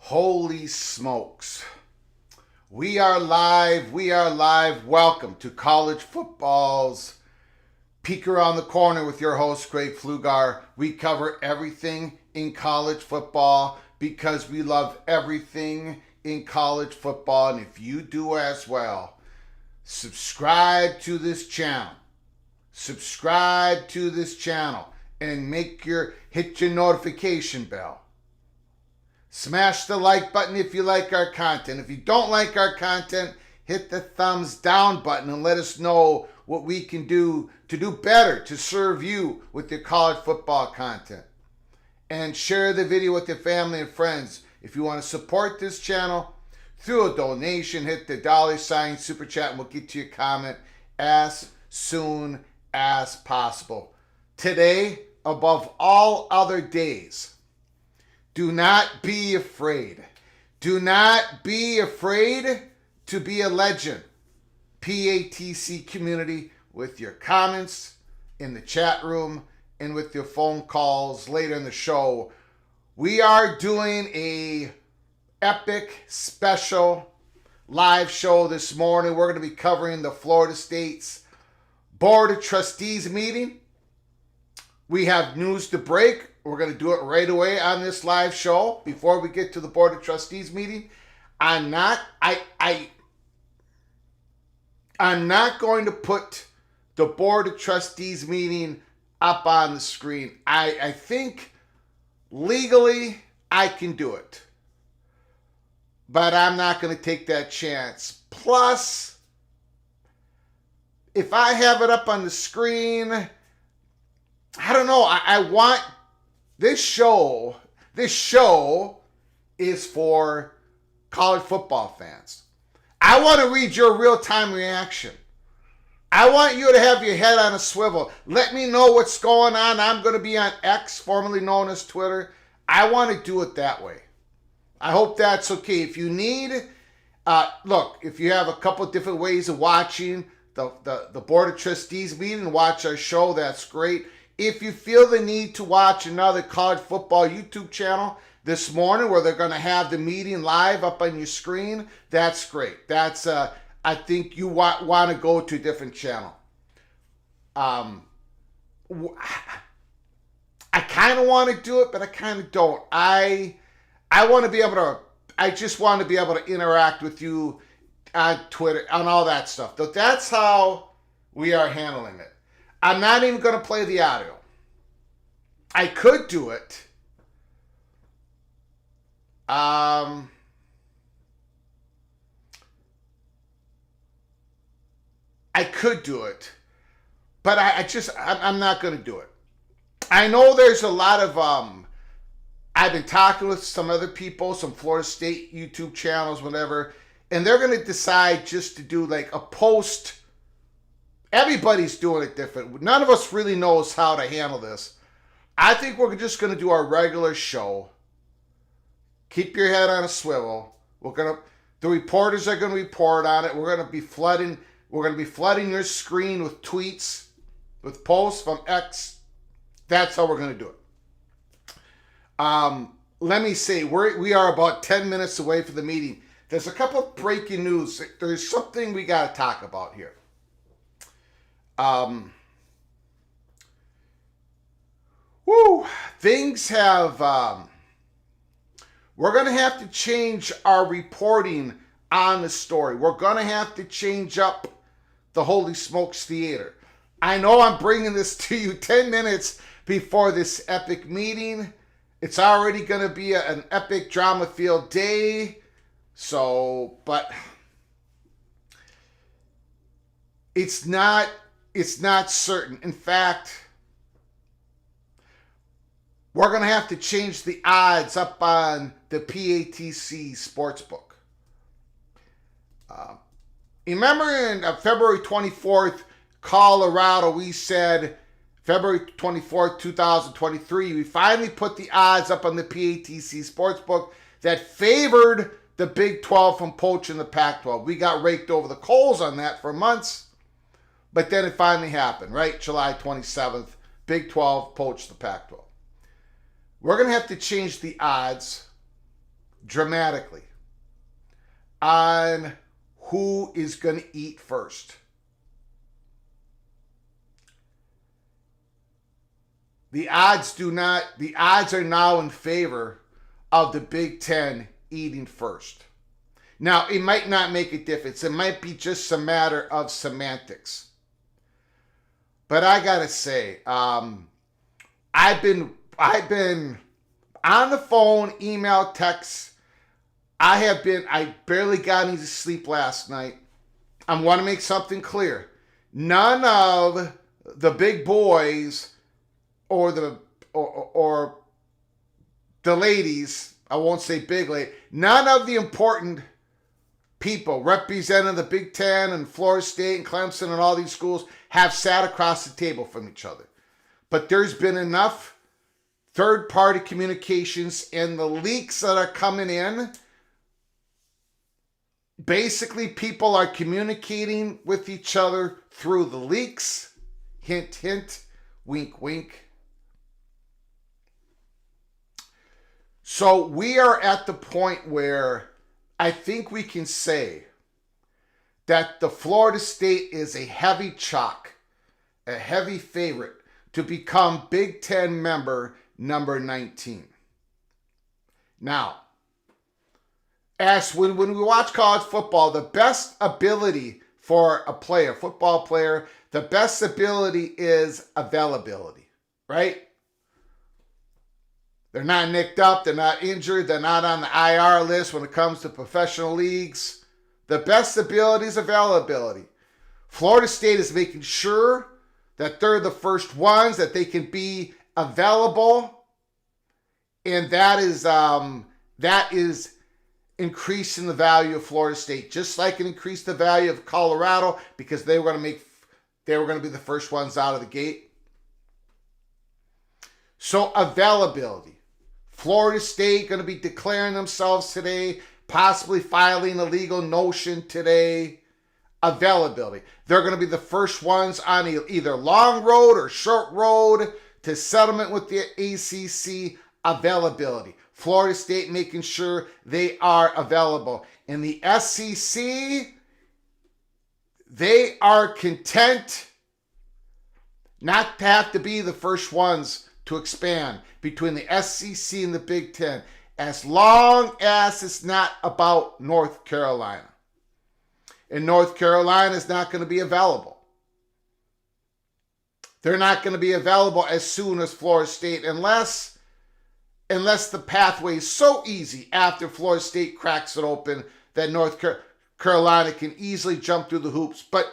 Holy smokes. We are live. Welcome to college football's Peek Around the Corner with your host, Greg Pflugar. We cover everything in college football because we love everything in college football. And if you do as well, subscribe to this channel. And hit your notification bell. Smash the like button if you like our content. If you don't like our content, hit the thumbs down button and let us know what we can do to do better to serve you with your college football content. And share the video with your family and friends. If you want to support this channel through a donation, hit the $ super chat and we'll get to your comment as soon as possible. Today, above all other days, do not be afraid. Do not be afraid to be a legend. PATC community, with your comments in the chat room and with your phone calls later in the show. We are doing a epic special live show this morning. We're going to be covering the Florida State's Board of Trustees meeting. We have news to break. We're going to do it right away on this live show. Before we get to the Board of Trustees meeting, I'm not going to put the Board of Trustees meeting up on the screen. I think legally I can do it, but I'm not going to take that chance. Plus, if I have it up on the screen, I don't know. I want this show is for college football fans. I want to read your real-time reaction. I want you to have your head on a swivel. Let me know what's going on. I'm going to be on X, formerly known as Twitter. I want to do it that way. I hope that's okay. If you need, look, if you have a couple of different ways of watching the Board of Trustees meeting and watch our show, that's great. If you feel the need to watch another college football YouTube channel this morning where they're going to have the meeting live up on your screen, that's great. That's, I think you want to go to a different channel. I kind of want to do it, but I kind of don't. I want to be able to, I just want to be able to interact with you on Twitter, on all that stuff. That's how we are handling it. I'm not even going to play the audio. I could do it. I could do it, but I'm not going to do it. I know there's a lot of, I've been talking with some other people, some Florida State YouTube channels, whatever, and they're going to decide just to do like a post. Everybody's doing it different. None of us really knows how to handle this. I think we're just going to do our regular show. Keep your head on a swivel. The reporters are going to report on it. We're going to be flooding your screen with tweets, with posts from X. That's how we're going to do it. Let me see. We are about 10 minutes away from the meeting. There's a couple of breaking news. There's something we got to talk about here. Things have, we're going to have to change our reporting on the story. We're going to have to change up the Holy Smokes Theater. I know I'm bringing this to you 10 minutes before this epic meeting. It's already going to be an epic drama-filled day. So, but it's not certain. In fact, we're going to have to change the odds up on the PATC Sportsbook. Remember in February 24th, Colorado, we said February 24th, 2023, we finally put the odds up on the PATC Sportsbook that favored the Big 12 from poaching the Pac-12. We got raked over the coals on that for months, but then it finally happened, right? July 27th, Big 12 poached the Pac-12. We're going to have to change the odds dramatically on who is going to eat first. The odds are now in favor of the Big Ten eating first. Now, it might not make a difference. It might be just a matter of semantics. But I got to say, I've been on the phone, email, text. I barely got any sleep last night. I want to make something clear. None of the big boys or the ladies, I won't say big lady, none of the important people representing the Big Ten and Florida State and Clemson and all these schools have sat across the table from each other. But there's been enough third-party communications and the leaks that are coming in. Basically, people are communicating with each other through the leaks. Hint, hint, wink, wink. So we are at the point where I think we can say that the Florida State is a heavy chalk, a heavy favorite to become Big Ten member number 19. Now, as when we watch college football, the best ability for a player, football player, the best ability is availability, right? They're not nicked up, they're not injured, they're not on the IR list when it comes to professional leagues. The best ability is availability. Florida State is making sure that they're the first ones, that they can be available, and that is increasing the value of Florida State, just like it increased the value of Colorado because they were going to make they were going to be the first ones out of the gate. So availability. Florida State going to be declaring themselves today, possibly filing a legal notion today. Availability. They're going to be the first ones on either long road or short road to settlement with the ACC. Availability. Florida State making sure they are available. In the SEC, they are content not to have to be the first ones to expand between the SEC and the Big Ten, as long as it's not about North Carolina. And North Carolina is not going to be available. They're not going to be available as soon as Florida State, unless the pathway is so easy after Florida State cracks it open that North Carolina can easily jump through the hoops. But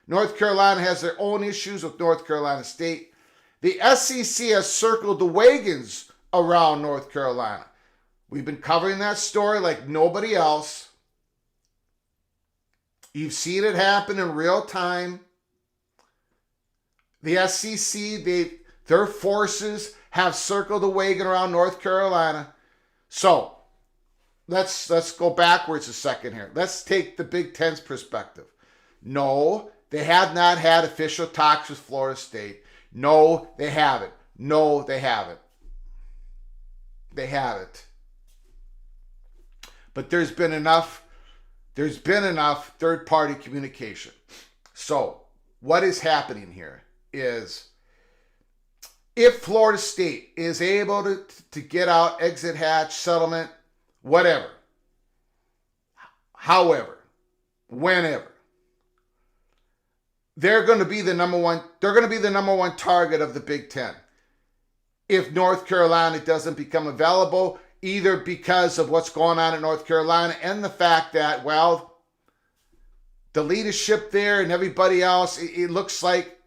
North Carolina has their own issues with North Carolina State. The SEC has circled the wagons around North Carolina. We've been covering that story like nobody else. You've seen it happen in real time. The SEC, their forces have circled the wagon around North Carolina. So let's go backwards a second here. Let's take the Big Ten's perspective. No, they have not had official talks with Florida State. No, they haven't. No, they haven't. They haven't. But there's been enough third-party communication. So what is happening here is, if Florida State is able to get out, exit hatch, settlement, whatever, however, whenever, they're going to be the number one target of the Big Ten. If North Carolina doesn't become available, either because of what's going on in North Carolina and the fact that, well, the leadership there and everybody else, it looks like,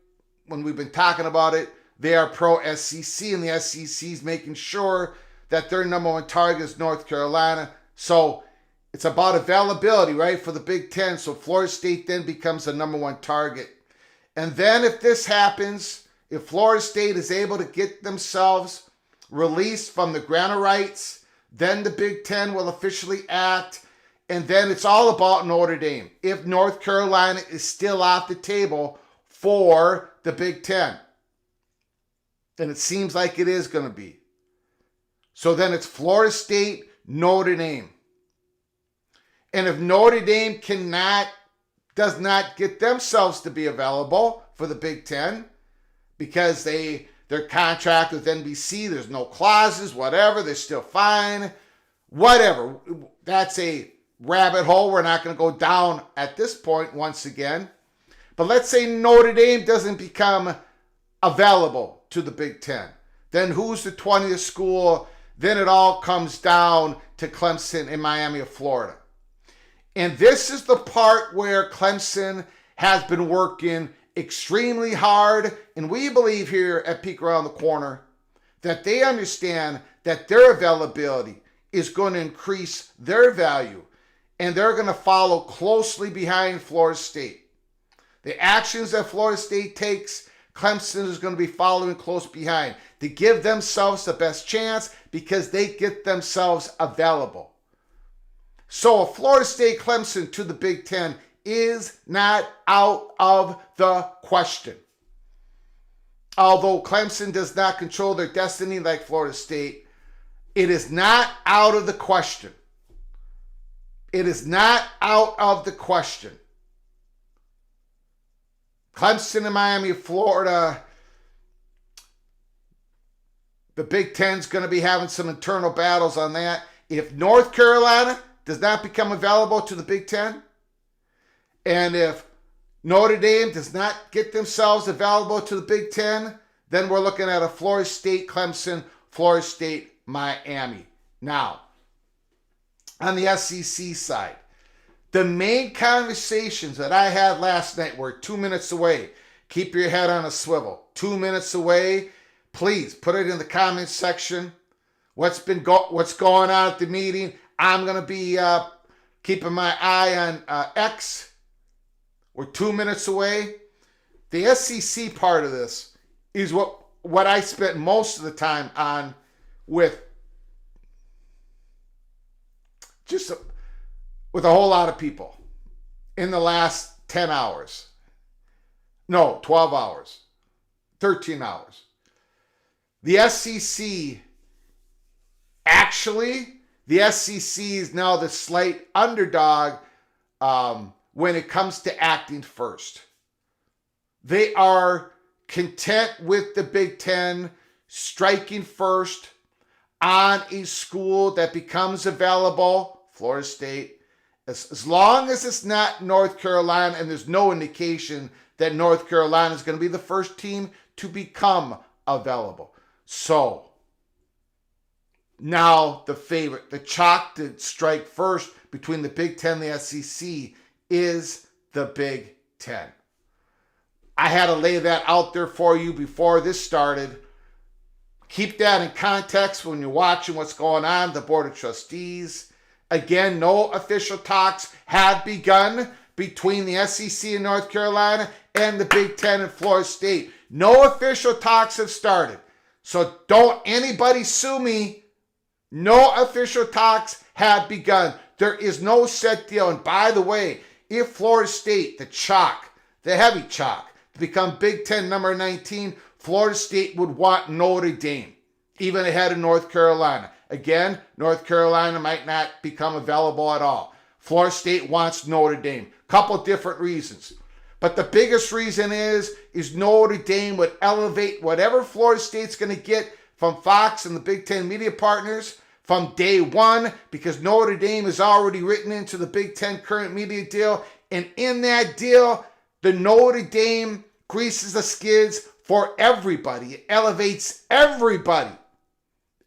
when we've been talking about it, they are pro-SEC, and the SEC is making sure that their number one target is North Carolina. So it's about availability, right, for the Big Ten. So Florida State then becomes the number one target. And then if this happens, if Florida State is able to get themselves released from the grant of rights, then the Big Ten will officially act. And then it's all about Notre Dame. If North Carolina is still off the table for the Big Ten, and it seems like it is going to be. So then it's Florida State, Notre Dame. And if Notre Dame does not get themselves to be available for the Big Ten, because their contract with NBC, there's no clauses, whatever, they're still fine, whatever. That's a rabbit hole we're not going to go down at this point once again. But let's say Notre Dame doesn't become available to the Big Ten. Then who's the 20th school? Then it all comes down to Clemson in Miami of Florida. And this is the part where Clemson has been working extremely hard. And we believe here at Peek Around the Corner that they understand that their availability is going to increase their value. And they're going to follow closely behind Florida State. The actions that Florida State takes, Clemson is going to be following close behind to give themselves the best chance, because they get themselves available. So a Florida State Clemson to the Big Ten is not out of the question. Although Clemson does not control their destiny like Florida State, it is not out of the question. It is not out of the question. Clemson and Miami, Florida, the Big Ten's going to be having some internal battles on that. If North Carolina does not become available to the Big Ten, and if Notre Dame does not get themselves available to the Big Ten, then we're looking at a Florida State, Clemson, Florida State, Miami. Now, on the SEC side, the main conversations that I had last night were 2 minutes away. Keep your head on a swivel. 2 minutes away. Please put it in the comments section. What's going on at the meeting? I'm going to be keeping my eye on X. We're 2 minutes away. The SEC part of this is what I spent most of the time on with with a whole lot of people in the last 10 hours. No, 12 hours, 13 hours. The SEC, the SEC is now the slight underdog when it comes to acting first. They are content with the Big Ten striking first on a school that becomes available, Florida State, as long as it's not North Carolina, and there's no indication that North Carolina is going to be the first team to become available. So, now the favorite, the chalk to strike first between the Big Ten and the SEC is the Big Ten. I had to lay that out there for you before this started. Keep that in context when you're watching what's going on, the Board of Trustees. Again, no official talks have begun between the SEC in North Carolina and the Big Ten and Florida State. No official talks have started. So don't anybody sue me. No official talks have begun. There is no set deal. And by the way, if Florida State, the chalk, the heavy chalk, to become Big Ten number 19, Florida State would want Notre Dame, even ahead of North Carolina. Again, North Carolina might not become available at all. Florida State wants Notre Dame. Couple different reasons. But the biggest reason is Notre Dame would elevate whatever Florida State's going to get from Fox and the Big Ten media partners from day one, because Notre Dame is already written into the Big Ten current media deal. And in that deal, the Notre Dame greases the skids for everybody. It elevates everybody.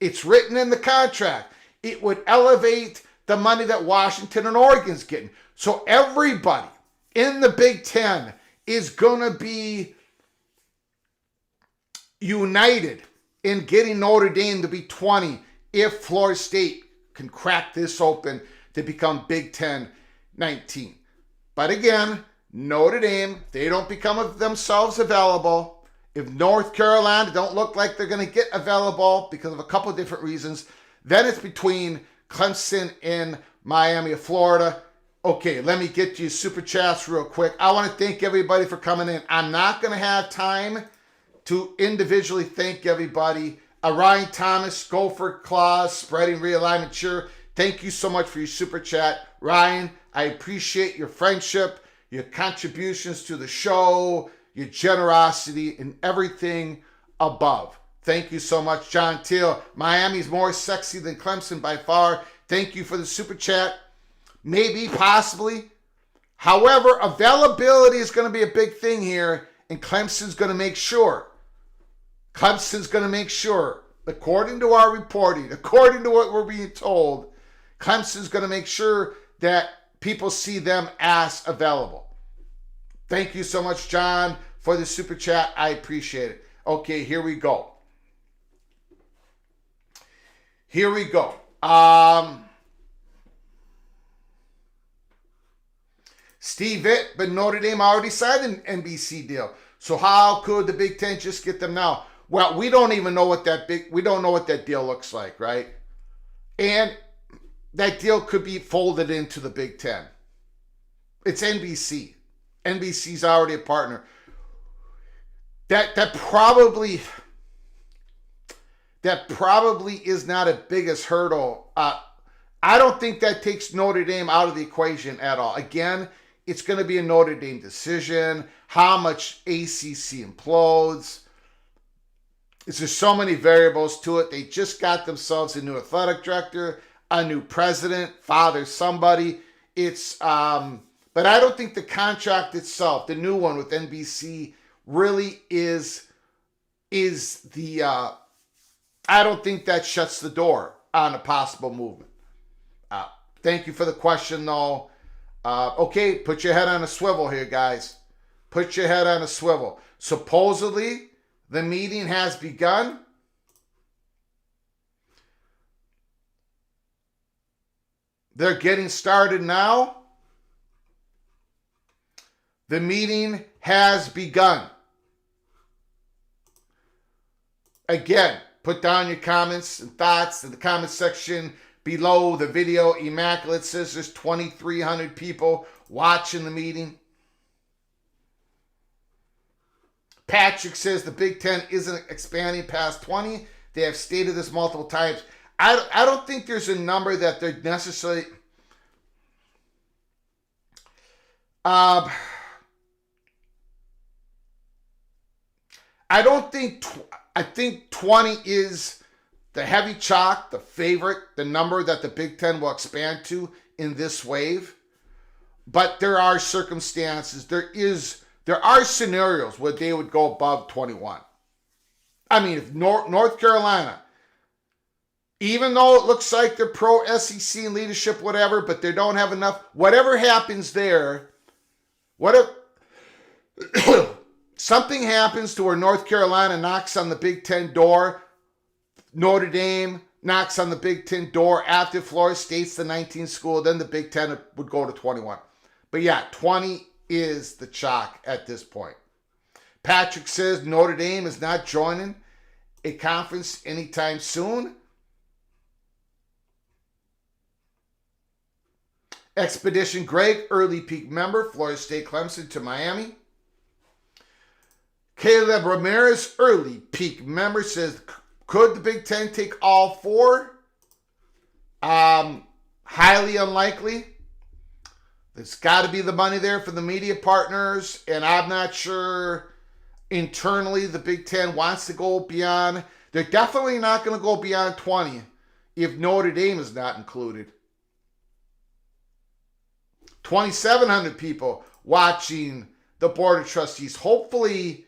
It's written in the contract. It would elevate the money that Washington and Oregon's getting. So everybody in the Big Ten is going to be united in getting Notre Dame to be 20 if Florida State can crack this open to become Big Ten 19. But again, Notre Dame, they don't become themselves available. If North Carolina don't look like they're going to get available because of a couple of different reasons, then it's between Clemson and Miami of Florida. Okay, let me get you super chats real quick. I want to thank everybody for coming in. I'm not going to have time to individually thank everybody. Ryan Thomas, Gopher Claus, Spreading Realignment Cheer. Thank you so much for your super chat. Ryan, I appreciate your friendship, your contributions to the show, your generosity, and everything above. Thank you so much, John Teal. Miami's more sexy than Clemson by far. Thank you for the super chat. Maybe, possibly. However, availability is going to be a big thing here, and Clemson's going to make sure. According to our reporting, according to what we're being told, Clemson's going to make sure that people see them as available. Thank you so much, John, for the super chat. I appreciate it. Okay, here we go. Steve Vitt, but Notre Dame already signed an NBC deal. So how could the Big Ten just get them now? Well, we don't know what that deal looks like, right? And that deal could be folded into the Big Ten. It's NBC. NBC's already a partner. That probably is not a biggest hurdle. I don't think that takes Notre Dame out of the equation at all. Again, it's going to be a Notre Dame decision. How much ACC implodes. There's so many variables to it. They just got themselves a new athletic director, a new president, father somebody. But I don't think the contract itself, the new one with NBC, really is the. I don't think that shuts the door on a possible movement. Thank you for the question, though. Okay, put your head on a swivel here, guys. Put your head on a swivel. Supposedly, the meeting has begun. They're getting started now. The meeting has begun. Again, put down your comments and thoughts in the comment section below the video. Immaculate says there's 2,300 people watching the meeting. Patrick says the Big Ten isn't expanding past 20. They have stated this multiple times. I don't think there's a number that they're necessarily... I think 20 is the heavy chalk, the favorite, the number that the Big Ten will expand to in this wave. But there are circumstances, there are scenarios where they would go above 21. I mean, if North Carolina, even though it looks like they're pro SEC and leadership, whatever, but they don't have enough, whatever happens there, what if something happens to where North Carolina knocks on the Big Ten door, Notre Dame knocks on the Big Ten door after Florida State's the 19th school, then the Big Ten would go to 21. But yeah, 20 is the chalk at this point. Patrick says Notre Dame is not joining a conference anytime soon. Expedition Greg, early peak member, Florida State Clemson to Miami. Caleb Ramirez, early peak member, says, could the Big Ten take all four? Highly unlikely. There's got to be the money there for the media partners, and I'm not sure internally the Big Ten wants to go beyond. They're definitely not going to go beyond 20 if Notre Dame is not included. 2,700 people watching the Board of Trustees. Hopefully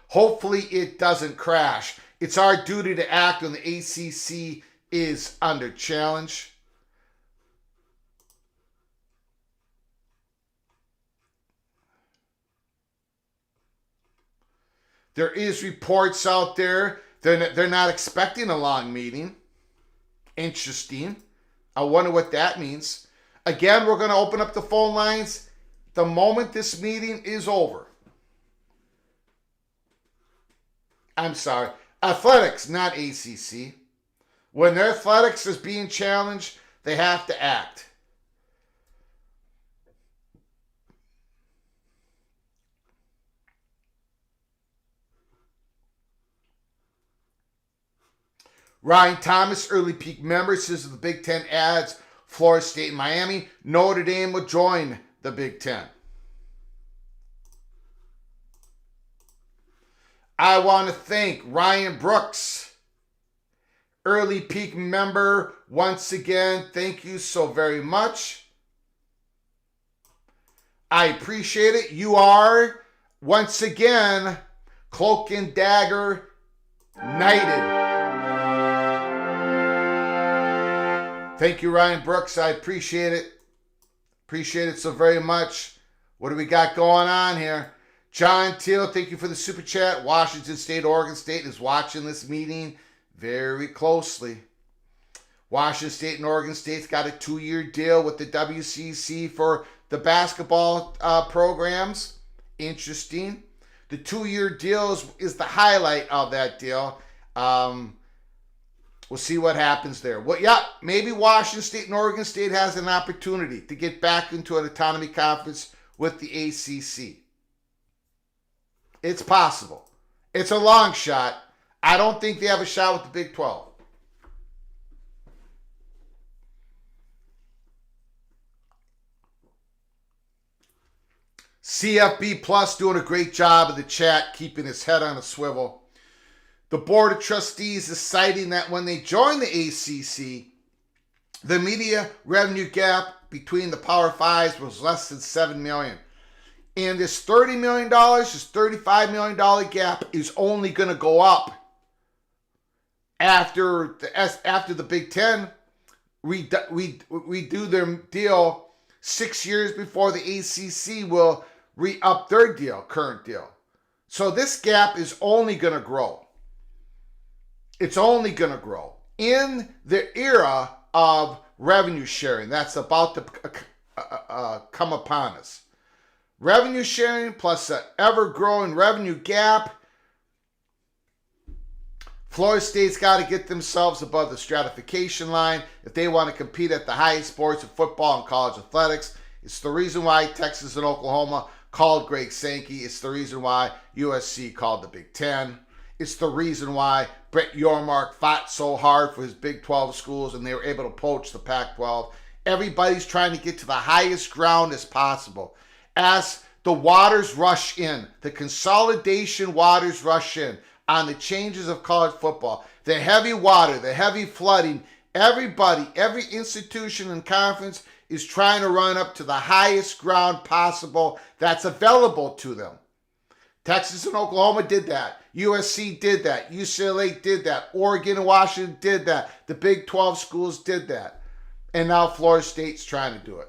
it doesn't crash. It's our duty to act when the ACC is under challenge. There is reports out there. They're not expecting a long meeting. Interesting. I wonder what that means. Again, we're going to open up the phone lines the moment this meeting is over. I'm sorry. Athletics, not ACC. When their athletics is being challenged, they have to act. Ryan Thomas, early peak member, says the Big Ten adds Florida State and Miami. Notre Dame will join the Big Ten. I want to thank Ryan Brooks, early peak member. Once again, thank you so very much. I appreciate it. You are, once again, Cloak and Dagger Knighted. Thank you, Ryan Brooks. I appreciate it. Appreciate it so very much. What do we got going on here? John Teal, thank you for the super chat. Washington State, Oregon State is watching this meeting very closely. Washington State and Oregon State's got a 2-year deal with the WCC for the basketball programs. Interesting. The 2-year deal is the highlight of that deal. We'll see what happens there. Well, yeah, maybe Washington State and Oregon State has an opportunity to get back into an autonomy conference with the ACC. It's possible. It's a long shot. I don't think they have a shot with the Big 12. CFB Plus doing a great job of the chat, keeping his head on a swivel. The Board of Trustees is citing that when they joined the ACC, the media revenue gap between the Power Fives was less than $7 million. And this $30 million, this $35 million gap is only going to go up after the Big Ten redo their deal 6 years before the ACC will re-up their deal, current deal. So this gap is only going to grow. It's only going to grow. In the era of revenue sharing that's about to come upon us. Revenue sharing plus an ever-growing revenue gap. Florida State's got to get themselves above the stratification line if they want to compete at the highest sports of football and college athletics. It's the reason why Texas and Oklahoma called Greg Sankey. It's the reason why USC called the Big Ten. It's the reason why Brett Yormark fought so hard for his Big 12 schools and they were able to poach the Pac-12. Everybody's trying to get to the highest ground as possible. As the waters rush in, the consolidation waters rush in on the changes of college football, the heavy water, the heavy flooding, everybody, every institution and conference is trying to run up to the highest ground possible that's available to them. Texas and Oklahoma did that. USC did that. UCLA did that. Oregon and Washington did that. The Big 12 schools did that. And now Florida State's trying to do it.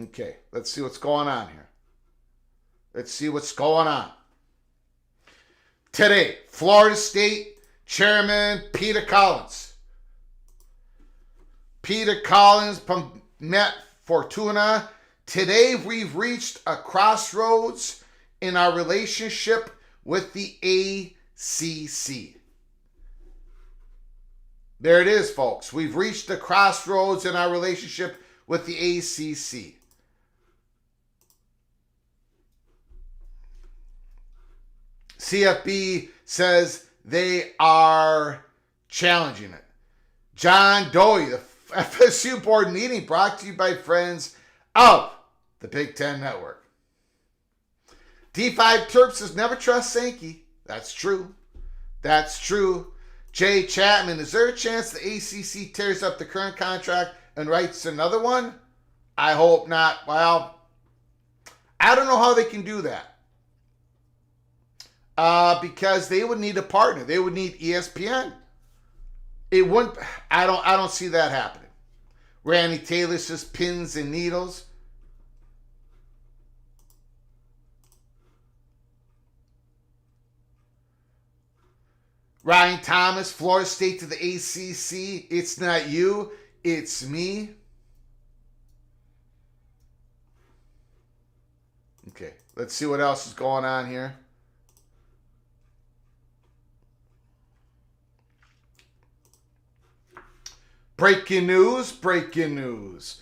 Okay, let's see what's going on here. Let's see what's going on. Today, Florida State Chairman Peter Collins. Peter Collins met Fortuna. Today, we've reached a crossroads in our relationship with the ACC. There it is, folks. We've reached a crossroads in our relationship with the ACC. CFB says they are challenging it. John Doe, the FSU board meeting brought to you by friends of the Big Ten Network. D5 Terp says never trust Sankey. That's true. That's true. Jay Chapman, is there a chance the ACC tears up the current contract and writes another one? I hope not. Well, I don't know how they can do that. Because they would need a partner. They would need ESPN. It wouldn't. I don't see that happening. Randy Taylor says pins and needles. Ryan Thomas, Florida State to the ACC. It's not you, it's me. Okay, let's see what else is going on here. Breaking news, breaking news.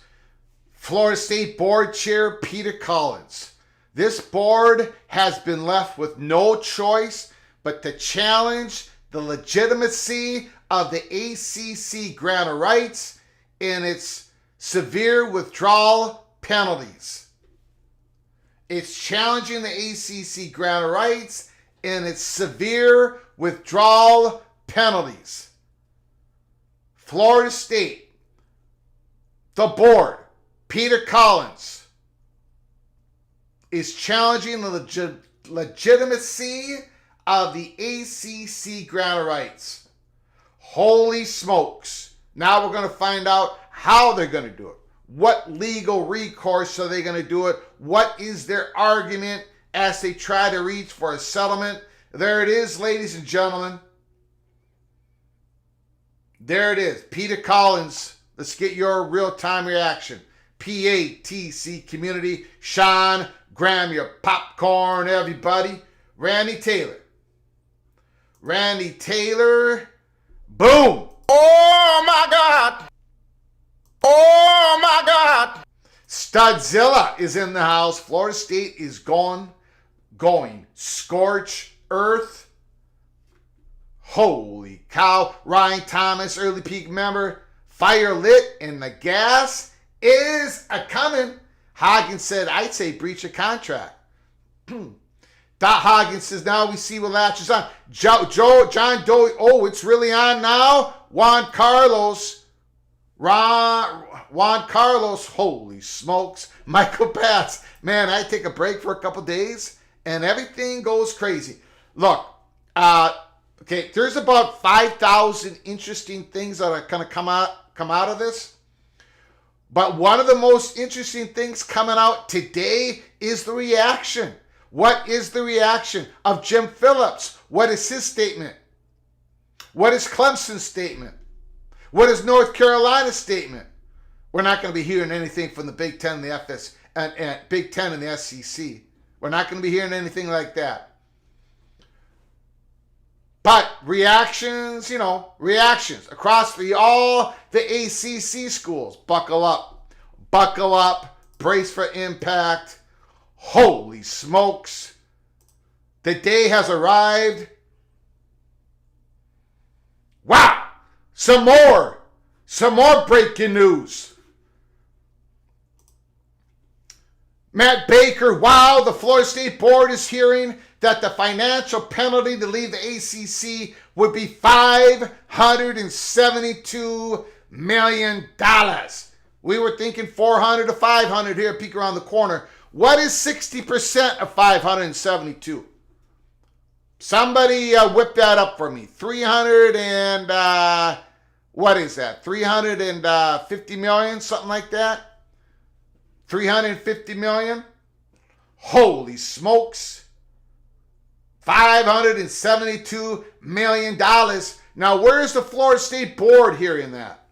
Florida State Board Chair Peter Collins. This board has been left with no choice but to challenge the legitimacy of the ACC grant of rights and its severe withdrawal penalties. It's challenging the ACC grant of rights and its severe withdrawal penalties. Florida State, the board, Peter Collins, is challenging the legitimacy of the ACC grant of rights. Holy smokes. Now we're going to find out how they're going to do it. What legal recourse are they going to do it? What is their argument as they try to reach for a settlement? There it is, ladies and gentlemen. There it is. Peter Collins. Let's get your real-time reaction. PATC community. Sean, grab your popcorn, everybody. Randy Taylor. Randy Taylor. Boom. Oh, my God. Oh, my God. Studzilla is in the house. Florida State is going scorch earth. Holy cow. Ryan Thomas, early peak member. Fire lit and the gas is a-coming. Hoggins said, I'd say breach of contract. Dot Hoggins says, now we see what latches on. John Doe, oh, it's really on now. Juan Carlos, holy smokes. Michael Batts, man, I take a break for a couple days and everything goes crazy. Look, okay, there's about 5,000 interesting things that are going to come out of this. But one of the most interesting things coming out today is the reaction. What is the reaction of Jim Phillips? What is his statement? What is Clemson's statement? What is North Carolina's statement? We're not going to be hearing anything from the Big Ten and the Big Ten and the SEC. We're not going to be hearing anything like that. But reactions across all the ACC schools. Buckle up, brace for impact. Holy smokes. The day has arrived. Wow, some more breaking news. Matt Baker, wow, the Florida State Board is hearing that the financial penalty to leave the ACC would be $572 million. We were thinking 400 to 500 here, peek around the corner. What is 60% of 572? Somebody whip that up for me. 300 and, what is that? 350 million, something like that? 350 million? Holy smokes. $572 million. Now, where's the Florida State Board hearing that?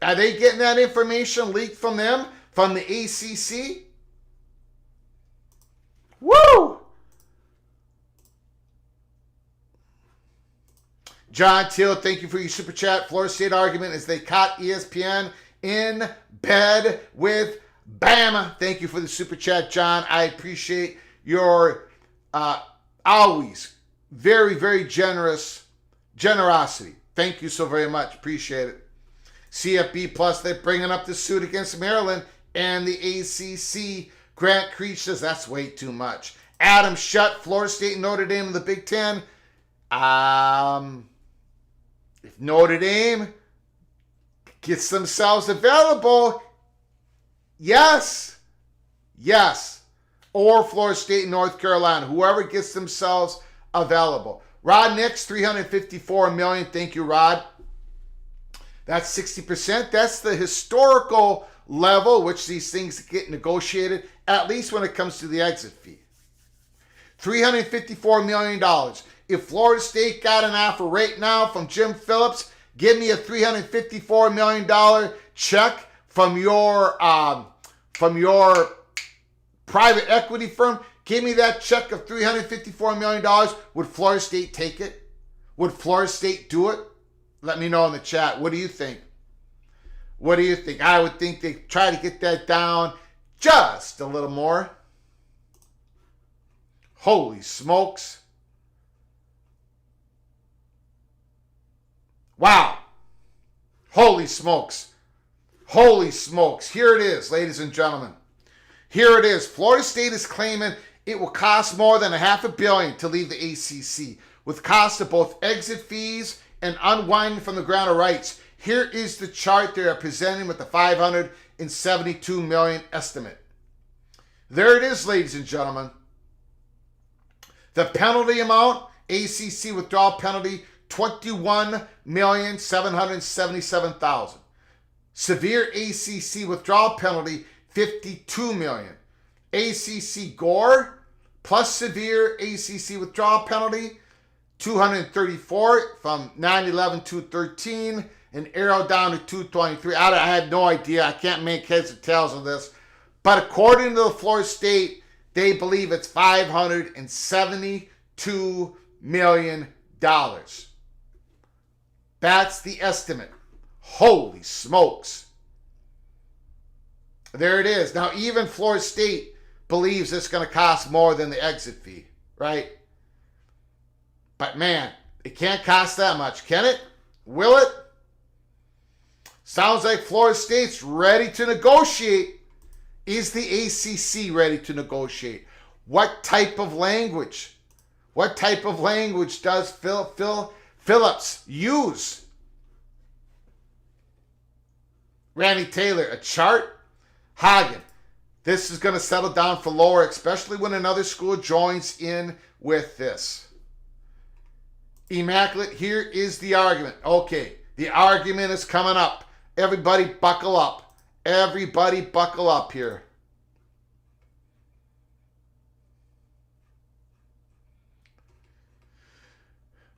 Are they getting that information leaked from them, from the ACC? Woo! John Till, thank you for your super chat. Florida State argument is they caught ESPN in bed with Bama. Thank you for the super chat, John. I appreciate your always very, very generosity. Thank you so very much. Appreciate it. CFB Plus, they're bringing up the suit against Maryland and the ACC. Grant Creech says that's way too much. Adam Shutt, Florida State and Notre Dame in the Big Ten. If Notre Dame gets themselves available, yes. Or Florida State and North Carolina, whoever gets themselves available. Rod Nix, $354 million. Thank you, Rod. That's 60%. That's the historical level which these things get negotiated, at least when it comes to the exit fee. $354 million. If Florida State got an offer right now from Jim Phillips, give me a $354 million check from your private equity firm. Give me that check of $354 million. Would Florida State take it? Would Florida State do it? Let me know in the chat. What do you think? I would think they try to get that down just a little more. Holy smokes. Wow. Holy smokes. Here it is, ladies and gentlemen. Here it is. Florida State is claiming it will cost more than $500 million to leave the ACC, with costs of both exit fees and unwinding from the grant of rights. Here is the chart they are presenting with the $572 million estimate. There it is, ladies and gentlemen. The penalty amount, ACC withdrawal penalty, $21,777,000. Severe ACC withdrawal penalty, $52 million. ACC Gore plus severe ACC withdrawal penalty, $234 from 9/11/213, and arrow down to 223. I had no idea. I can't make heads or tails of this. But according to the Florida State, they believe it's $572 million. That's the estimate. Holy smokes. There it is. Now, even Florida State believes it's going to cost more than the exit fee, right? But man, it can't cost that much, can it? Will it? Sounds like Florida State's ready to negotiate. Is the ACC ready to negotiate? What type of language? What type of language does Phil Phillips use? Randy Taylor, a chart? Hagen, this is going to settle down for lower, especially when another school joins in with this. Immaculate, here is the argument. Okay, the argument is coming up. Everybody buckle up. Everybody buckle up here.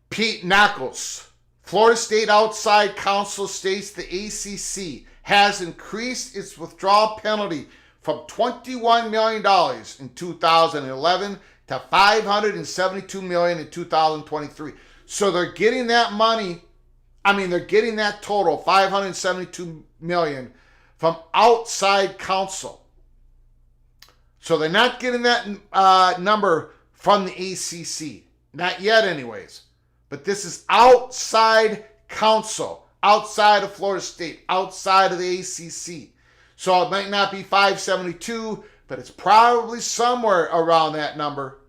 Pete Knuckles, Florida State outside counsel states the ACC has increased its withdrawal penalty from $21 million in 2011 to $572 million in 2023. So they're getting that money, they're getting that total, $572 million, from outside counsel. So they're not getting that number from the ACC. Not yet anyways. But this is outside counsel, outside of Florida State, outside of the ACC. So it might not be 572, but it's probably somewhere around that number.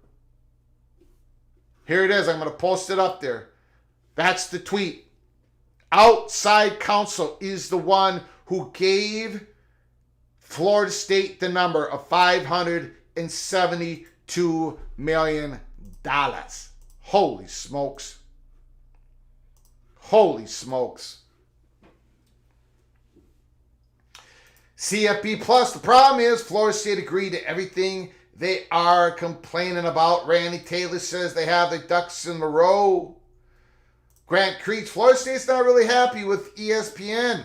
Here it is. I'm going to post it up there. That's the tweet. Outside counsel is the one who gave Florida State the number of $572 million. Holy smokes. Holy smokes. CFB Plus, the problem is Florida State agreed to everything they are complaining about. Randy Taylor says they have their ducks in a row. Grant Creech, Florida State's not really happy with ESPN.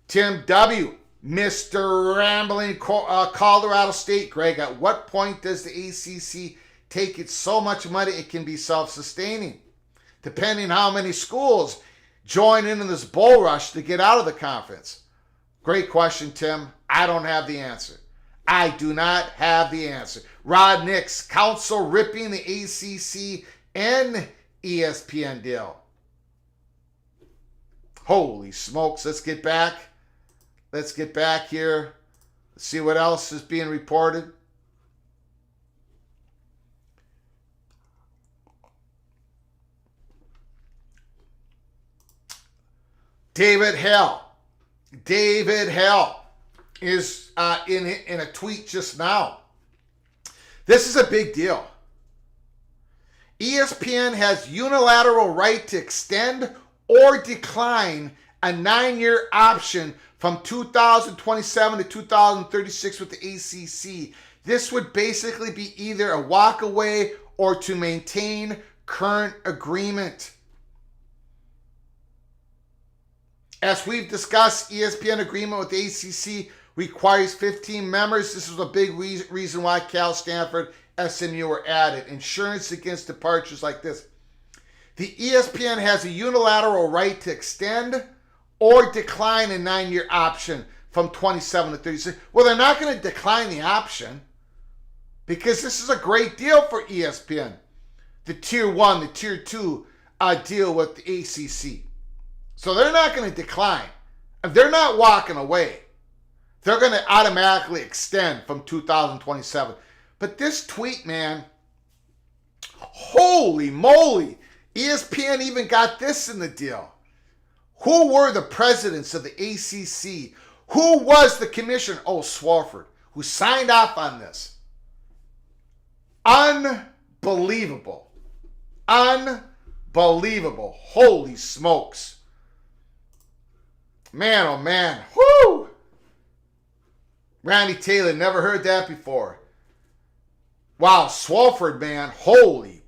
Tim W., Mr. Rambling Colorado State. Greg, at what point does the ACC take it so much money it can be self-sustaining? Depending how many schools join in this bull rush to get out of the conference. Great question, Tim. I don't have the answer. I do not have the answer. Rod Nix, counsel ripping the ACC and ESPN deal. Holy smokes. Let's get back. Let's get back here. Let's see what else is being reported. David Hale is in a tweet just now. This is a big deal. ESPN has unilateral right to extend or decline a 9-year option from 2027 to 2036 with the ACC. This would basically be either a walk away or to maintain current agreement. As we've discussed, ESPN agreement with the ACC requires 15 members. This was a big reason why Cal, Stanford, SMU were added. Insurance against departures like this. The ESPN has a unilateral right to extend or decline a 9-year option from 27 to 36. Well, they're not going to decline the option because this is a great deal for ESPN. The Tier 1, the Tier 2 deal with the ACC. So they're not going to decline. If they're not walking away, they're going to automatically extend from 2027. But this tweet, man, holy moly, ESPN even got this in the deal. Who were the presidents of the ACC? Who was the commissioner? Oh, Swarford, who signed off on this. Unbelievable. Unbelievable. Holy smokes. Man, oh man. Whoo! Randy Taylor, never heard that before. Wow, Swarford, man. Holy.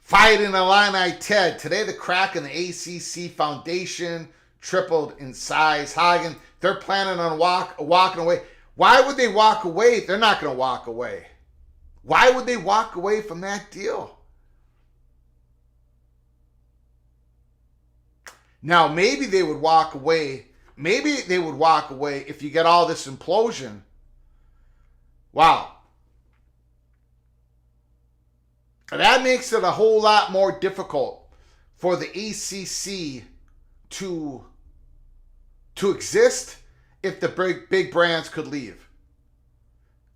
Fight in Illini, Ted. Today the crack in the ACC foundation tripled in size. Hagen, they're planning on walking away. Why would they walk away? They're not going to walk away. Why would they walk away from that deal? Now, maybe they would walk away. Maybe they would walk away if you get all this implosion. Wow. That makes it a whole lot more difficult for the ACC to exist if the big brands could leave.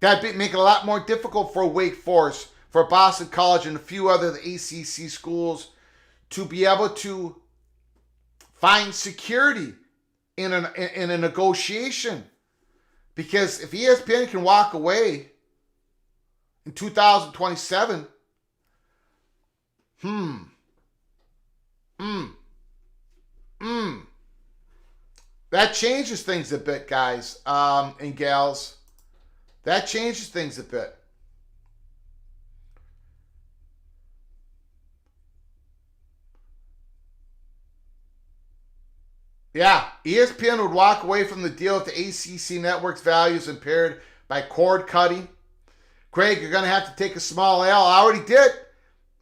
That'd make it a lot more difficult for Wake Forest, for Boston College, and a few other ACC schools to be able to find security in a negotiation. Because if ESPN can walk away in 2027, that changes things a bit, guys and gals. That changes things a bit. Yeah, ESPN would walk away from the deal if the ACC network's value is impaired by cord cutting. Craig, you're going to have to take a small L. I already did.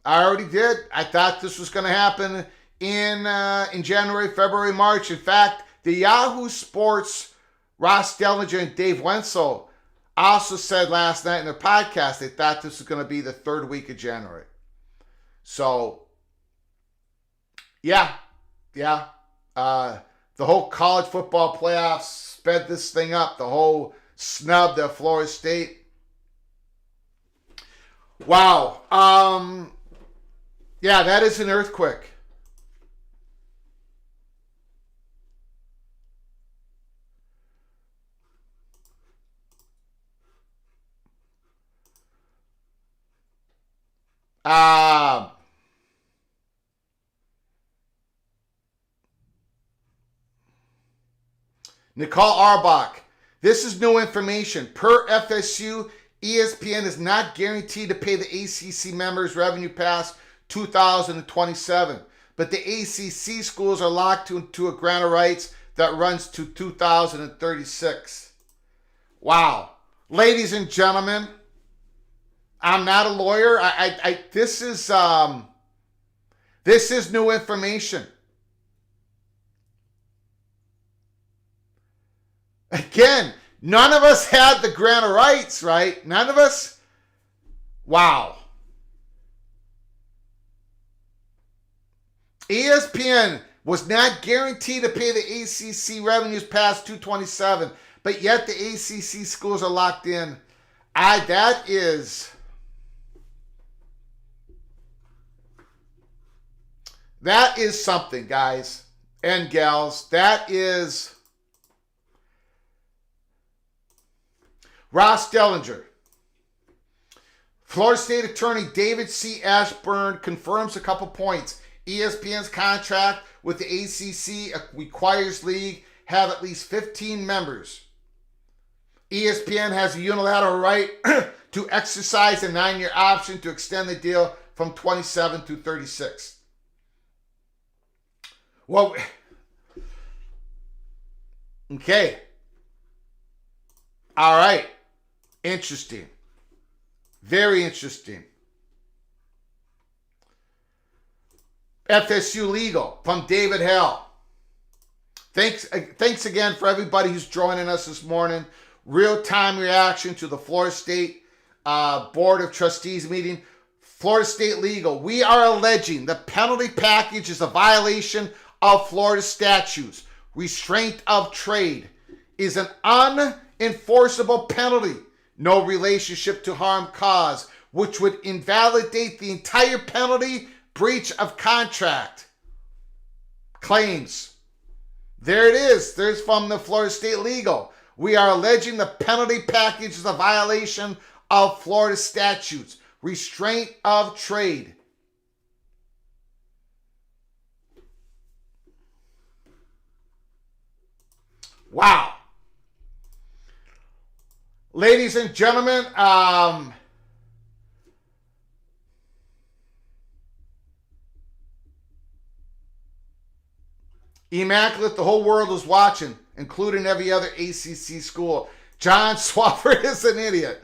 I thought this was going to happen in January, February, March. In fact, the Yahoo Sports, Ross Dellinger and Dave Wenzel also said last night in their podcast they thought this was going to be the third week of January. So, yeah. The whole college football playoffs sped this thing up. The whole snub to Florida State. Wow. Yeah, that is an earthquake. Nicole Arbach. This is new information. Per FSU, ESPN is not guaranteed to pay the ACC members revenue past 2027. But the ACC schools are locked into a grant of rights that runs to 2036. Wow. Ladies and gentlemen, I'm not a lawyer. This is new information. Again, none of us had the grant of rights, right? None of us. Wow. ESPN was not guaranteed to pay the ACC revenues past 227, but yet the ACC schools are locked in. That is something, guys and gals. That is Ross Dellinger. Florida State Attorney David C. Ashburn confirms a couple points. ESPN's contract with the ACC requires league have at least 15 members. ESPN has a unilateral right to exercise a 9-year option to extend the deal from 27 to 36. Well, okay. All right. Interesting. Very interesting. FSU Legal from David Hell. Thanks again for everybody who's joining us this morning. Real-time reaction to the Florida State Board of Trustees meeting. Florida State Legal. We are alleging the penalty package is a violation of Florida statutes. Restraint of trade is an unenforceable penalty. No relationship to harm caused, which would invalidate the entire penalty breach of contract claims. There it is. There's from the Florida State Legal. We are alleging the penalty package is a violation of Florida statutes. Restraint of trade. Wow. Ladies and gentlemen, Immaculate, the whole world was watching, including every other ACC school. John Swafford is an idiot.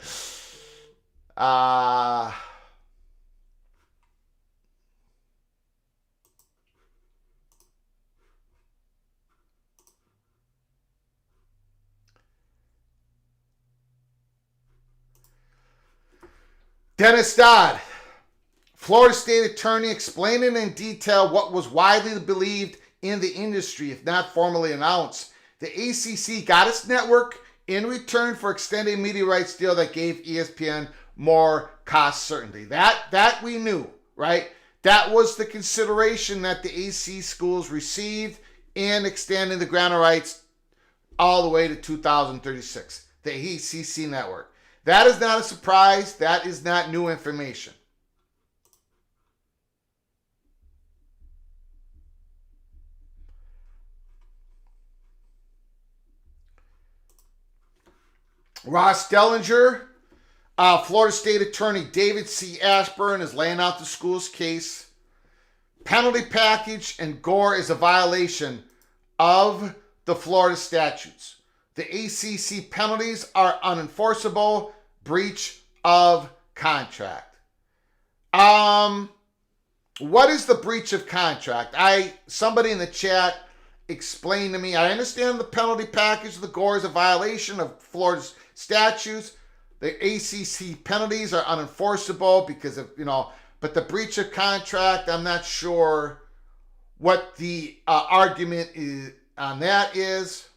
Dennis Dodd, Florida State attorney, explaining in detail what was widely believed in the industry, if not formally announced. The ACC got its network in return for extended media rights deal that gave ESPN more cost certainty. That we knew, right? That was the consideration that the AC schools received in extending the grant of rights all the way to 2036, the ACC network. That is not a surprise. That is not new information. Ross Dellinger, Florida State Attorney David C. Ashburn is laying out the school's case. Penalty package and gore is a violation of the Florida statutes. The ACC penalties are unenforceable, breach of contract. What is the breach of contract? Somebody in the chat explained to me. I understand the penalty package of the gore is a violation of Florida's statutes. The ACC penalties are unenforceable because of, but the breach of contract, I'm not sure what the argument is on that is.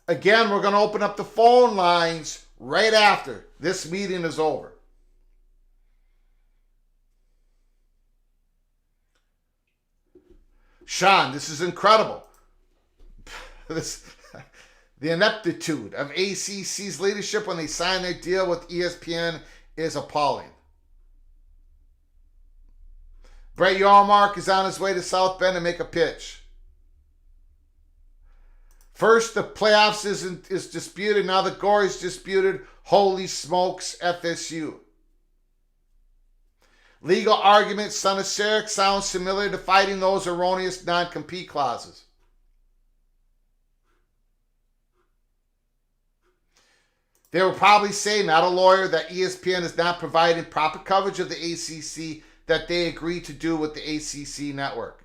Again, we're going to open up the phone lines right after this meeting is over. Sean, this is incredible. The ineptitude of ACC's leadership when they signed their deal with ESPN is appalling. Brett Yarmark is on his way to South Bend to make a pitch. First, the playoffs is disputed. Now the gore is disputed. Holy smokes, FSU. Legal argument, son of Sarek, sounds similar to fighting those erroneous non-compete clauses. They will probably say, not a lawyer, that ESPN is not providing proper coverage of the ACC that they agreed to do with the ACC network.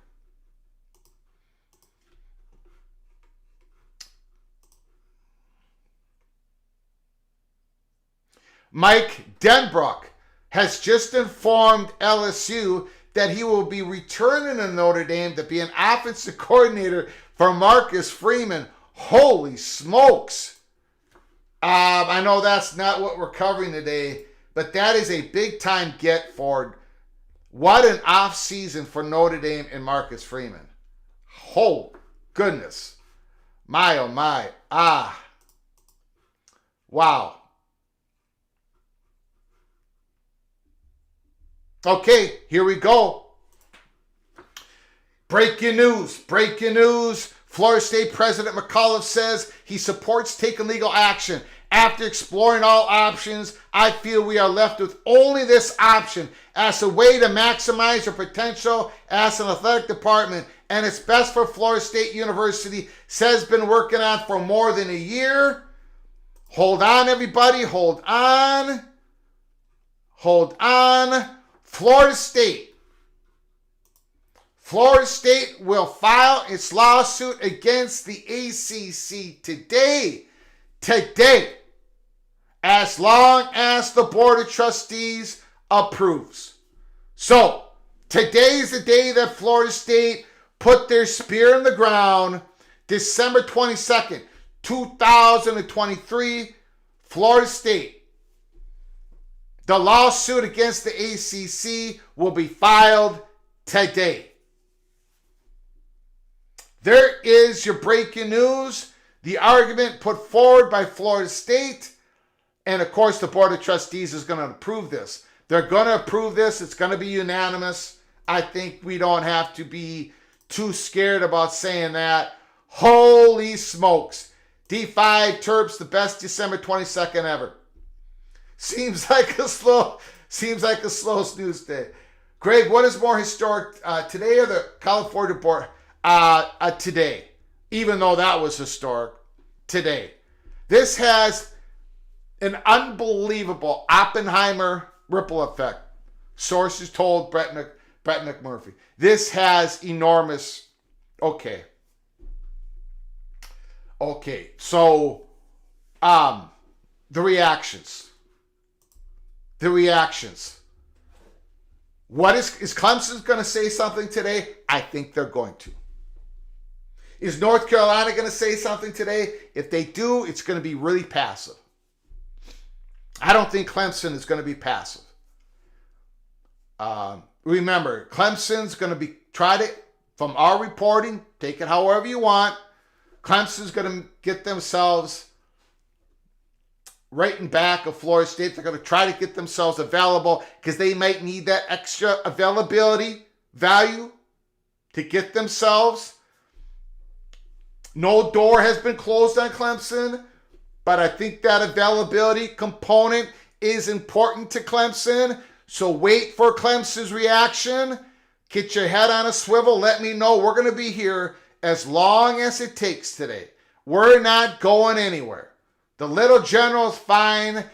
Mike Denbrook has just informed LSU that he will be returning to Notre Dame to be an offensive coordinator for Marcus Freeman. Holy smokes. I know that's not what we're covering today, but that is a big-time get for what an off-season for Notre Dame and Marcus Freeman. Oh, goodness. My, oh, my. Wow. Okay, here we go. Breaking news. Florida State President McAuliffe says he supports taking legal action. After exploring all options, I feel we are left with only this option as a way to maximize our potential as an athletic department, and it's best for Florida State University, says been working on for more than a year. Hold on, everybody. Hold on. Florida State will file its lawsuit against the ACC today, as long as the Board of Trustees approves. So, today is the day that Florida State put their spear in the ground. December 22nd, 2023, Florida State. The lawsuit against the ACC will be filed today. There is your breaking news. The argument put forward by Florida State. And of course, the Board of Trustees is going to approve this. They're going to approve this. It's going to be unanimous. I think we don't have to be too scared about saying that. Holy smokes. D5 Terps, the best December 22nd ever. Seems like a slow snooze day. Greg, what is more historic, today or the California Board? Today. Even though that was historic, today. This has an unbelievable Oppenheimer ripple effect. Sources told Brett McMurphy. This has enormous. Okay. So, the reactions. What is Clemson going to say something today? I think they're going to. Is North Carolina going to say something today? If they do, it's going to be really passive. I don't think Clemson is going to be passive. Remember, Clemson's going to be, from our reporting, take it however you want. Clemson's going to get themselves right in back of Florida State. They're going to try to get themselves available because they might need that extra availability value to get themselves. No door has been closed on Clemson, but I think that availability component is important to Clemson. So wait for Clemson's reaction. Get your head on a swivel. Let me know. We're going to be here as long as it takes today. We're not going anywhere. The little general's fine.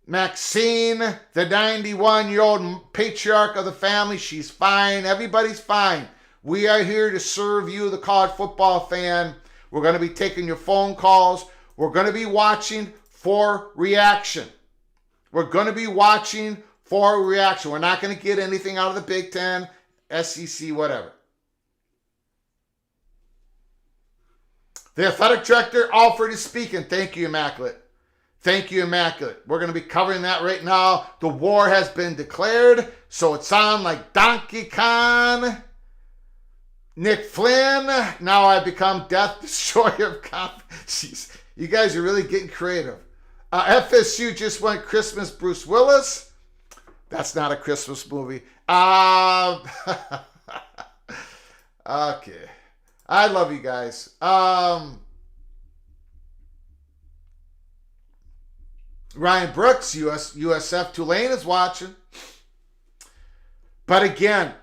Maxine, the 91-year-old patriarch of the family, she's fine. Everybody's fine. We are here to serve you, the college football fan. We're going to be taking your phone calls. We're going to be watching for reaction. We're going to be watching for reaction. We're not going to get anything out of the Big Ten, SEC, whatever. The athletic director, Alfred, is speaking. Thank you, Immaculate. Thank you, Immaculate. We're going to be covering that right now. The war has been declared, so it's on like Donkey Kong. Nick Flynn, now I become Death Destroyer of Confidence. You guys are really getting creative. FSU just went Christmas Bruce Willis. That's not a Christmas movie. Okay. I love you guys. Ryan Brooks, USF Tulane is watching. But again,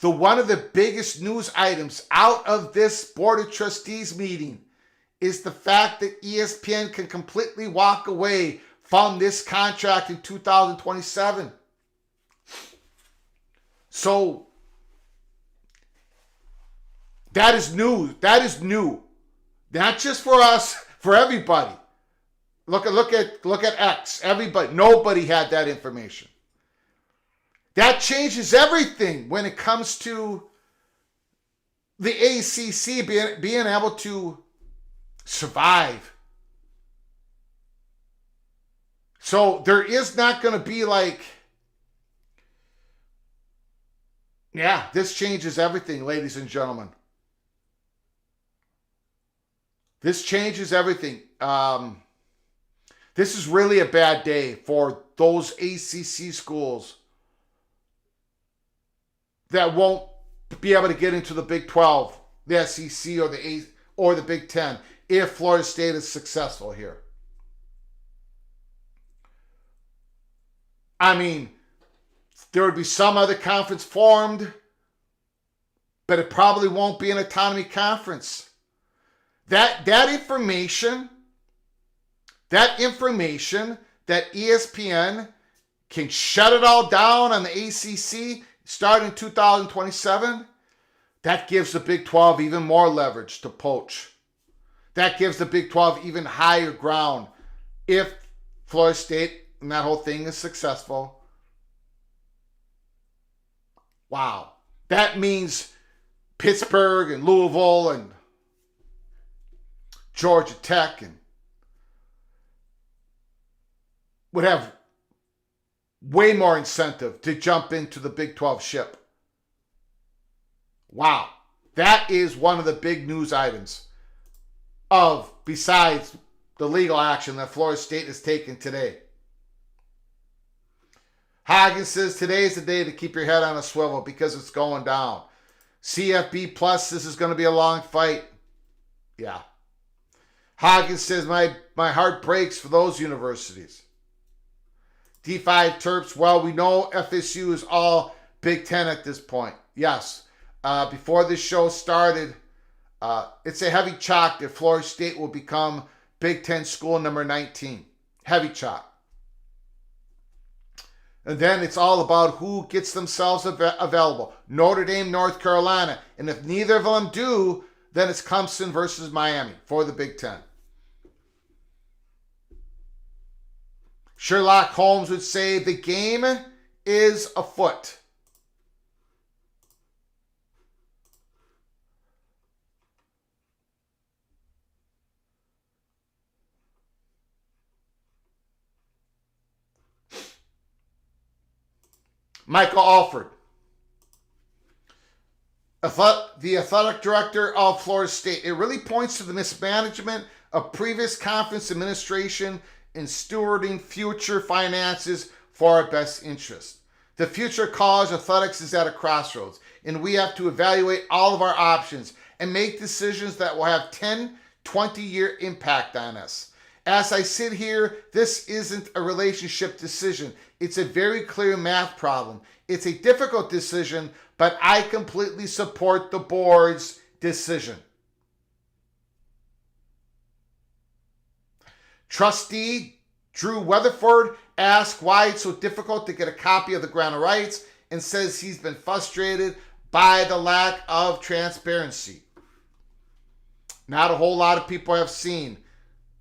one of the biggest news items out of this Board of Trustees meeting is the fact that ESPN can completely walk away from this contract in 2027. So that is new. That is new. Not just for us, for everybody. Look at X. Everybody, nobody had that information. That changes everything when it comes to the ACC being able to survive. So there is not going to be like, yeah, this changes everything, ladies and gentlemen. This changes everything. This is really a bad day for those ACC schools that won't be able to get into the Big 12, the SEC, or the Big 10 if Florida State is successful here. I mean, there would be some other conference formed, but it probably won't be an autonomy conference. That information that ESPN can shut it all down on the ACC starting in 2027, that gives the Big 12 even more leverage to poach. That gives the Big 12 even higher ground if Florida State and that whole thing is successful. Wow. That means Pittsburgh and Louisville and Georgia Tech and would have way more incentive to jump into the Big 12 ship. Wow. That is one of the big news items besides the legal action that Florida State is taking today. Hagen says today's the day to keep your head on a swivel because it's going down. CFB Plus, this is going to be a long fight. Yeah. Hagen says my heart breaks for those universities. D5 Terps, well, we know FSU is all Big Ten at this point. Yes. Before this show started, it's a heavy chalk that Florida State will become Big Ten school number 19. Heavy chalk. And then it's all about who gets themselves available. Notre Dame, North Carolina. And if neither of them do, then it's Clemson versus Miami for the Big Ten. Sherlock Holmes would say the game is afoot. Michael Alford, the athletic director of Florida State. It really points to the mismanagement of previous conference administration in stewarding future finances for our best interest. The future of college athletics is at a crossroads, and we have to evaluate all of our options and make decisions that will have 10, 20-year impact on us. As I sit here, this isn't a relationship decision. It's a very clear math problem. It's a difficult decision, but I completely support the board's decision. Trustee Drew Weatherford asked why it's so difficult to get a copy of the grant of rights and says he's been frustrated by the lack of transparency. Not a whole lot of people have seen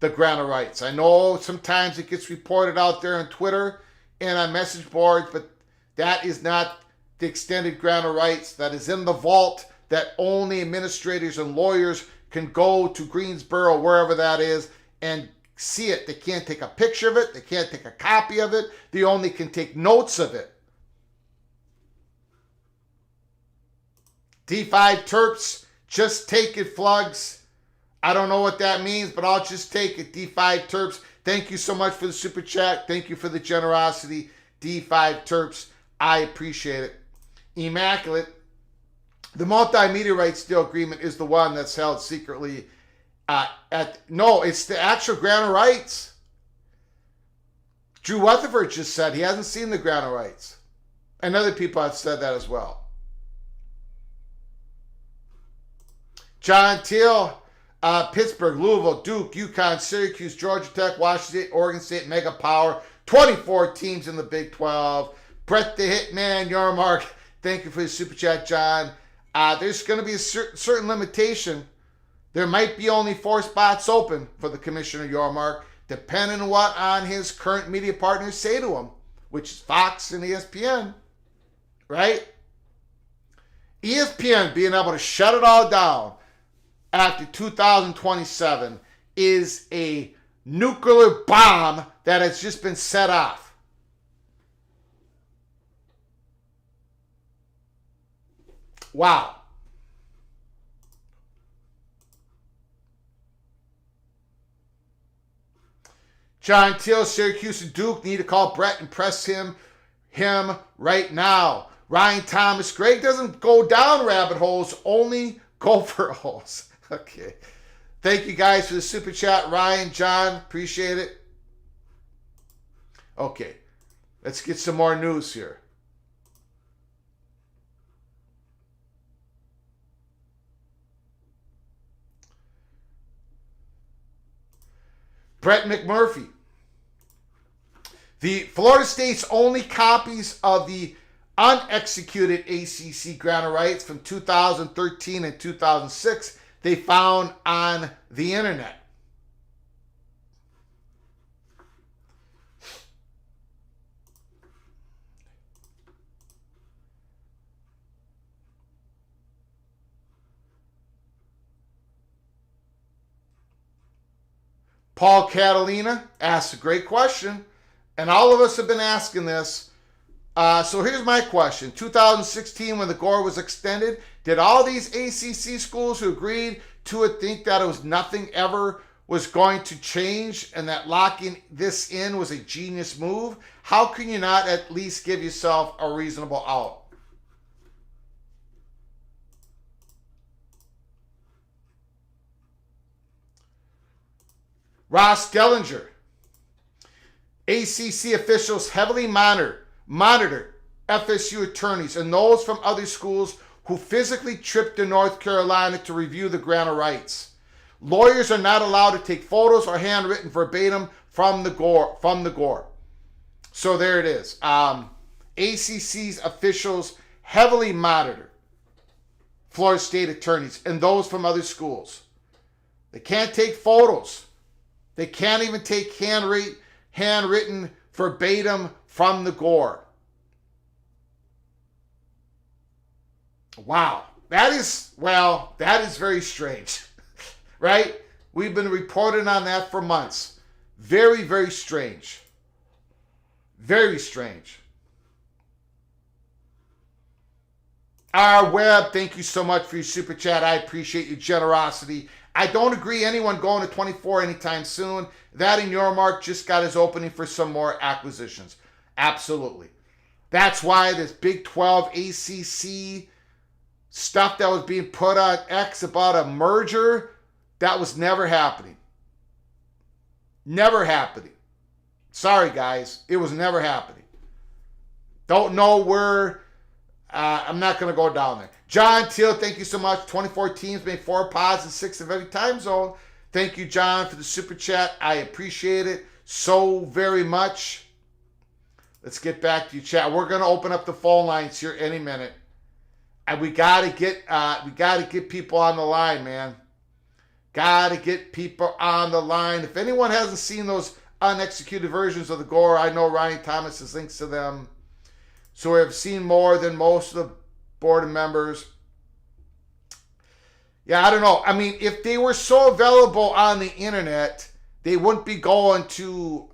the grant of rights. I know sometimes it gets reported out there on Twitter and on message boards, but that is not the extended grant of rights that is in the vault that only administrators and lawyers can go to Greensboro, wherever that is, and see it. They can't take a picture of it. They can't take a copy of it. They only can take notes of it. D5 Terps, just take it, Flugs. I don't know what that means, but I'll just take it. D5 Terps, thank you so much for the super chat. Thank you for the generosity. D5 Terps, I appreciate it. Immaculate, the multimedia rights deal agreement is the one that's held secretly no, it's the actual grant of rights. Drew Weatherford just said he hasn't seen the grant of rights. And other people have said that as well. John Teal, Pittsburgh, Louisville, Duke, UConn, Syracuse, Georgia Tech, Washington State, Oregon State, Mega Power. 24 teams in the Big 12. Brett the Hitman, Yarmark, thank you for the super chat, John. There's going to be a certain limitation. There might be only 4 spots open for the Commissioner Yarmark, depending on what on his current media partners say to him, which is Fox and ESPN, right? ESPN being able to shut it all down after 2027 is a nuclear bomb that has just been set off. Wow. John Teal, Syracuse and Duke need to call Brett and press him right now. Ryan Thomas, Greg doesn't go down rabbit holes, only gopher holes. Okay. Thank you guys for the super chat. Ryan, John, appreciate it. Okay. Let's get some more news here. Brett McMurphy. The Florida State's only copies of the unexecuted ACC grant of rights from 2013 and 2006 they found on the internet. Paul Catalina asked a great question, and all of us have been asking this. So here's my question. 2016, when the GOR was extended, did all these ACC schools who agreed to it think that it was nothing ever was going to change and that locking this in was a genius move? How can you not at least give yourself a reasonable out? Ross Dellinger. ACC officials heavily monitored FSU attorneys and those from other schools who physically tripped to North Carolina to review the grant of rights. Lawyers are not allowed to take photos or handwritten verbatim from the GOR. So there it is. ACC's officials heavily monitor Florida State attorneys and those from other schools. They can't take photos. They can't even take handwritten verbatim from the GOR. Wow. That is very strange, right? We've been reporting on that for months. Very, very strange. Very strange. R Webb, thank you so much for your super chat. I appreciate your generosity. I don't agree anyone going to 24 anytime soon. That in your mark just got his opening for some more acquisitions. Absolutely. That's why this Big 12 ACC stuff that was being put on X about a merger, that was never happening. Never happening. Sorry, guys. It was never happening. Don't know where. I'm not going to go down there. John Till, thank you so much. 24 teams made 4 pods in 6 of every time zone. Thank you, John, for the super chat. I appreciate it so very much. Let's get back to your chat. We're going to open up the phone lines here any minute. And we got to get people on the line, man. Got to get people on the line. If anyone hasn't seen those unexecuted versions of the Gore, I know Ryan Thomas has links to them. So we have seen more than most of the board of members. Yeah, I don't know. I mean, if they were so available on the internet, they wouldn't be going to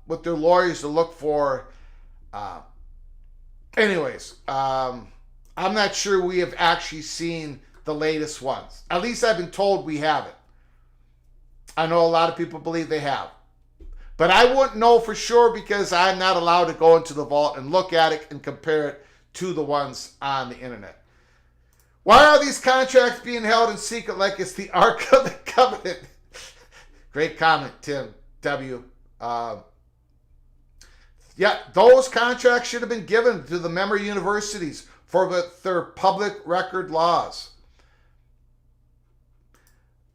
with their lawyers to look for. Anyways, I'm not sure we have actually seen the latest ones. At least I've been told we haven't. I know a lot of people believe they have. But I wouldn't know for sure because I'm not allowed to go into the vault and look at it and compare it to the ones on the internet. Why are these contracts being held in secret like it's the Ark of the Covenant? Great comment, Tim W. Yeah, those contracts should have been given to the member universities for their public record laws.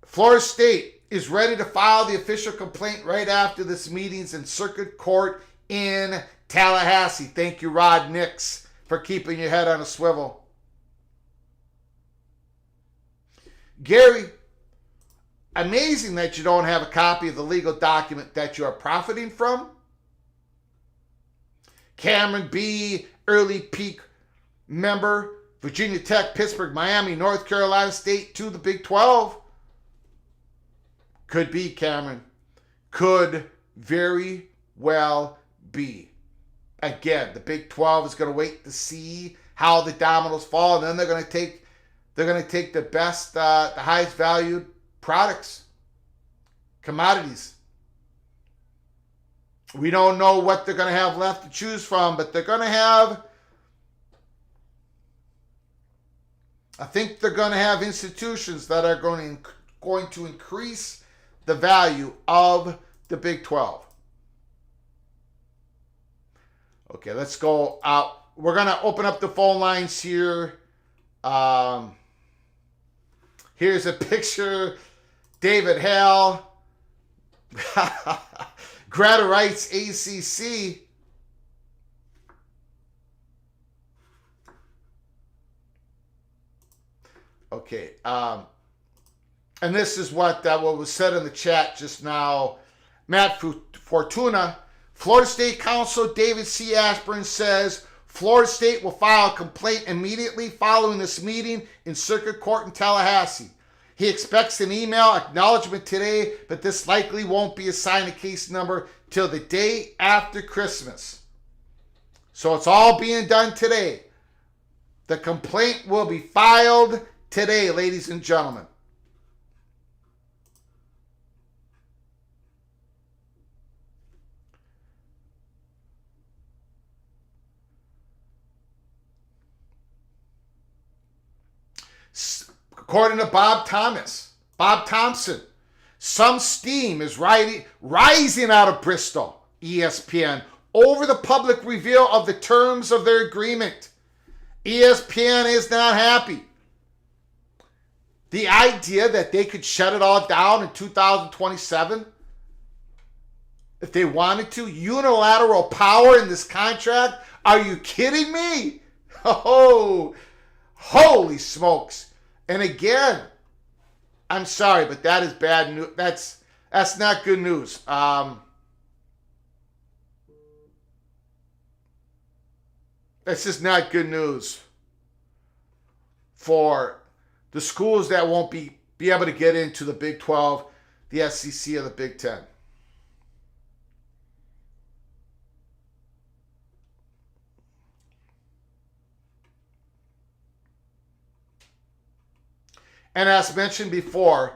Florida State is ready to file the official complaint right after this meeting's in circuit court in Tallahassee. Thank you, Rod Nix, for keeping your head on a swivel. Gary, amazing that you don't have a copy of the legal document that you are profiting from. Cameron B., early peak member, Virginia Tech, Pittsburgh, Miami, North Carolina State to the Big 12. Could be, Cameron. Could very well be. Again, the Big 12 is going to wait to see how the dominoes fall, and then they're going to take the best, the highest valued products, commodities. We don't know what they're going to have left to choose from, but they're going to have. I think they're going to have institutions that are going to increase the value of the Big 12. Okay, let's go out. We're going to open up the phone lines here. Here's a picture. David Hale. Greta Wright's ACC. Okay, and this is what was said in the chat just now. Matt Fortuna, Florida State Counsel David C. Ashburn says Florida State will file a complaint immediately following this meeting in circuit court in Tallahassee. He expects an email acknowledgement today, but this likely won't be assigned a case number till the day after Christmas. So it's all being done today. The complaint will be filed today, ladies and gentlemen. According to Bob Thompson, some steam is rising out of Bristol, ESPN, over the public reveal of the terms of their agreement. ESPN is not happy. The idea that they could shut it all down in 2027, if they wanted to, unilateral power in this contract, are you kidding me? Oh, holy smokes. And again, I'm sorry, but that is bad news. That's not good news. That's just not good news for the schools that won't be able to get into the Big 12, the SEC, or the Big 10. And as mentioned before,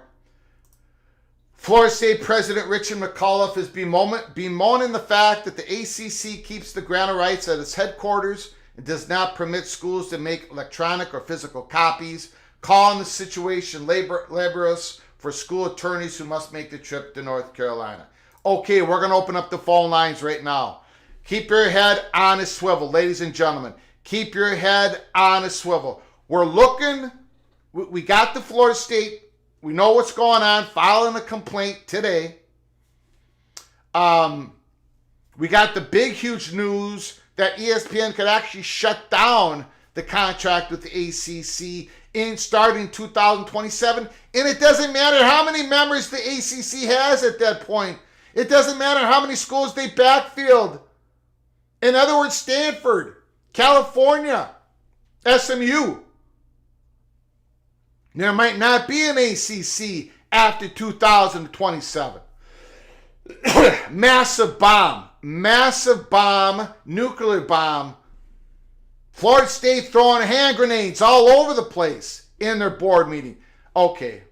Florida State President Richard McAuliffe is bemoaning the fact that the ACC keeps the grant of rights at its headquarters and does not permit schools to make electronic or physical copies, calling the situation laborious for school attorneys who must make the trip to North Carolina. Okay, we're going to open up the phone lines right now. Keep your head on a swivel, ladies and gentlemen. Keep your head on a swivel. We're looking, we got the Florida State. We know what's going on, filing a complaint today. We got the big, huge news that ESPN could actually shut down the contract with the ACC in starting 2027. And it doesn't matter how many members the ACC has at that point. It doesn't matter how many schools they backfield. In other words, Stanford, California, SMU. There might not be an ACC after 2027. Massive bomb, nuclear bomb. Florida State throwing hand grenades all over the place in their board meeting. Okay,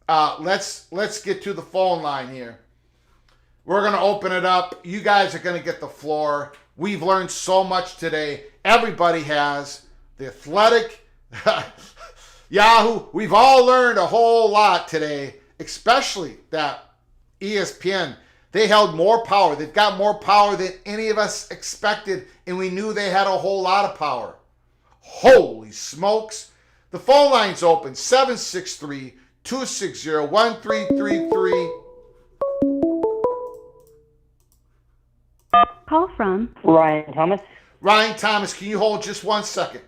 let's get to the phone line here. We're going to open it up. You guys are going to get the floor. We've learned so much today. Everybody has. The Athletic, Yahoo. We've all learned a whole lot today, especially that ESPN, they held more power. They've got more power than any of us expected, and we knew they had a whole lot of power. Holy smokes. The phone line's open, 763-260-1333. Call from Ryan Thomas. Ryan Thomas, can you hold just 1 second?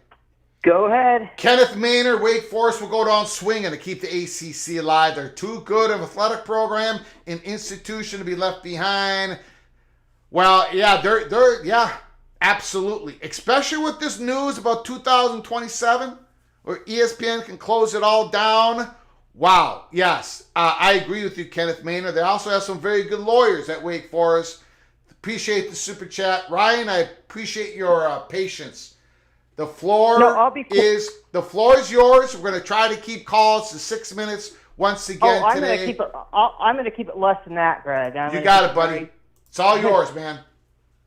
Go ahead. Kenneth Maynard, Wake Forest will go down swinging to keep the ACC alive. They're too good of an athletic program, an institution to be left behind. Well, yeah, they're absolutely. Especially with this news about 2027, where ESPN can close it all down. Wow, yes, I agree with you, Kenneth Maynard. They also have some very good lawyers at Wake Forest. Appreciate the super chat. Ryan, I appreciate your patience. The floor is yours. We're going to try to keep calls to 6 minutes once again today. I'm going to keep it less than that, Greg. You got it, buddy. It's all yours, man.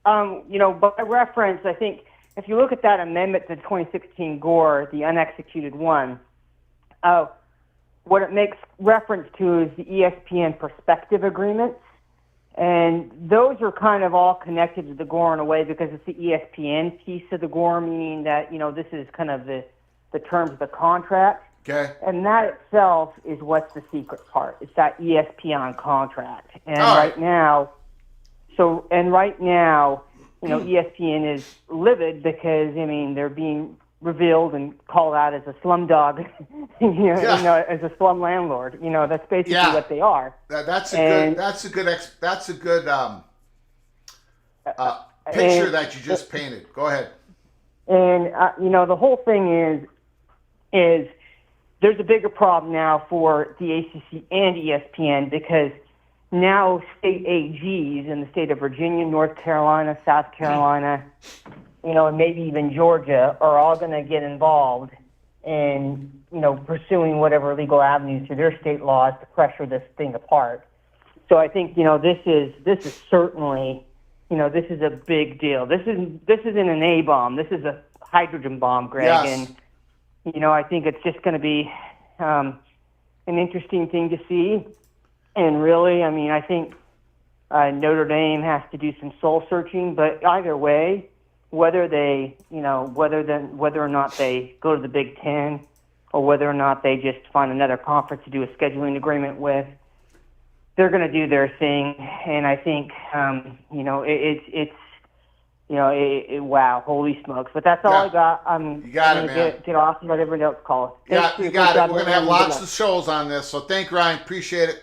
By reference, I think if you look at that amendment to 2016 Gore, the unexecuted one, what it makes reference to is the ESPN perspective agreements. And those are kind of all connected to the Gore in a way because it's the ESPN piece of the Gore, meaning that, this is kind of the terms of the contract. Okay. And that itself is what's the secret part. It's that ESPN contract. And right now, ESPN is livid because, they're being revealed and called out as a slum dog, as a slum landlord. That's basically what they are. That's a good picture that you just painted. Go ahead. And the whole thing is there's a bigger problem now for the ACC and ESPN because now state AGs in the state of Virginia, North Carolina, South Carolina, and maybe even Georgia are all going to get involved in, pursuing whatever legal avenues through their state laws to pressure this thing apart. So I think, this is certainly, this is a big deal. This isn't an A-bomb. This is a hydrogen bomb, Greg. Yes. And, I think it's just going to be an interesting thing to see. And really, I think Notre Dame has to do some soul searching, but either way, whether or not they go to the Big Ten or whether or not they just find another conference to do a scheduling agreement with, they're going to do their thing. And I think, wow, holy smokes. But that's all I got. You got it, man. Get off and let everybody else call. Yeah, you got it. We're going to have lots of shows on this. So thank you, Ryan. Appreciate it.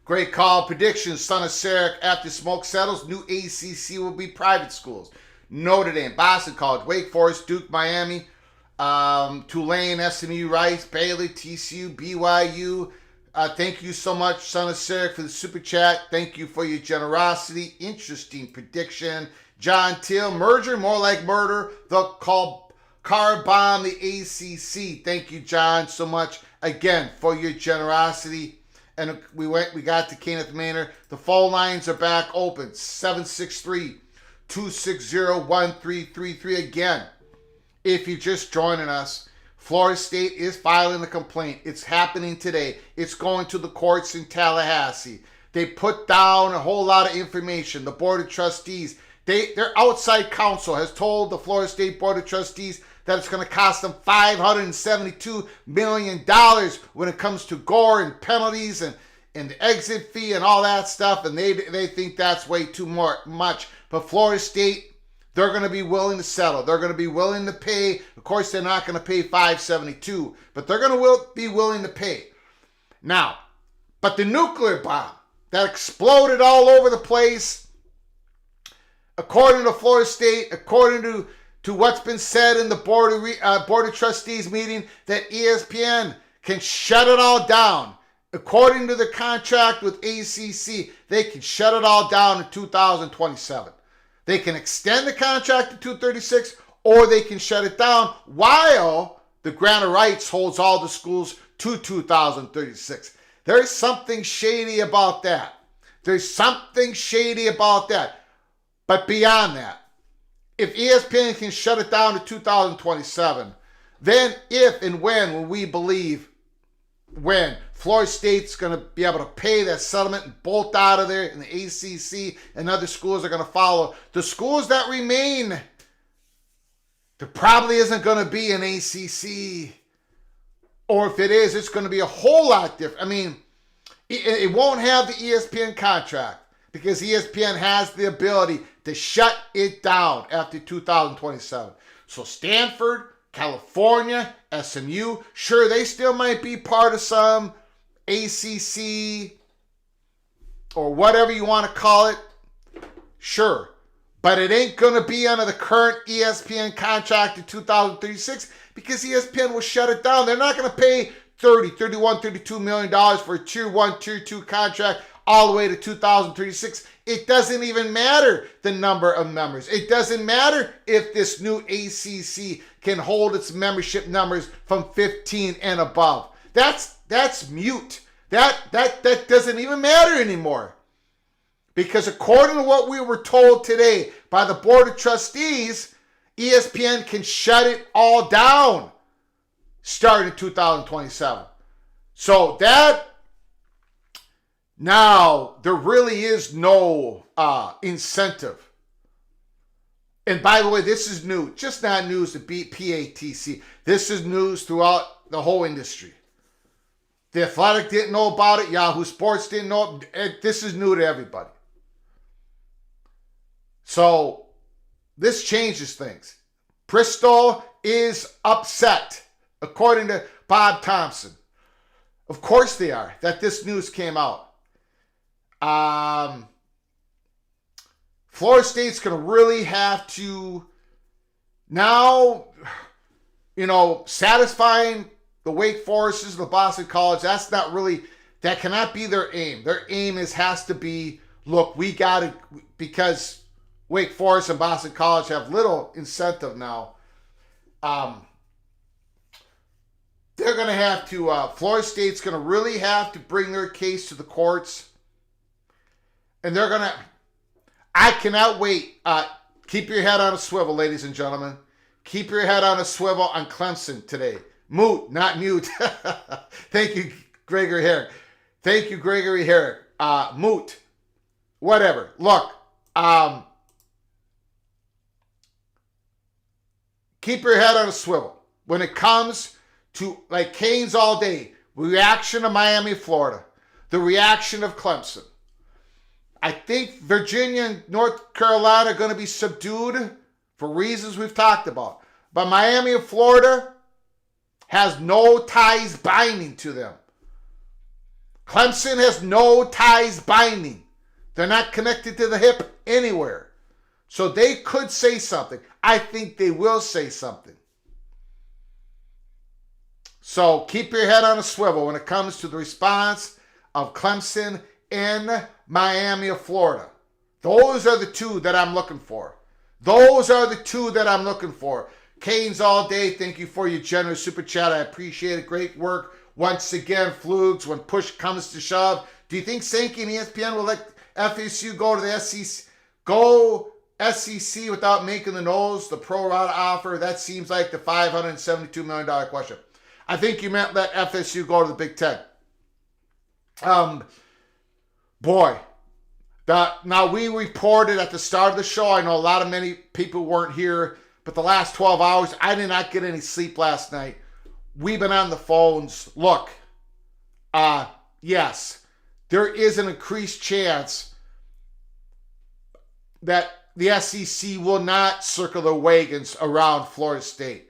Great call. Predictions. Son of Sarek. After smoke settles, new ACC will be private schools. Notre Dame, Boston College, Wake Forest, Duke, Miami, Tulane, SMU, Rice, Baylor, TCU, BYU. Thank you so much, Son of Sarek, for the super chat. Thank you for your generosity. Interesting prediction. John Till, merger, more like murder. They'll call car bomb the ACC. Thank you, John, so much again for your generosity. And we got to Kenneth Maynard. The phone lines are back open. 763-260-1333. Again, if you're just joining us, Florida State is filing a complaint. It's happening today. It's going to the courts in Tallahassee. They put down a whole lot of information. The Board of Trustees, their outside counsel has told the Florida State Board of Trustees that it's going to cost them $572 million when it comes to gore and penalties and the exit fee and all that stuff. And they think that's way too much. But Florida State, they're going to be willing to settle. They're going to be willing to pay. Of course, they're not going to pay $572, but they're going to be willing to pay. Now, but the nuclear bomb that exploded all over the place, according to Florida State, according to what's been said in the Board of Trustees meeting, that ESPN can shut it all down. According to the contract with ACC, they can shut it all down in 2027. They can extend the contract to 236, or they can shut it down while the grant of rights holds all the schools to 2036. There's something shady about that. There's something shady about that. But beyond that, if ESPN can shut it down to 2027, then if and when we believe when Florida State's going to be able to pay that settlement and bolt out of there, and the ACC and other schools are going to follow, the schools that remain, there probably isn't going to be an ACC. Or if it is, it's going to be a whole lot different. I mean, it won't have the ESPN contract because ESPN has the ability to shut it down after 2027. So Stanford, California, SMU, sure, they still might be part of some ACC or whatever you want to call it. Sure. But it ain't going to be under the current ESPN contract in 2036 because ESPN will shut it down. They're not going to pay $30, $31, $32 million for a Tier 1, Tier 2 contract all the way to 2036. It doesn't even matter the number of members. It doesn't matter if this new ACC can hold its membership numbers from 15 and above. That's mute. That doesn't even matter anymore. Because according to what we were told today by the Board of Trustees, ESPN can shut it all down starting in 2027. So that, now there really is no incentive. And by the way, this is new, just not news to PATC. This is news throughout the whole industry. The Athletic didn't know about it. Yahoo Sports didn't know it. This is new to everybody. So this changes things. Bristol is upset, according to Bob Thompson. Of course they are, that this news came out. Florida State's going to really have to now, satisfying the Wake Forests, the Boston College, that cannot be their aim. Their aim has to be, look, we got to, because Wake Forest and Boston College have little incentive now. They're going to have to, Florida State's going to really have to bring their case to the courts. And they're going to, I cannot wait. Keep your head on a swivel, ladies and gentlemen. Keep your head on a swivel on Clemson today. Moot, not mute. Thank you, Gregory Herrick. Thank you, Gregory Herrick. Moot. Whatever. Look, keep your head on a swivel. When it comes to, like Canes all day, reaction of Miami, Florida, the reaction of Clemson. I think Virginia and North Carolina are going to be subdued for reasons we've talked about. But Miami and Florida has no ties binding to them. Clemson has no ties binding. They're not connected to the hip anywhere. So they could say something. I think they will say something. So keep your head on a swivel when it comes to the response of Clemson and Miami of Florida. Those are the two that I'm looking for. Those are the two that I'm looking for. Canes all day, thank you for your generous super chat. I appreciate it. Great work. Once again, Flugs, when push comes to shove. Do you think Sankey and ESPN will let FSU go to the SEC, go SEC without making the nose, the pro rata offer, that seems like the $572 million question. I think you meant let FSU go to the Big Ten. Boy, now we reported at the start of the show, I know many people weren't here, but the last 12 hours, I did not get any sleep last night. We've been on the phones. Look, yes, there is an increased chance that the SEC will not circle their wagons around Florida State.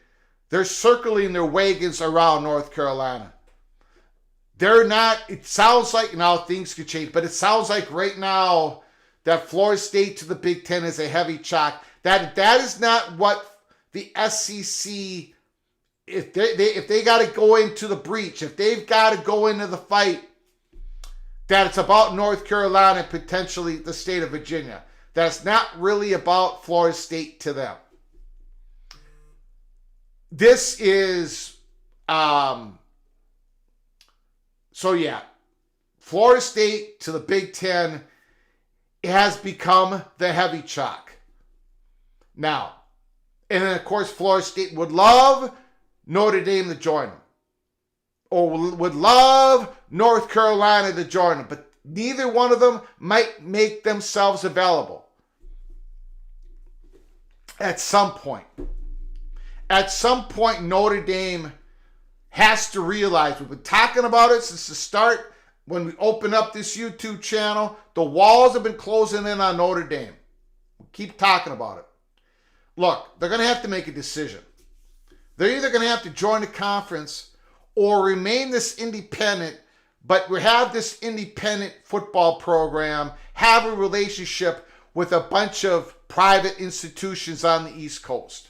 They're circling their wagons around North Carolina. They're not, it sounds like, now things could change, but it sounds like right now that Florida State to the Big Ten is a heavy chalk. That is not what the SEC, if they got to go into the breach, if they've got to go into the fight, that it's about North Carolina and potentially the state of Virginia. That's not really about Florida State to them. This is, so yeah, Florida State to the Big Ten has become the heavy chalk. Now, and then of course Florida State would love Notre Dame to join them, or would love North Carolina to join them, but neither one of them might make themselves available at some point. At some point, Notre Dame has to realize, we've been talking about it since the start, when we open up this YouTube channel, the walls have been closing in on Notre Dame. We keep talking about it. Look, they're going to have to make a decision. They're either going to have to join the conference or remain this independent, but we have this independent football program, have a relationship with a bunch of private institutions on the East Coast.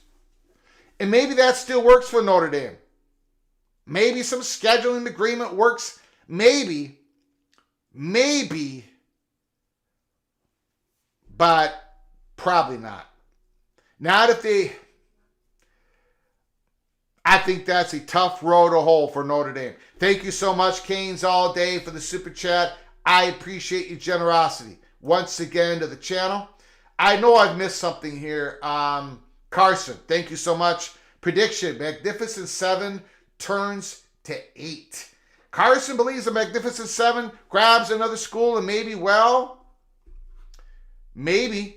And maybe that still works for Notre Dame. Maybe some scheduling agreement works. Maybe, but probably not. Not if they... I think that's a tough road to hoe for Notre Dame. Thank you so much, Canes All Day, for the super chat. I appreciate your generosity once again to the channel. I know I've missed something here. Carson, thank you so much. Prediction, Magnificent 7 turns to 8. Carson believes the Magnificent 7 grabs another school and maybe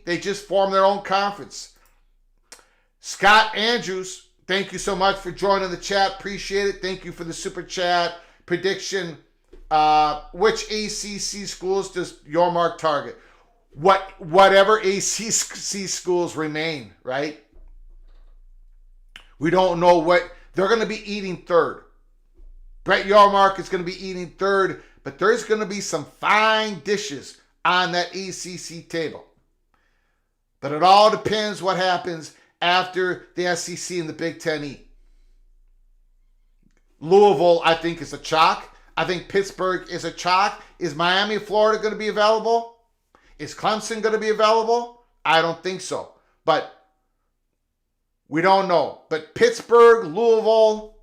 they just form their own conference. Scott Andrews, thank you so much for joining the chat. Appreciate it. Thank you for the super chat. Prediction, which ACC schools does your mark target? Whatever ACC schools remain, right? We don't know what they're going to be eating third. Brett Yarmark is going to be eating third, but there's going to be some fine dishes on that ACC table. But it all depends what happens after the SEC and the Big Ten eat. Louisville, I think, is a chalk. I think Pittsburgh is a chalk. Is Miami, Florida going to be available? Is Clemson going to be available? I don't think so. But we don't know. But Pittsburgh, Louisville,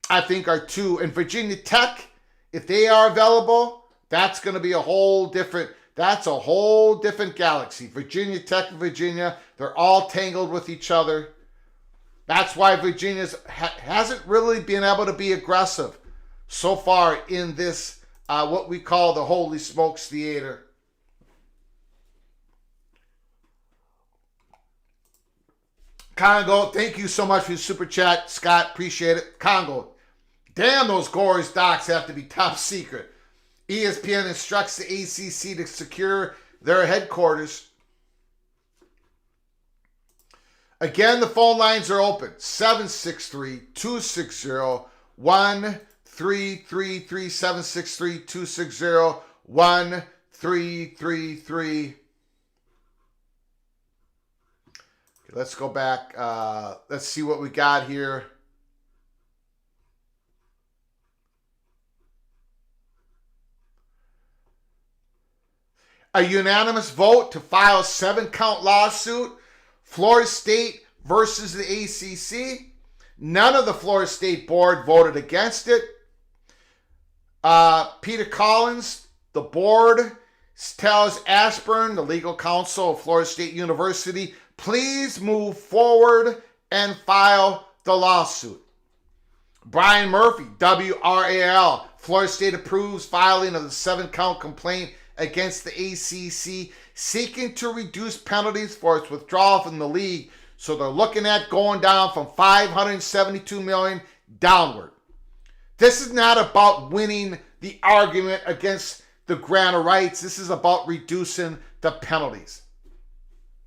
I think are two. And Virginia Tech, if they are available, that's going to be a whole different galaxy. Virginia Tech and Virginia, they're all tangled with each other. That's why Virginia hasn't really been able to be aggressive so far in this, what we call the Holy Smokes Theater. Congo, thank you so much for your super chat, Scott. Appreciate it. Congo, damn, those Gore's docs have to be top secret. ESPN instructs the ACC to secure their headquarters. Again, the phone lines are open. 763-260-1333. 763-260-1333. Let's go back. Let's see what we got here. A unanimous vote to file a 7-count lawsuit. Florida State versus the ACC. None of the Florida State board voted against it. Peter Collins, the board, tells Ashburn, the legal counsel of Florida State University, please move forward and file the lawsuit. Brian Murphy, WRAL, Florida State approves filing of the 7-count complaint against the ACC, seeking to reduce penalties for its withdrawal from the league. So they're looking at going down from $572 million downward. This is not about winning the argument against the grant of rights. This is about reducing the penalties.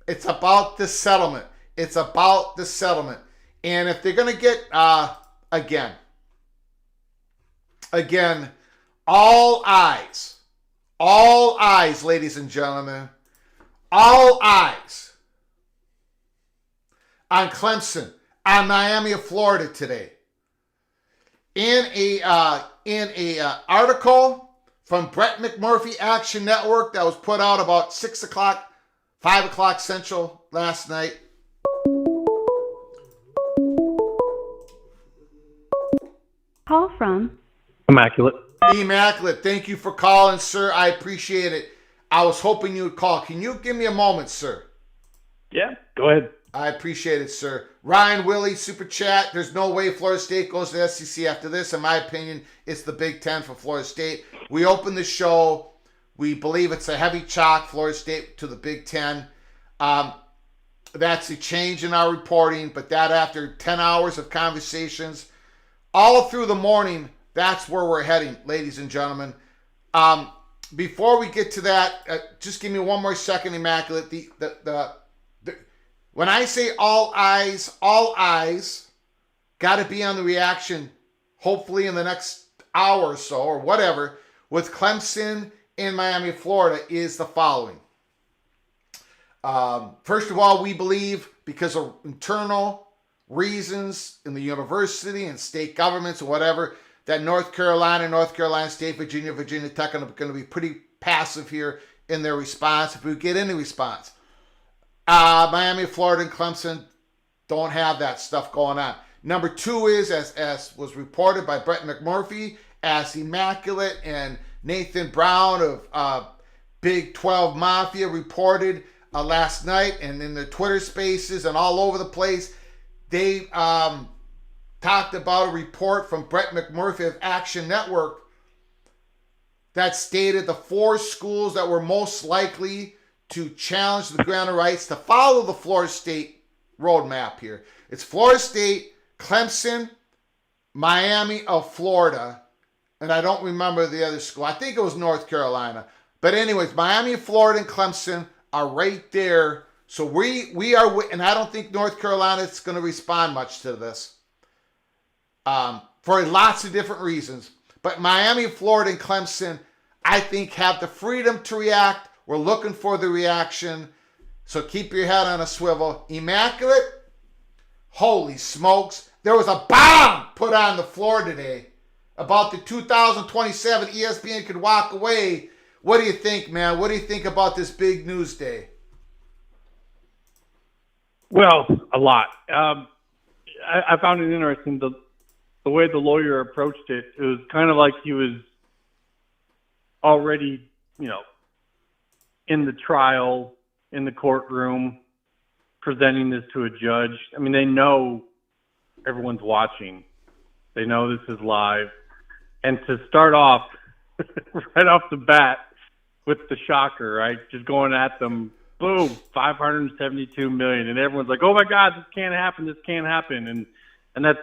It's about the settlement. It's about the settlement. And if they're going to get, again, all eyes, ladies and gentlemen, all eyes on Clemson, on Miami of Florida today. In a article from Brett McMurphy Action Network that was put out about 6 o'clock, 5 o'clock Central last night. Call from Immaculate. Immaculate, thank you for calling, sir. I appreciate it. I was hoping you would call. Can you give me a moment, sir? Yeah, go ahead. I appreciate it, sir. Ryan Willie, super chat. There's no way Florida State goes to the SEC after this. In my opinion, it's the Big Ten for Florida State. We opened the show. We believe it's a heavy chalk, Florida State to the Big Ten. That's a change in our reporting, but that after 10 hours of conversations, all through the morning, that's where we're heading, ladies and gentlemen. Before we get to that, just give me one more second, Immaculate. When I say all eyes got to be on the reaction, hopefully in the next hour or so, or whatever, with Clemson in Miami, Florida, is the following. First of all, we believe, because of internal reasons in the university and state governments and whatever, that North Carolina State, Virginia Tech are going to be pretty passive here in their response, if we get any response. Miami, Florida, and Clemson don't have that stuff going on. Number two is, as was reported by Brett McMurphy, as Immaculate and Nathan Brown of Big 12 Mafia reported last night, and in their Twitter spaces and all over the place, they talked about a report from Brett McMurphy of Action Network that stated the 4 schools that were most likely to challenge the grant of rights to follow the Florida State roadmap here. It's Florida State, Clemson, Miami of Florida, and I don't remember the other school. I think it was North Carolina. But anyways, Miami, Florida, and Clemson are right there. So we are, and I don't think North Carolina is going to respond much to this for lots of different reasons. But Miami, Florida, and Clemson, I think, have the freedom to react. We're looking for the reaction. So keep your head on a swivel. Immaculate, holy smokes. There was a bomb put on the floor today about the 2027 ESPN could walk away. What do you think, man? What do you think about this big news day? Well, a lot. I found it interesting, the way the lawyer approached it. It was kind of like he was already, in the trial, in the courtroom, presenting this to a judge. I mean, they know everyone's watching. They know this is live. And to start off, right off the bat, with the shocker, right? Just going at them, boom, $572 million. And everyone's like, oh my God, this can't happen. And that's,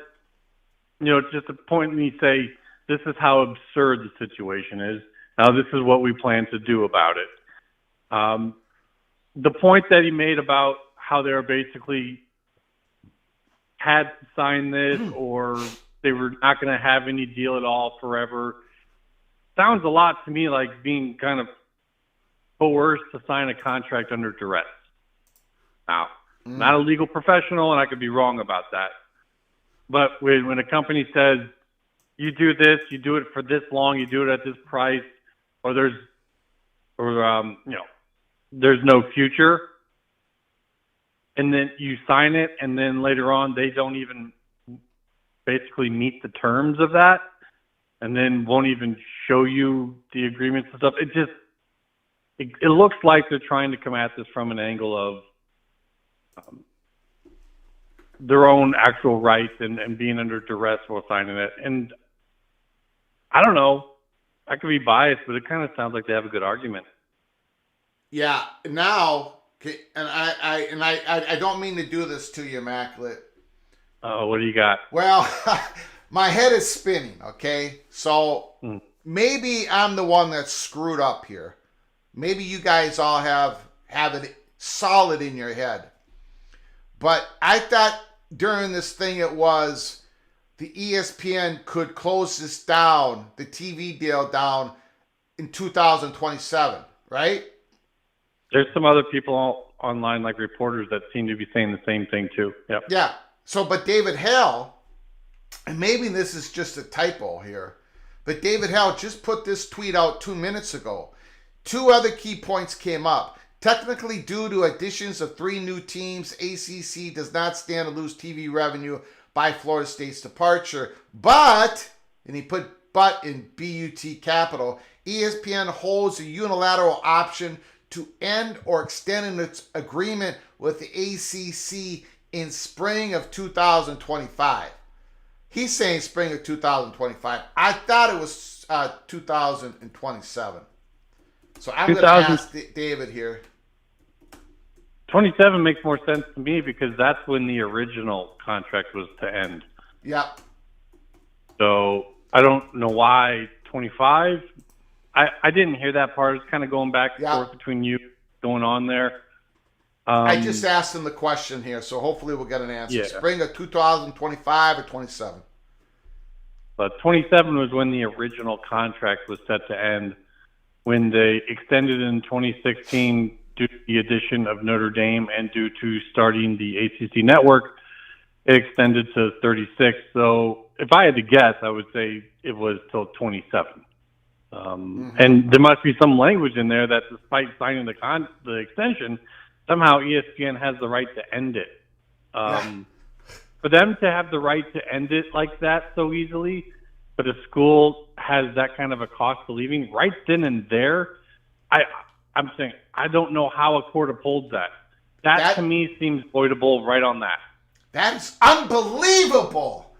just a point when you say, this is how absurd the situation is. Now this is what we plan to do about it. The point that he made about how they were basically had to sign this or they were not going to have any deal at all forever sounds a lot to me like being kind of coerced to sign a contract under duress. Now, I'm not a legal professional, and I could be wrong about that. But when a company says, you do this, you do it for this long, you do it at this price, or there's no future, and then you sign it, and then later on they don't even basically meet the terms of that, and then won't even show you the agreements and stuff. it looks like they're trying to come at this from an angle of their own actual rights and being under duress while signing it. And I don't know. I could be biased, but it kind of sounds like they have a good argument. Yeah. Now, and I don't mean to do this to you, Immaculate. What do you got? Well, my head is spinning. Okay, so maybe I'm the one that's screwed up here. Maybe you guys all have it solid in your head. But I thought during this thing it was the ESPN could close this down, the TV deal down in 2027, right? There's some other people online, like reporters, that seem to be saying the same thing too. Yep. Yeah. So, but David Hale, and maybe this is just a typo here, but David Hale just put this tweet out 2 minutes ago. 2 other key points came up. Technically, due to additions of 3 new teams, ACC does not stand to lose TV revenue by Florida State's departure. But, and he put but in BUT capital, ESPN holds a unilateral option to end or extend its agreement with the ACC in spring of 2025. He's saying spring of 2025. I thought it was 2027. So I'm going to ask David here. 27 makes more sense to me because that's when the original contract was to end. Yep. So I don't know why 25. I didn't hear that part. It's kind of going back and forth between you going on there. I just asked him the question here, so hopefully we'll get an answer. Yeah. Spring of 2025 or 27? But 27 was when the original contract was set to end. When they extended in 2016 due to the addition of Notre Dame and due to starting the ACC network, it extended to 36. So if I had to guess, I would say it was till 27. And there must be some language in there that despite signing the extension, somehow ESPN has the right to end it. For them to have the right to end it like that so easily, but a school has that kind of a cost of leaving right then and there, I'm saying I don't know how a court upholds that. That to me seems voidable right on that. That is unbelievable.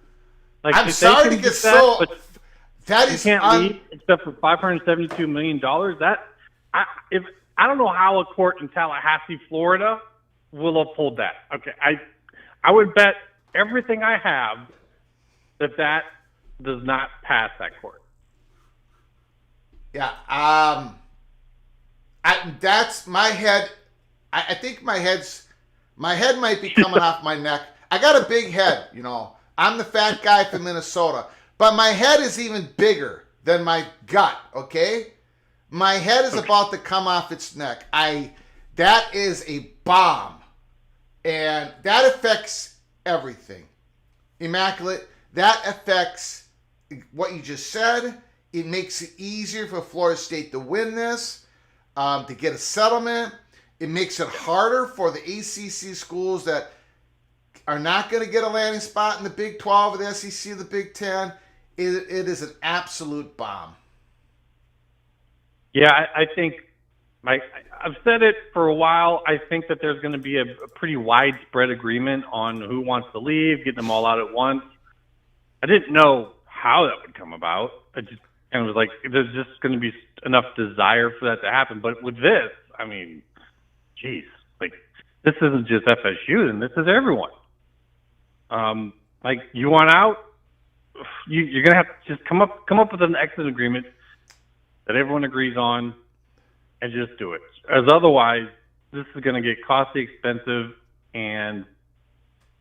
Like, I'm sorry to get so. That is you can't leave except for $572 million. I don't know how a court in Tallahassee, Florida, will uphold that. Okay, I would bet everything I have that does not pass that court. Yeah, that's my head. I think my head might be coming off my neck. I got a big head, you know. I'm the fat guy from Minnesota, but my head is even bigger than my gut. Okay, my head is about to come off its neck. That is a bomb, and that affects everything. Immaculate. That affects what you just said. It makes it easier for Florida State to win this, to get a settlement. It makes it harder for the ACC schools that are not going to get a landing spot in the Big 12 or the SEC or the Big 10. It is an absolute bomb. Yeah, I think I've said it for a while. I think that there's going to be a pretty widespread agreement on who wants to leave, get them all out at once. I didn't know how that would come about. I just kind of was like, there's just going to be enough desire for that to happen. But with this, I mean, geez, like this isn't just FSU, and this is everyone. Like you want out, you're going to have to just come up with an exit agreement that everyone agrees on, and just do it. As otherwise, this is going to get costly, expensive, and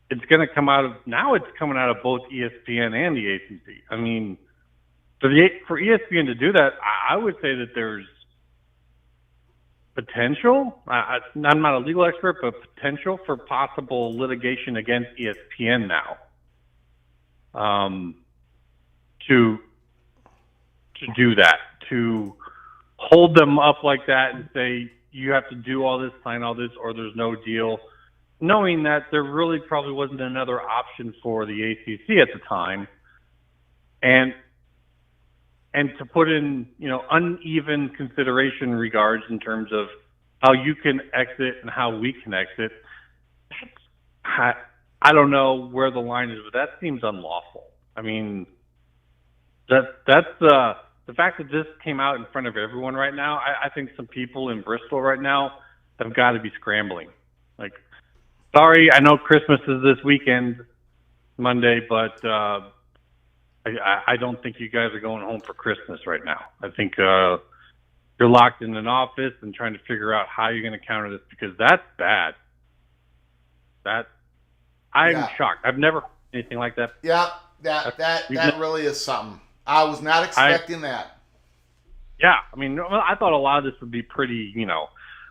it's going to come out of it's coming out of both ESPN and the ACC. I mean, for ESPN to do that, I would say that there's potential. I'm not a legal expert, but potential for possible litigation against ESPN now. To do that, to hold them up like that and say you have to do all this, sign all this, or there's no deal, knowing that there really probably wasn't another option for the ACC at the time, and and to put in, uneven consideration regards in terms of how you can exit and how we can exit. I don't know where the line is, but that seems unlawful. I mean, that's the fact that this came out in front of everyone right now. I think some people in Bristol right now have got to be scrambling. Like, sorry, I know Christmas is this weekend, Monday, but I don't think you guys are going home for Christmas right now. I think you're locked in an office and trying to figure out how you're going to counter this, because that's bad. I'm shocked. I've never heard anything like that. Yeah, that really is something. I was not expecting that. Yeah, I mean, I thought a lot of this would be pretty,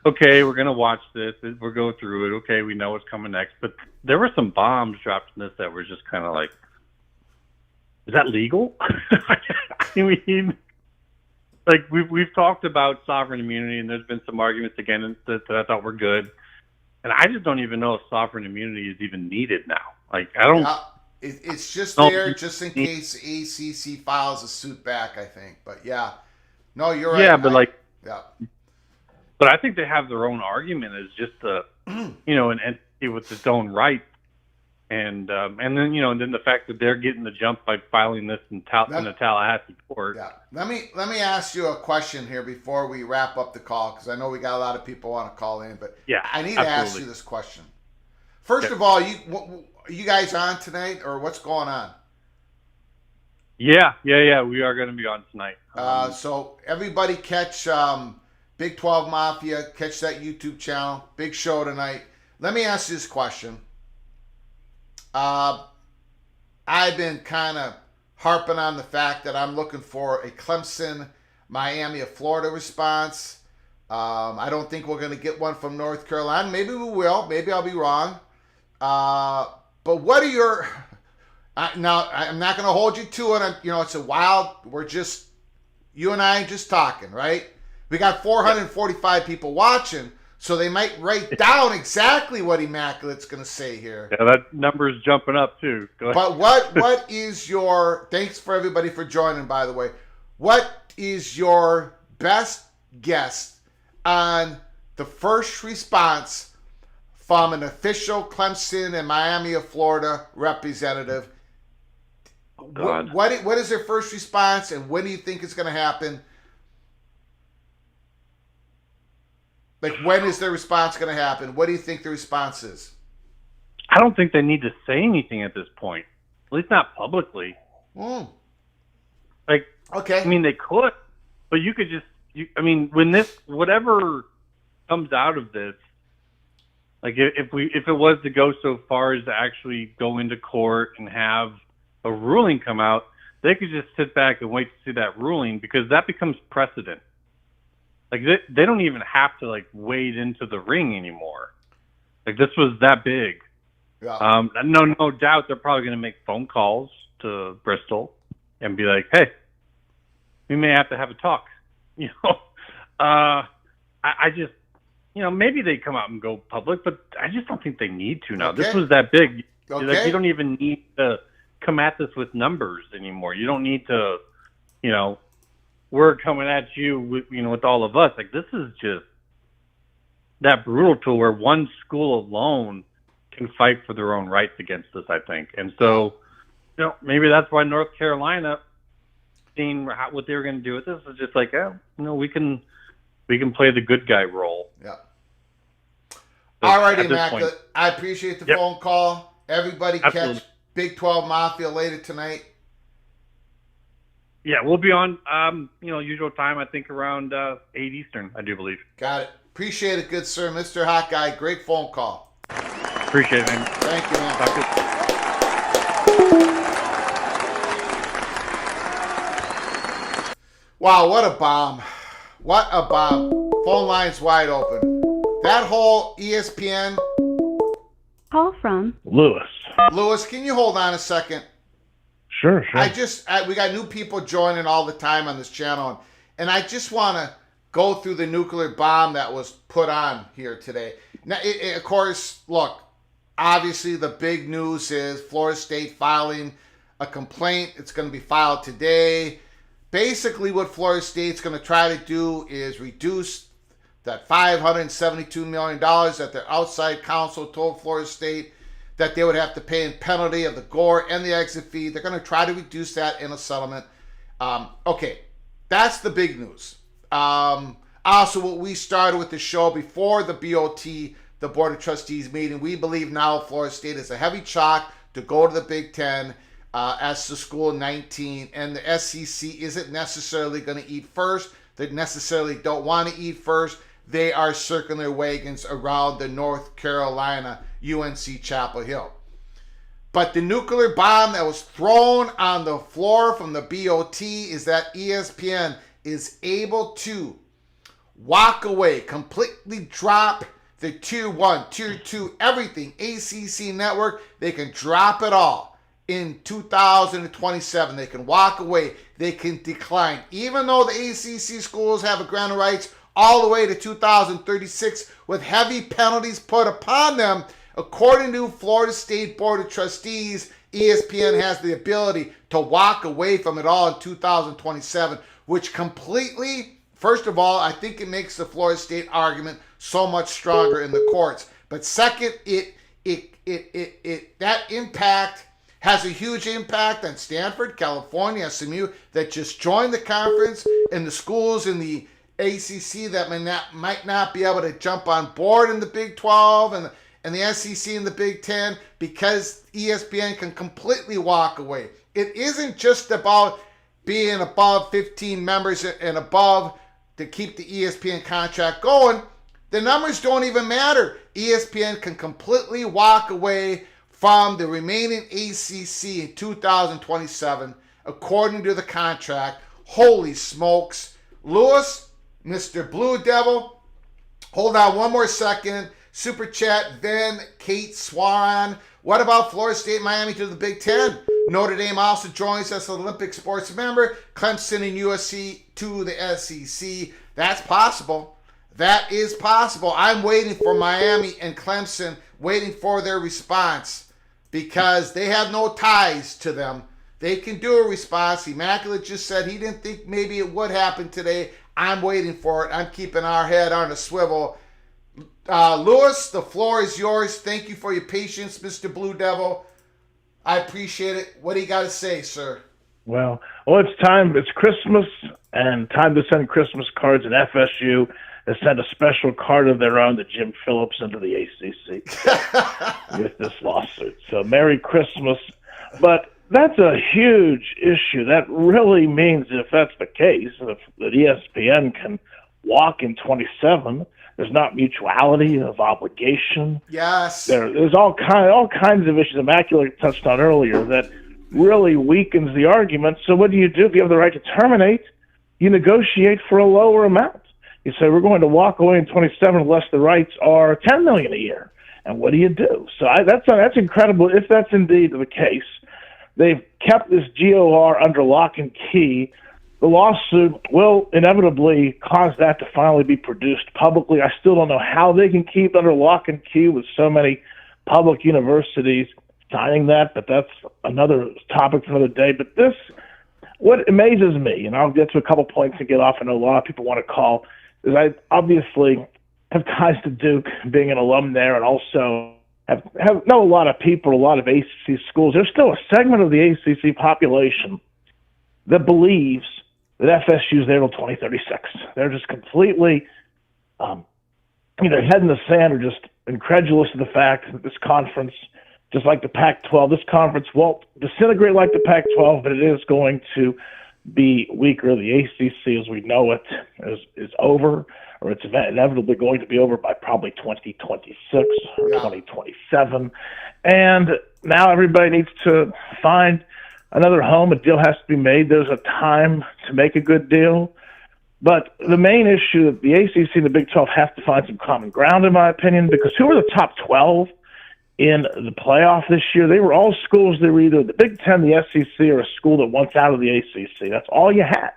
okay, we're going to watch this. We'll go through it. Okay, we know what's coming next. But there were some bombs dropped in this that were just kind of like, is that legal? I mean, like we've talked about sovereign immunity, and there's been some arguments again that I thought were good. And I just don't even know if sovereign immunity is even needed now. Like, I don't. It's just there just in case ACC files a suit back, I think. But yeah, no, you're right. Yeah, but yeah. But I think they have their own argument as just an entity with its own rights, and then then the fact that they're getting the jump by filing this in the Tallahassee court. Yeah. Let me ask you a question here before we wrap up the call, because I know we got a lot of people want to call in, but yeah, I need to ask you this question. First of all, are you guys on tonight, or what's going on? Yeah, we are going to be on tonight. So everybody catch Big 12 Mafia, catch that YouTube channel. Big show tonight. Let me ask you this question. I've been kind of harping on the fact that I'm looking for a Clemson, Miami of Florida response. I don't think we're going to get one from North Carolina. Maybe we will. Maybe I'll be wrong. But what are your... now, I'm not going to hold you to it. It's a wild... We're just... You and I just talking, right? We got 445 people watching, so they might write down exactly what Immaculate's going to say here. Yeah, that number is jumping up, too. Go ahead. But what is your... Thanks for everybody for joining, by the way. What is your best guess on the first response from an official Clemson and Miami of Florida representative? Oh, God. What is their first response, and when do you think it's going to happen? Like, when is their response going to happen? What do you think the response is? I don't think they need to say anything at this point. At least not publicly. Like, okay. I mean, they could, but you could just... when whatever comes out of this, like if it was to go so far as to actually go into court and have a ruling come out, they could just sit back and wait to see that ruling, because that becomes precedent. Like they don't even have to wade into the ring anymore. Like, this was that big. Yeah. No doubt they're probably going to make phone calls to Bristol and be like, hey, we may have to have a talk. I just, maybe they come out and go public, but I just don't think they need to now. Okay. This was that big. Okay. Like, you don't even need to come at this with numbers anymore. You don't need to, we're coming at you with all of us. Like, this is just that brutal to where one school alone can fight for their own rights against this, I think. And so, maybe that's why North Carolina, seeing what they were going to do with this, was just like, we can play the good guy role. Yeah. So all right, Immaculate. I appreciate the Yep. phone call. Everybody Absolutely. catch Big 12 Mafia later tonight. Yeah, we'll be on, usual time, I think around 8 Eastern, I do believe. Got it. Appreciate it, good sir. Mr. Hot Guy, great phone call. Appreciate it, man. Thank you, man. Talk to you. Wow, what a bomb. What a bomb. Phone lines wide open. That whole ESPN. Call from Lewis. Lewis, can you hold on a second? Sure. We got new people joining all the time on this channel, and I just want to go through the nuclear bomb that was put on here today. Now, of course, look, obviously the big news is Florida State filing a complaint. It's going to be filed today. basically what Florida State's going to try to do is reduce that $572 million that their outside counsel told Florida State that they would have to pay in penalty of the gore and the exit fee. They're going to try to reduce that in a settlement. Okay, that's the big news. Also, what we started with the show before the BOT, the Board of Trustees meeting, we believe now Florida State is a heavy chalk to go to the Big Ten as the school 19, and the SEC isn't necessarily going to eat first. They necessarily don't want to eat first. They are circling their wagons around the North Carolina UNC Chapel Hill. But the nuclear bomb that was thrown on the floor from the BOT is that ESPN is able to walk away, completely drop the Tier 1, Tier 2, everything, ACC network. They can drop it all in 2027. They can walk away. They can decline. Even though the ACC schools have a grant of rights all the way to 2036 with heavy penalties put upon them, according to Florida State Board of Trustees, ESPN has the ability to walk away from it all in 2027, which completely, first of all, I think it makes the Florida State argument so much stronger in the courts. But second, that impact has a huge impact on Stanford, California, SMU that just joined the conference, and the schools in the ACC that might not be able to jump on board in the Big 12 and the SEC in the Big 10 because ESPN can completely walk away. It isn't just about being above 15 members and above to keep the ESPN contract going. The numbers don't even matter. ESPN can completely walk away from the remaining ACC in 2027 according to the contract. Holy smokes. Lewis, Mr. Blue Devil, hold on one more second. Super chat, then Kate Swan. What about Florida State, Miami to the Big Ten? Notre Dame also joins us as an Olympic sports member. Clemson and USC to the SEC. That's possible. That is possible. I'm waiting for Miami and Clemson, waiting for their response because they have no ties to them. They can do a response. Immaculate just said he didn't think maybe it would happen today. I'm waiting for it. I'm keeping our head on a swivel. Lewis, the floor is yours. Thank you for your patience, Mr. Blue Devil. I appreciate it. What do you got to say, sir? Well, it's time. It's Christmas and time to send Christmas cards, and FSU has sent a special card of their own to Jim Phillips into the ACC with this lawsuit. So Merry Christmas. But that's a huge issue. That really means if that's the case, if that ESPN can walk in 27, there's not mutuality of obligation. Yes. There's all kinds of issues Immaculate touched on earlier that really weakens the argument. So what do? If you have the right to terminate, you negotiate for a lower amount. You say, we're going to walk away in 27 unless the rights are $10 million a year. And what do you do? So that's incredible. If that's indeed the case, they've kept this GOR under lock and key. The lawsuit will inevitably cause that to finally be produced publicly. I still don't know how they can keep under lock and key with so many public universities signing that, but that's another topic for another day. But what amazes me, and I'll get to a couple points and get off. I know a lot of people want to call, is I obviously have ties to Duke, being an alum there, and also know a lot of people, a lot of ACC schools. There's still a segment of the ACC population that believes that FSU is there till 2036. They're just completely, either head in the sand or just incredulous of the fact that this conference, just like the Pac-12, this conference won't disintegrate like the Pac-12, but it is going to be weaker. The ACC, as we know it, is over, or it's inevitably going to be over by probably 2026 or 2027. And now everybody needs to find another home. A deal has to be made. There's a time to make a good deal. But the main issue that the ACC and the Big 12 have to find some common ground, in my opinion, because who are the top 12 in the playoff this year? They were all schools that were either the Big 10, the SEC, or a school that wants out of the ACC. That's all you had.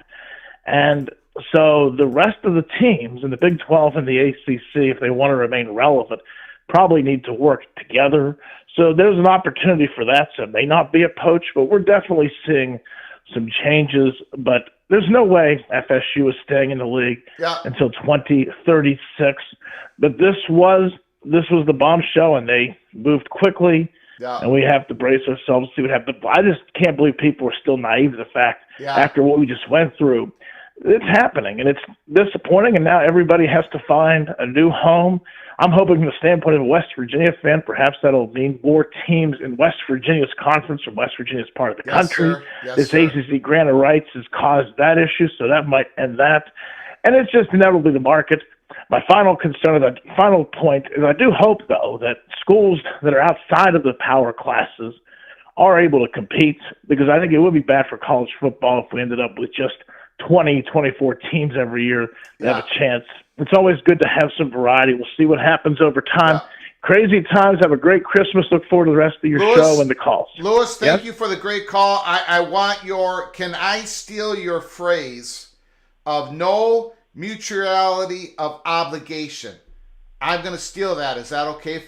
And so the rest of the teams in the Big 12 and the ACC, if they want to remain relevant, probably need to work together. So there's an opportunity for that. So it may not be a poach, but we're definitely seeing some changes, but there's no way FSU is staying in the league until 2036. But this was the bombshell, and they moved quickly. Yeah. And we have to brace ourselves, see what happens. I just can't believe people are still naive to the fact after what we just went through. It's happening, and it's disappointing, and now everybody has to find a new home. I'm hoping from the standpoint of a West Virginia fan, perhaps that'll mean more teams in West Virginia's conference, or West Virginia's part of the country. This ACC grant of rights has caused that issue, so that might end that. And it's just inevitably the market. My final concern, the final point, is I do hope, though, that schools that are outside of the power classes are able to compete, because I think it would be bad for college football if we ended up with just 20, 24 teams every year that have a chance. It's always good to have some variety. We'll see what happens over time. Crazy times. Have a great Christmas. Look forward to the rest of your show and the calls. Louis, thank you for the great call. I want can I steal your phrase of no mutuality of obligation? I'm going to steal that. Is that okay?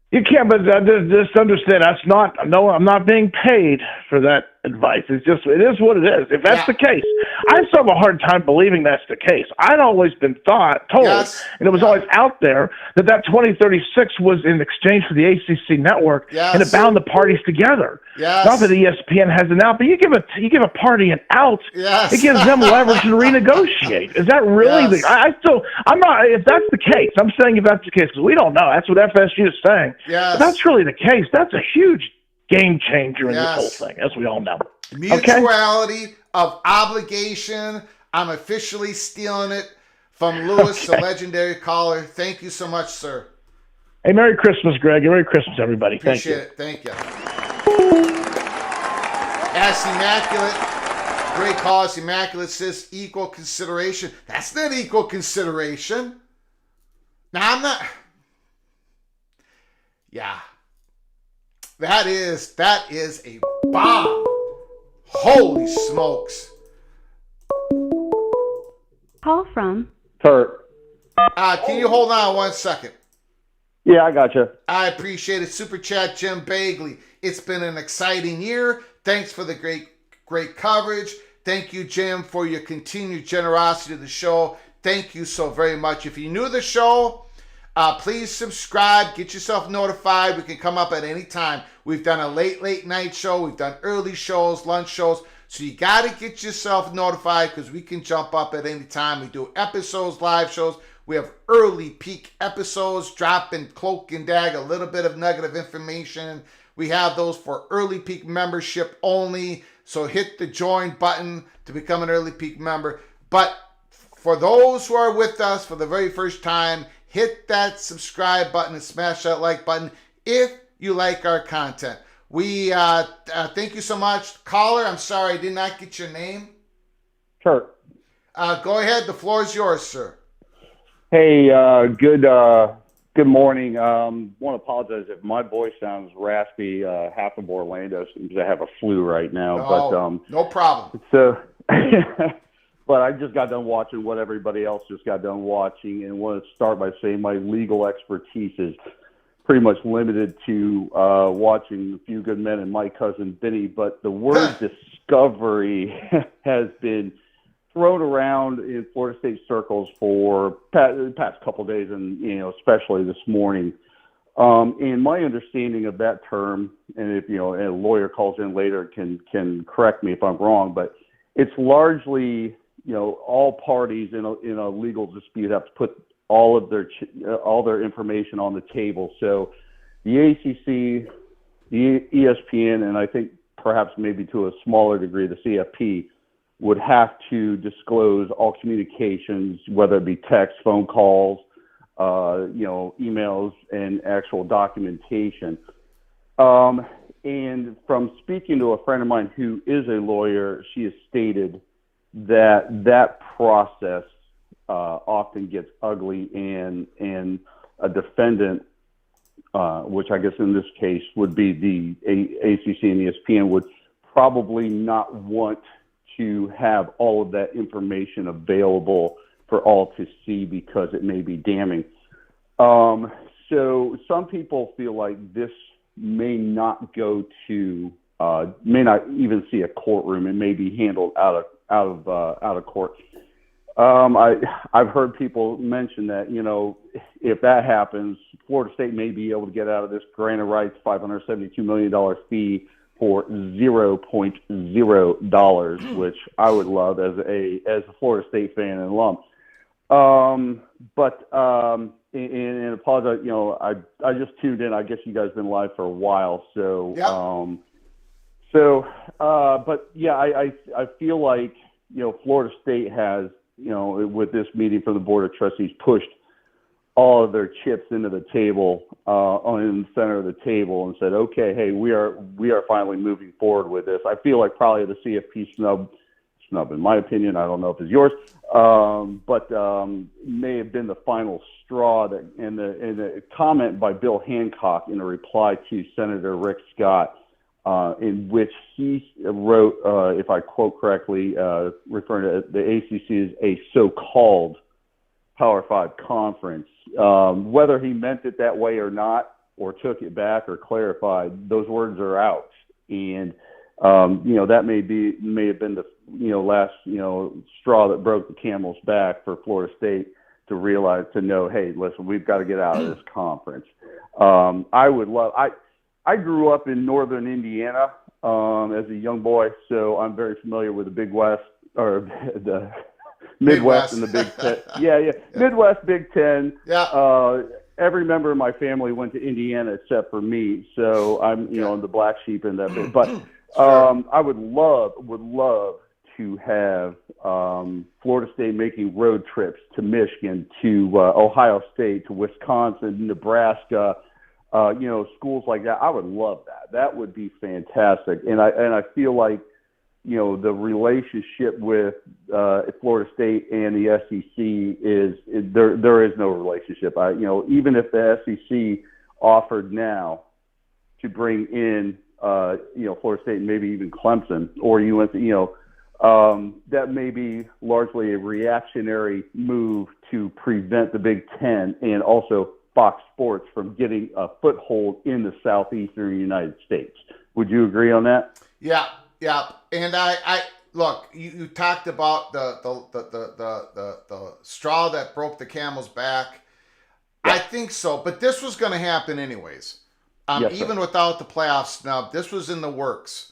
You can't, but just understand, I'm not being paid for that advice. It is what it is. If that's the case, I still have a hard time believing that's the case. I'd always been told, and it was always out there, that 2036 was in exchange for the ACC network, and it bound the parties together. Not that ESPN has an out, but you give a party an out, it gives them leverage to renegotiate. Is that really I'm not, if that's the case, I'm saying if that's the case, because we don't know. That's what FSU is saying. If that's really the case, that's a huge game changer in this whole thing, as we all know. Mutuality of obligation. I'm officially stealing it from Louis, the legendary caller. Thank you so much, sir. Hey, Merry Christmas, Greg. Merry Christmas, everybody. Appreciate it. Thank you. Ask Immaculate. Great cause. Immaculate says equal consideration. That's not equal consideration. Now, I'm not... Yeah. That is a bomb. Holy smokes. Call from Kurt. Can you hold on 1 second? Yeah, I got you. I appreciate it. Super Chat Jim Bagley. It's been an exciting year. Thanks for the great coverage. Thank you, Jim, for your continued generosity to the show. Thank you so very much. If you're new to the show, please subscribe. Get yourself notified. We can come up at any time. We've done a late night show. We've done early shows, lunch shows. So you got to get yourself notified, because we can jump up at any time. We do episodes, live shows. We have early peak episodes, drop and cloak and dag, a little bit of negative information. We have those for early peak membership only. So hit the join button to become an early peak member. But for those who are with us for the very first time, hit that subscribe button and smash that like button if you like our content. We thank you so much. Caller, I'm sorry I did not get your name. Sure. Go ahead. The floor is yours, sir. Hey, good morning. Want to apologize if my voice sounds raspy. Half of Orlando seems to have a flu right now. No problem. So, but I just got done watching what everybody else just got done watching, and want to start by saying my legal expertise is pretty much limited to watching A Few Good Men and My Cousin Vinny. But the word discovery has been thrown around in Florida State circles for the past couple of days, and especially this morning. And my understanding of that term, and if a lawyer calls in later can correct me if I'm wrong, but it's largely all parties in a legal dispute have to put all their information on the table. So the ACC, the ESPN, and I think perhaps maybe to a smaller degree the CFP would have to disclose all communications, whether it be text, phone calls, emails, and actual documentation. And from speaking to a friend of mine who is a lawyer, she has stated that process often gets ugly, and a defendant, which I guess in this case would be the ACC and ESPN, would probably not want to have all of that information available for all to see because it may be damning. So some people feel like this may not go to may not even see a courtroom and may be handled out of court. I've heard people mention that, if that happens, Florida State may be able to get out of this grant of rights $572 million fee for $0.0, which I would love as a Florida State fan and alum. And apologize, I just tuned in. I guess you guys have been live for a while, so but yeah, I feel like Florida State has, with this meeting from the Board of Trustees, pushed all of their chips into the table, in the center of the table, and said, okay, hey, we are finally moving forward with this. I feel like probably the CFP snub, in my opinion, I don't know if it's yours, but may have been the final straw. That in the comment by Bill Hancock in a reply to Senator Rick Scott, in which he wrote, if I quote correctly, referring to the ACC as a so-called Power 5 conference. Whether he meant it that way or not, or took it back or clarified, those words are out. And, that may have been the, last, straw that broke the camel's back for Florida State to realize, to know, hey, listen, we've got to get out of this conference. I grew up in northern Indiana as a young boy, so I'm very familiar with the Big West, or the Midwest and the Big Ten. Yeah. Midwest, Big Ten. Yeah. Every member of my family went to Indiana except for me, so I'm, I'm the black sheep in that bit. But I would love to have Florida State making road trips to Michigan, to Ohio State, to Wisconsin, Nebraska. Schools like that. I would love that. That would be fantastic. And I feel like, the relationship with Florida State and the SEC there is no relationship. Even if the SEC offered now to bring in, Florida State and maybe even Clemson or UNC, that may be largely a reactionary move to prevent the Big Ten and also Fox Sports from getting a foothold in the southeastern United States. Would you agree on that? Yeah. And I look, you talked about the straw that broke the camel's back. Yeah. I think so, but this was going to happen anyways. Yes, even without the playoff snub, this was in the works.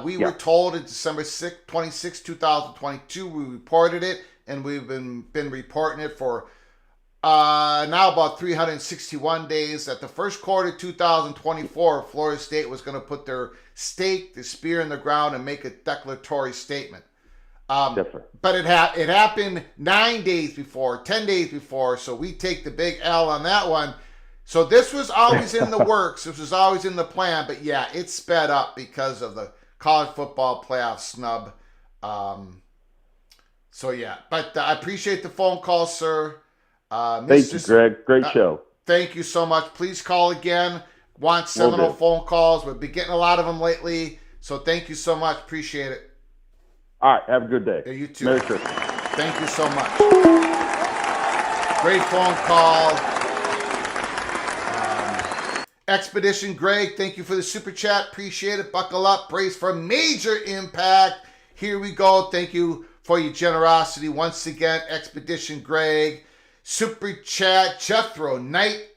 We were told in December 26, 2022, we reported it, and we've been reporting it for now about 361 days, that the first quarter 2024, Florida State was going to put their stake, the spear in the ground, and make a declaratory statement. But it happened 9 days before, 10 days before, so we take the big L on that one. So this was always in the works. This was always in the plan. But yeah, it sped up because of the college football playoff snub. So yeah, but I appreciate the phone call, sir. Thank you, Greg. Great show. Thank you so much. Please call again. Want seminal phone calls. We've been getting a lot of them lately. So thank you so much. Appreciate it. All right. Have a good day. Yeah, you too. Merry Christmas. Thank you so much. Great phone call. Expedition Greg, thank you for the super chat. Appreciate it. Buckle up. Brace for major impact. Here we go. Thank you for your generosity once again. Expedition Greg. Super chat. Jethro. Night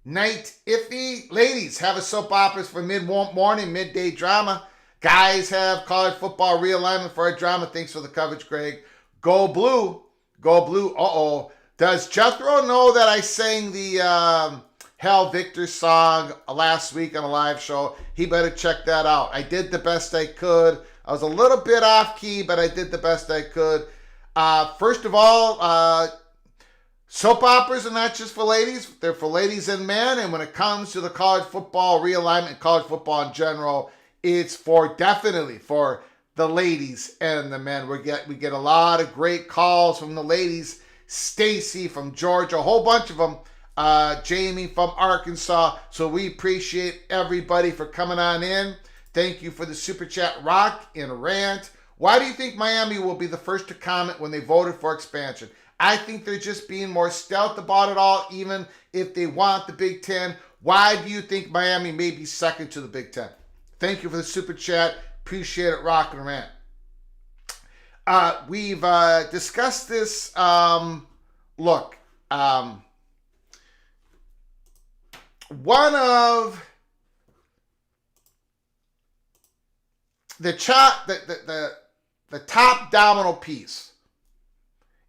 iffy. Ladies, have a soap operas for mid-morning, midday drama. Guys, have college football realignment for our drama. Thanks for the coverage, Greg. Go blue. Go blue. Uh-oh. Does Jethro know that I sang the Hal Victor song last week on a live show? He better check that out. I did the best I could. I was a little bit off key, but I did the best I could. First of all, soap operas are not just for ladies. They're for ladies and men. And when it comes to the college football realignment, college football in general, it's definitely for the ladies and the men. We get a lot of great calls from the ladies. Stacy from Georgia, a whole bunch of them. Jamie from Arkansas. So we appreciate everybody for coming on in. Thank you for the super chat. Rock and Rant. Why do you think Miami will be the first to comment when they voted for expansion? I think they're just being more stealth about it all, even if they want the Big Ten. Why do you think Miami may be second to the Big Ten? Thank you for the super chat. Appreciate it, Rock and Rant. We've discussed this. Look, one of the top domino piece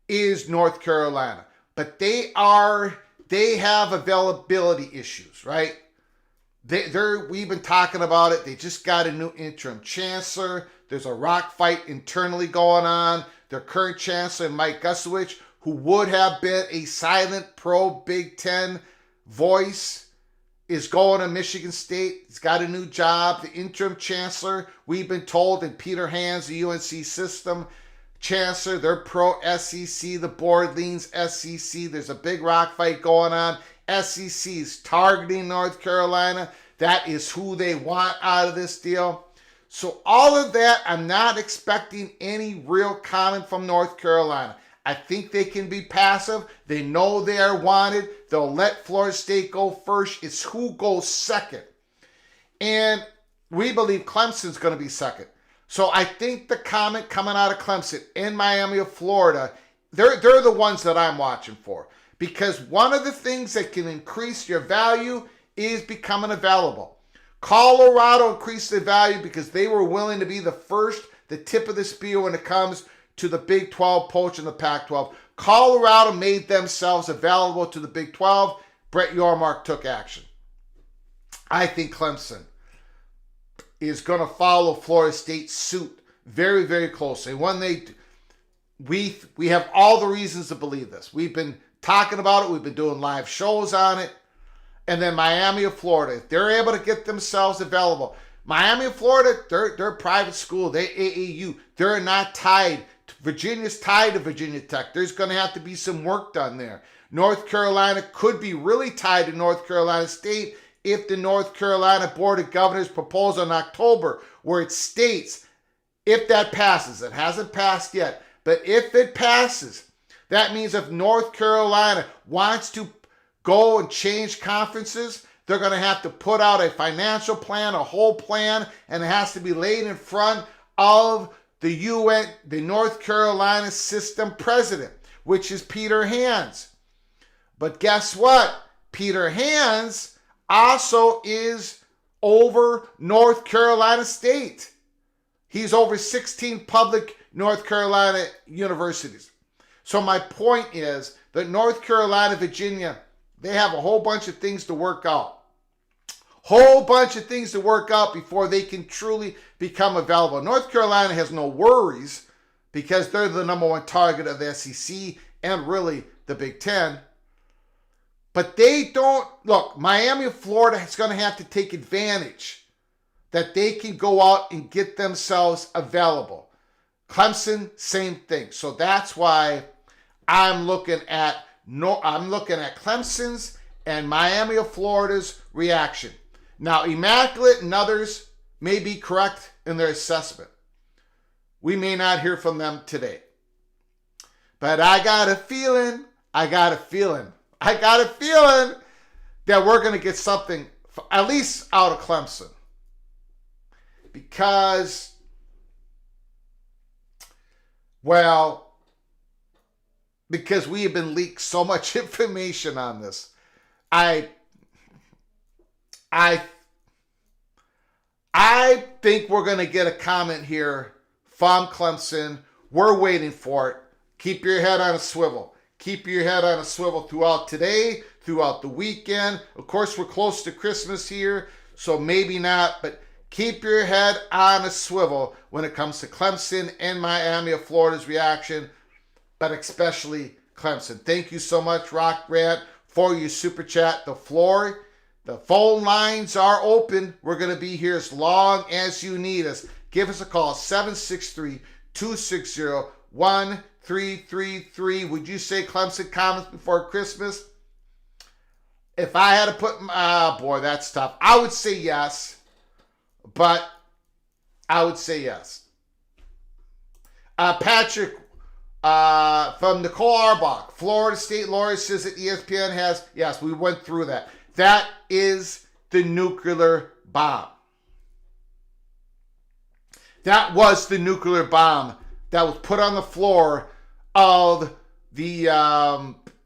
is North Carolina, but they have availability issues, right? We've been talking about it. They just got a new interim chancellor. There's a rock fight internally going on. Their current chancellor, Mike Gusowich, who would have been a silent pro Big Ten voice, is going to Michigan State. He's got a new job. The interim chancellor, we've been told, and Peter Hans, the UNC system chancellor, they're pro SEC. The board leans SEC. There's a big rock fight going on. SEC is targeting North Carolina. That is who they want out of this deal. So all of that, I'm not expecting any real comment from North Carolina. I think they can be passive. They know they are wanted. They'll let Florida State go first. It's who goes second. And we believe Clemson's going to be second. So I think the comment coming out of Clemson in Miami of Florida, they're the ones that I'm watching for. Because one of the things that can increase your value is becoming available. Colorado increased their value because they were willing to be the tip of the spear when it comes to the Big 12 poach and the Pac-12. Colorado made themselves available to the Big 12. Brett Yormark took action. I think Clemson is going to follow Florida State's suit very, very closely. When we have all the reasons to believe this. We've been talking about it. We've been doing live shows on it. And then Miami of Florida, if they're able to get themselves available. Miami of Florida, they're a private school. They AAU. They're not tied. Virginia's tied to Virginia Tech. There's going to have to be some work done there. North Carolina could be really tied to North Carolina State if the North Carolina Board of Governors proposal in October, where it states, if that passes, it hasn't passed yet, but if it passes, that means if North Carolina wants to go and change conferences, they're going to have to put out a financial plan, a whole plan, and it has to be laid in front of the North Carolina system president, which is Peter Hans. But guess what? Peter Hans also is over North Carolina State. He's over 16 public North Carolina universities. So my point is that North Carolina, Virginia, they have a whole bunch of things to work out. Whole bunch of things to work out before they can truly become available. North Carolina has no worries because they're the number one target of the SEC and really the Big Ten. But they don't, look, Miami of Florida is going to have to take advantage that they can go out and get themselves available. Clemson, same thing. So that's why I'm looking at Clemson's and Miami of Florida's reaction. Now, Immaculate and others may be correct in their assessment. We may not hear from them today. But I got a feeling that we're going to get something, at least out of Clemson. Because we have been leaked so much information on this. I think we're going to get a comment here from Clemson. We're waiting for it. Keep your head on a swivel. Keep your head on a swivel throughout today, throughout the weekend. Of course, we're close to Christmas here, so maybe not, but keep your head on a swivel when it comes to Clemson and Miami of Florida's reaction, but especially Clemson. Thank you so much, Rock Rant, for your super chat. The phone lines are open. We're going to be here as long as you need us. Give us a call, 763-260-1333. Would you say Clemson comments before Christmas? If I had to put, boy, that's tough. I would say yes, but I would say yes. Patrick from Nicole Arbach, Florida State lawyer, says that ESPN has, yes, we went through that. That is the nuclear bomb. That was the nuclear bomb that was put on the floor of the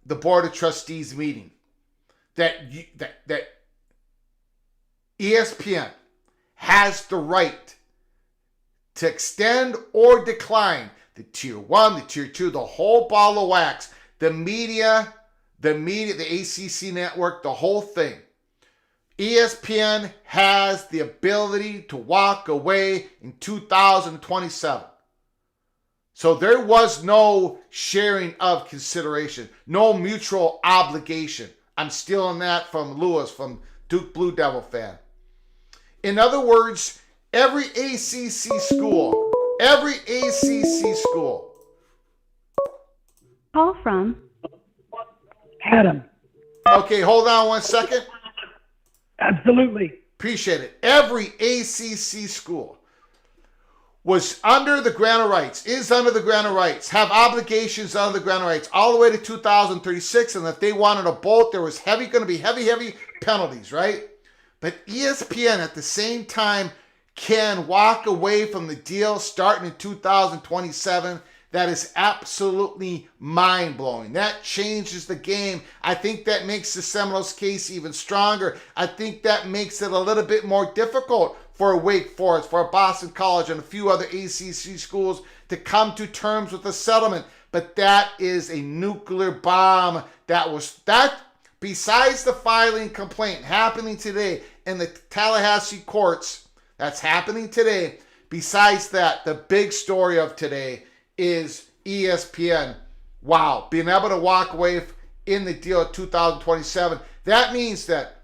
Board of Trustees meeting. That ESPN has the right to extend or decline the tier 1, the tier 2, the whole ball of wax, the media, the ACC network, the whole thing. ESPN has the ability to walk away in 2027. So there was no sharing of consideration, no mutual obligation. I'm stealing that from Lewis, from Duke Blue Devil fan. In other words, every ACC school, Call from Adam. Okay, hold on one second. Absolutely. Appreciate it. Every ACC school was under the grant of rights, is under the grant of rights, have obligations under the grant of rights all the way to 2036. And if they wanted a bolt, there was going to be heavy penalties, right? But ESPN at the same time can walk away from the deal starting in 2027. That is absolutely mind-blowing. That changes the game. I think that makes the Seminoles case even stronger. I think that makes it a little bit more difficult for Wake Forest, for Boston College, and a few other ACC schools to come to terms with a settlement. But that is a nuclear bomb. That besides the filing complaint happening today in the Tallahassee courts, that's happening today. Besides that, the big story of today is ESPN. Wow, being able to walk away in the deal of 2027. That means that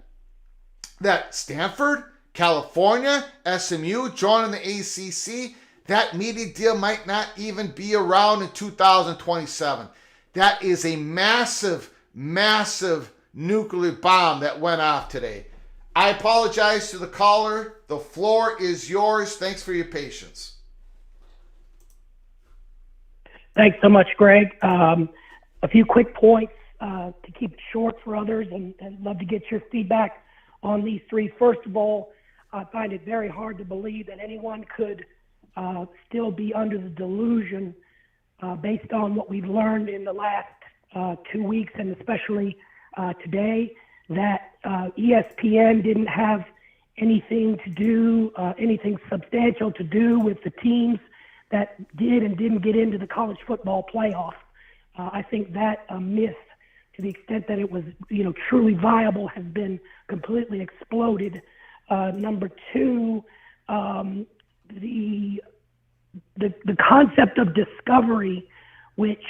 Stanford, California, SMU joining the ACC, that media deal might not even be around in 2027. That is a massive, massive nuclear bomb that went off today. I apologize to the caller. The floor is yours. Thanks for your patience. Thanks so much, Greg. A few quick points to keep it short for others, and love to get your feedback on these three. First of all, I find it very hard to believe that anyone could still be under the delusion based on what we've learned in the last 2 weeks, and especially today, that ESPN didn't have anything to do, anything substantial to do with the teams that did and didn't get into the college football playoff. I think that myth, to the extent that it was, truly viable, has been completely exploded. Number two, the concept of discovery, which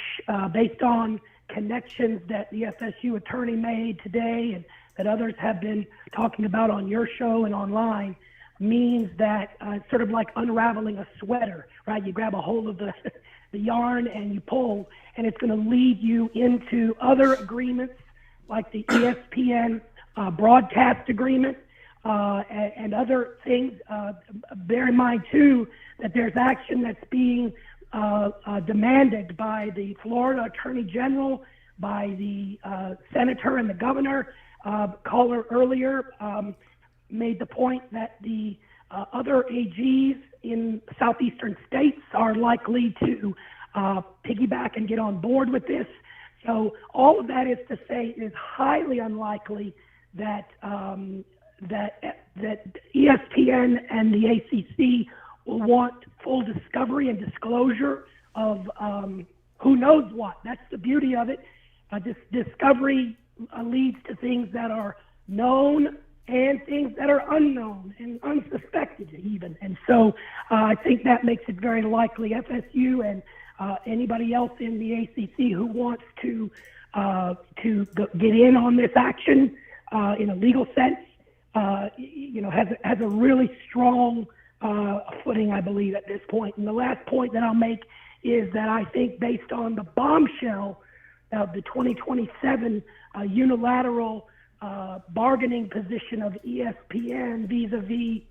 based on connections that the FSU attorney made today and that others have been talking about on your show and online, means that it's sort of like unraveling a sweater, right? You grab a hold of the yarn and you pull, and it's going to lead you into other agreements like the ESPN broadcast agreement and other things. Bear in mind, too, that there's action that's being demanded by the Florida Attorney General, by the senator and the governor. Caller earlier made the point that the other AGs in southeastern states are likely to piggyback and get on board with this. So all of that is to say it is highly unlikely that that ESPN and the ACC will want full discovery and disclosure of who knows what. That's the beauty of it. Discovery leads to things that are known and things that are unknown and unsuspected even. And so I think that makes it very likely FSU and anybody else in the ACC who wants to get in on this action in a legal sense, has a really strong footing, I believe, at this point. And the last point that I'll make is that I think based on the bombshell of the 2027 unilateral bargaining position of ESPN vis-a-vis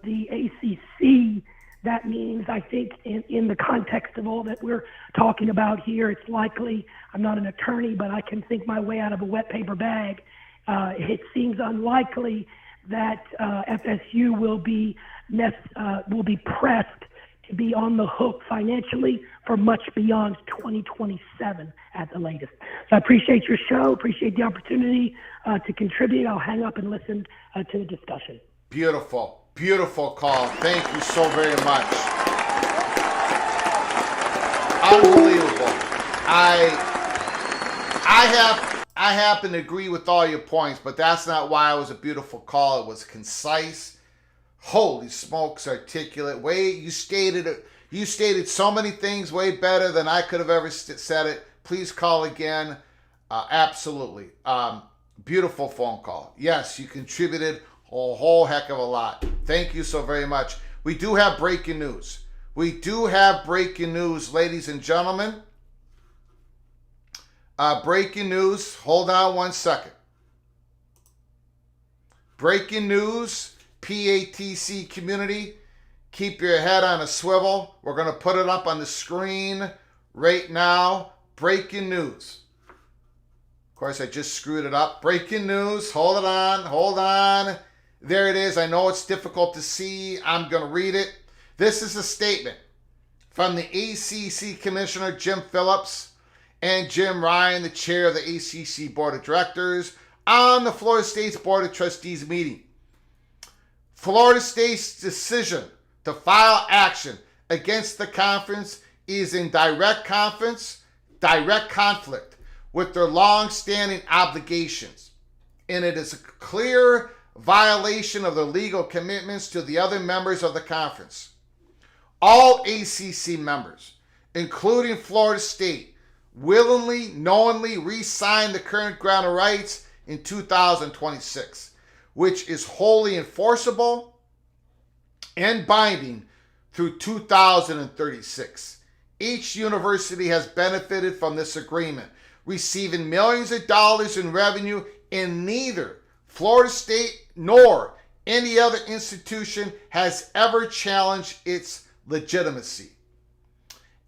the ACC, that means, I think, in the context of all that we're talking about here, it's likely, I'm not an attorney, but I can think my way out of a wet paper bag. It seems unlikely that FSU will be pressed to be on the hook financially for much beyond 2027 at the latest. So I appreciate your show, appreciate the opportunity to contribute. I'll hang up and listen to the discussion. Beautiful, beautiful call. Thank you so very much. Unbelievable. I happen to agree with all your points, but that's not why it was a beautiful call. It was concise. Holy smokes, articulate. Way you stated it. You stated so many things way better than I could have ever said it. Please call again. Absolutely. Beautiful phone call. Yes, you contributed a whole heck of a lot. Thank you so very much. We do have breaking news. We do have breaking news, ladies and gentlemen. Breaking news. Hold on one second. Breaking news, PATC community. Keep your head on a swivel. We're going to put it up on the screen right now. Breaking news. Of course, I just screwed it up. Breaking news. Hold it on. Hold on. There it is. I know it's difficult to see. I'm going to read it. This is a statement from the ACC Commissioner Jim Phillips and Jim Ryan, the chair of the ACC Board of Directors, on the Florida State's Board of Trustees meeting. Florida State's decision to file action against the conference is in direct conflict with their long-standing obligations, and it is a clear violation of their legal commitments to the other members of the conference. All ACC members, including Florida State, willingly, knowingly re-signed the current grant of rights in 2026, which is wholly enforceable and binding through 2036. Each university has benefited from this agreement, receiving millions of dollars in revenue, and neither Florida State nor any other institution has ever challenged its legitimacy.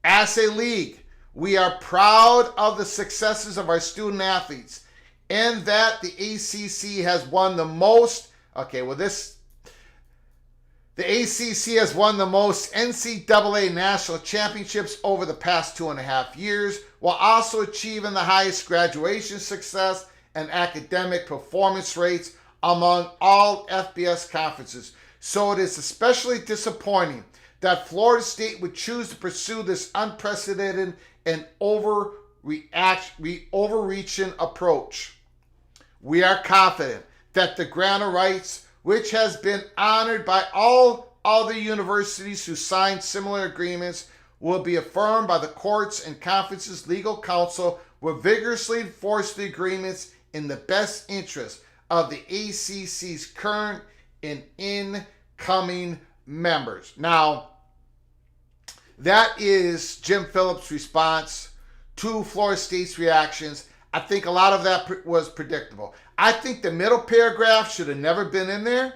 As a league, we are proud of the successes of our student athletes and that the ACC has won the most, the ACC has won the most NCAA national championships over the past 2.5 years, while also achieving the highest graduation success and academic performance rates among all FBS conferences. So it is especially disappointing that Florida State would choose to pursue this unprecedented and overreaching approach. We are confident that the grant of rights, which has been honored by all other universities who signed similar agreements, will be affirmed by the courts, and conference's legal counsel will vigorously enforce the agreements in the best interest of the ACC's current and incoming members. Now, that is Jim Phillips' response to Florida State's reactions. I think a lot of that was predictable. I think the middle paragraph should have never been in there.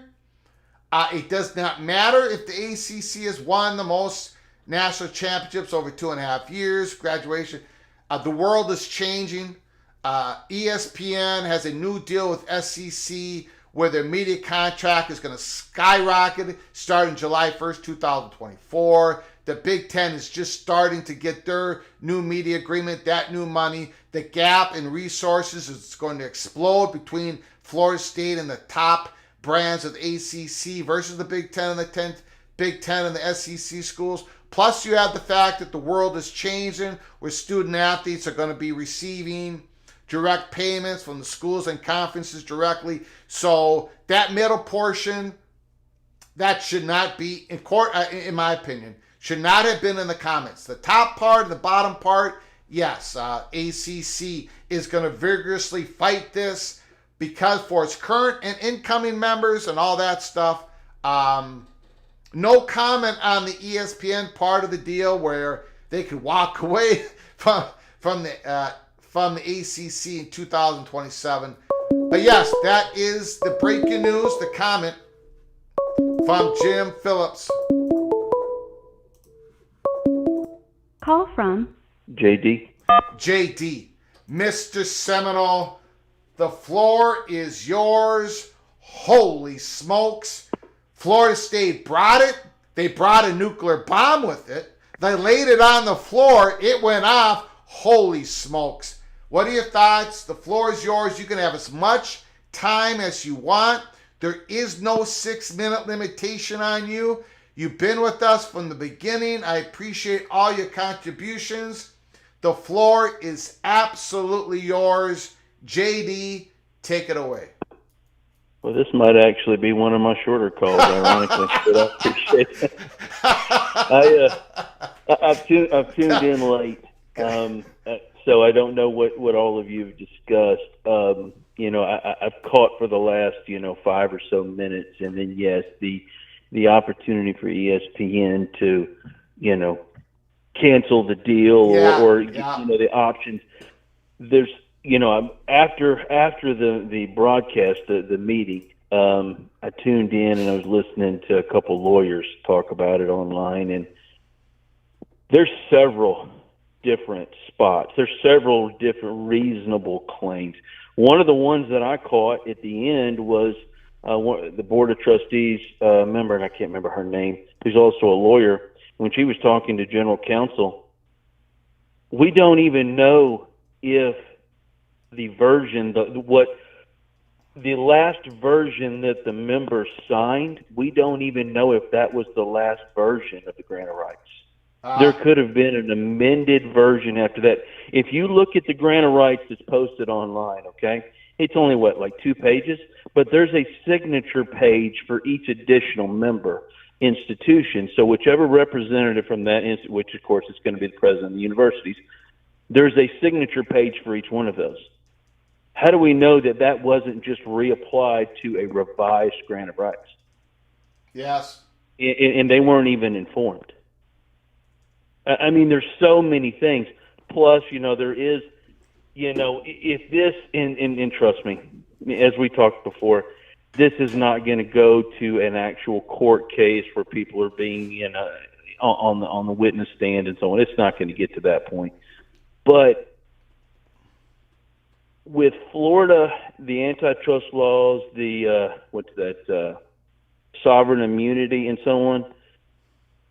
It does not matter if the ACC has won the most national championships over 2.5 years, graduation. The world is changing. ESPN has a new deal with SEC where their media contract is going to skyrocket starting July 1st, 2024. The Big Ten is just starting to get their new media agreement, that new money. The gap in resources is going to explode between Florida State and the top brands of the ACC versus the Big Ten and the Big Ten and the SEC schools. Plus, you have the fact that the world is changing, where student athletes are going to be receiving direct payments from the schools and conferences directly. So that middle portion, that should not be, in my opinion, should not have been in the comments. The top part, the bottom part, yes, ACC is going to vigorously fight this because for its current and incoming members and all that stuff. No comment on the ESPN part of the deal where they could walk away from the ACC in 2027. But yes, that is the breaking news, the comment from Jim Phillips. Call from JD. JD, Mr. Seminole, the floor is yours. Holy smokes. Florida State brought it. They brought a nuclear bomb with it. They laid it on the floor. It went off. Holy smokes. What are your thoughts? The floor is yours. You can have as much time as you want. There is no 6-minute limitation on you. You've been with us from the beginning. I appreciate all your contributions. The floor is absolutely yours. JD, take it away. Well, this might actually be one of my shorter calls, ironically, but I appreciate it. I've tuned in late, so I don't know what all of you have discussed. I've caught for the last 5 or so minutes, and then yes, the opportunity for ESPN to cancel the deal or the options. There's after the broadcast, the meeting, I tuned in and I was listening to a couple lawyers talk about it online, and there's several different spots. There's several different reasonable claims. One of the ones that I caught at the end was the Board of Trustees member, and I can't remember her name, who's also a lawyer. When she was talking to General Counsel, we don't even know if the version, the last version that the members signed, we don't even know if that was the last version of the grant of rights. There could have been an amended version after that. If you look at the grant of rights that's posted online, okay, it's only, like 2 pages? But there's a signature page for each additional member institution. So whichever representative from that, which of course is going to be the president of the universities, there's a signature page for each one of those. How do we know that wasn't just reapplied to a revised grant of rights? Yes. And they weren't even informed. I mean, there's so many things. Plus, there is, if this, and trust me, as we talked before, this is not going to go to an actual court case where people are being, on the witness stand and so on. It's not going to get to that point. But with Florida, the antitrust laws, the sovereign immunity and so on,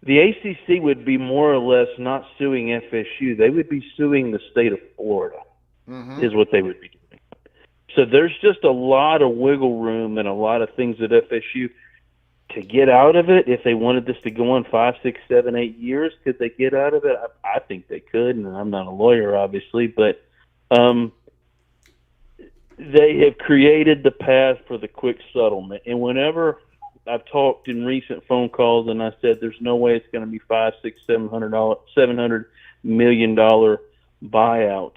the ACC would be more or less not suing FSU. They would be suing the state of Florida, is what they would be doing. So there's just a lot of wiggle room and a lot of things at FSU to get out of it. If they wanted this to go on 5, 6, 7, 8 years, could they get out of it? I think they could, and I'm not a lawyer, obviously, but they have created the path for the quick settlement. And whenever I've talked in recent phone calls and I said there's no way it's going to be $500, $600, $700 million buyout,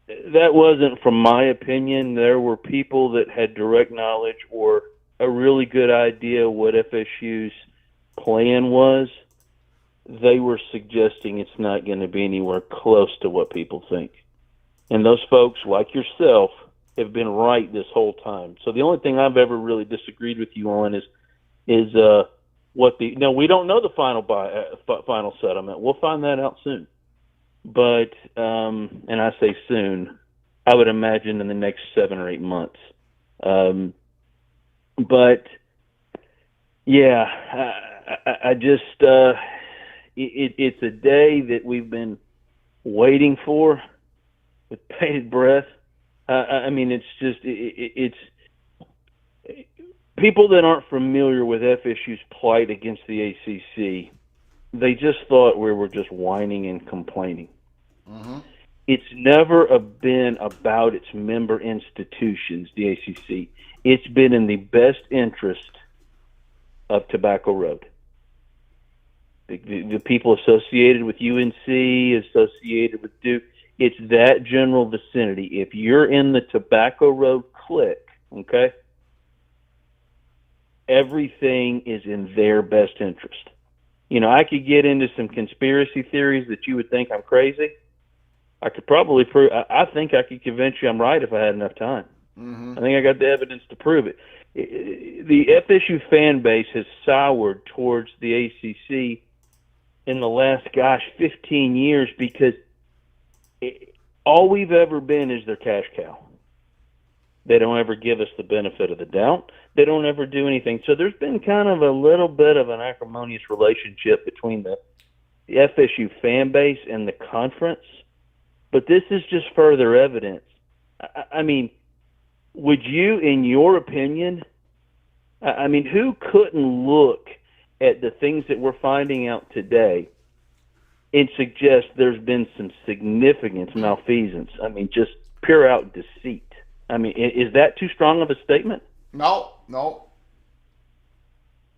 that wasn't from my opinion. There were people that had direct knowledge or a really good idea what FSU's plan was. They were suggesting it's not going to be anywhere close to what people think. And those folks, like yourself, have been right this whole time. So the only thing I've ever really disagreed with you on is we don't know the final settlement. We'll find that out soon. But and I say soon, I would imagine in the next 7 or 8 months. But yeah, I just it's a day that we've been waiting for with bated breath. I mean, it's just it's people that aren't familiar with FSU's plight against the ACC. They just thought we were just whining and complaining. It's never been about its member institutions, the ACC. It's been in the best interest of Tobacco Road. The people associated with UNC, associated with Duke, it's that general vicinity. If you're in the Tobacco Road clique, okay, everything is in their best interest. I could get into some conspiracy theories that you would think I'm crazy. I could probably prove. I think I could convince you I'm right if I had enough time. I think I got the evidence to prove it. The FSU fan base has soured towards the ACC in the last, 15 years because all we've ever been is their cash cow. They don't ever give us the benefit of the doubt. They don't ever do anything. So there's been kind of a little bit of an acrimonious relationship between the FSU fan base and the conference. But this is just further evidence. I mean, would you, in your opinion, who couldn't look at the things that we're finding out today and suggest there's been some significant malfeasance? I mean, just pure out deceit. I mean, is that too strong of a statement? No.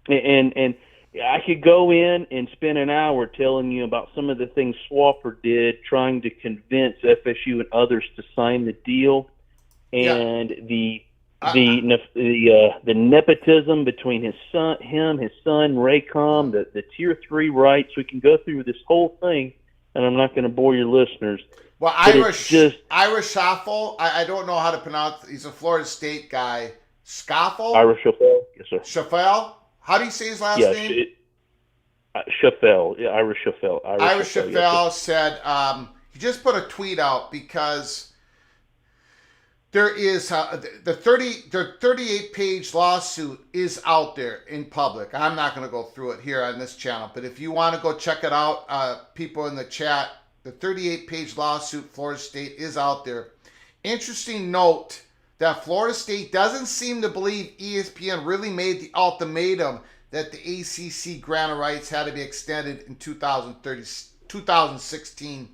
And I could go in and spend an hour telling you about some of the things Swapper did, trying to convince FSU and others to sign the deal, and the nepotism between his son, Raycom, the Tier 3 rights. We can go through this whole thing, and I'm not going to bore your listeners. Well, Ira Schaffel, I don't know how to pronounce. He's a Florida State guy. Schaffel? Ira Schaffel, yes, sir. Schaffel? How do you say his last name? Schaffel. Yeah, Ira Schaffel. Ira Schaffel said he just put a tweet out because there is the 38-page lawsuit is out there in public. I'm not going to go through it here on this channel, but if you want to go check it out, people in the chat, the 38-page lawsuit, Florida State, is out there. Interesting note that Florida State doesn't seem to believe ESPN really made the ultimatum that the ACC grant of rights had to be extended in 2016.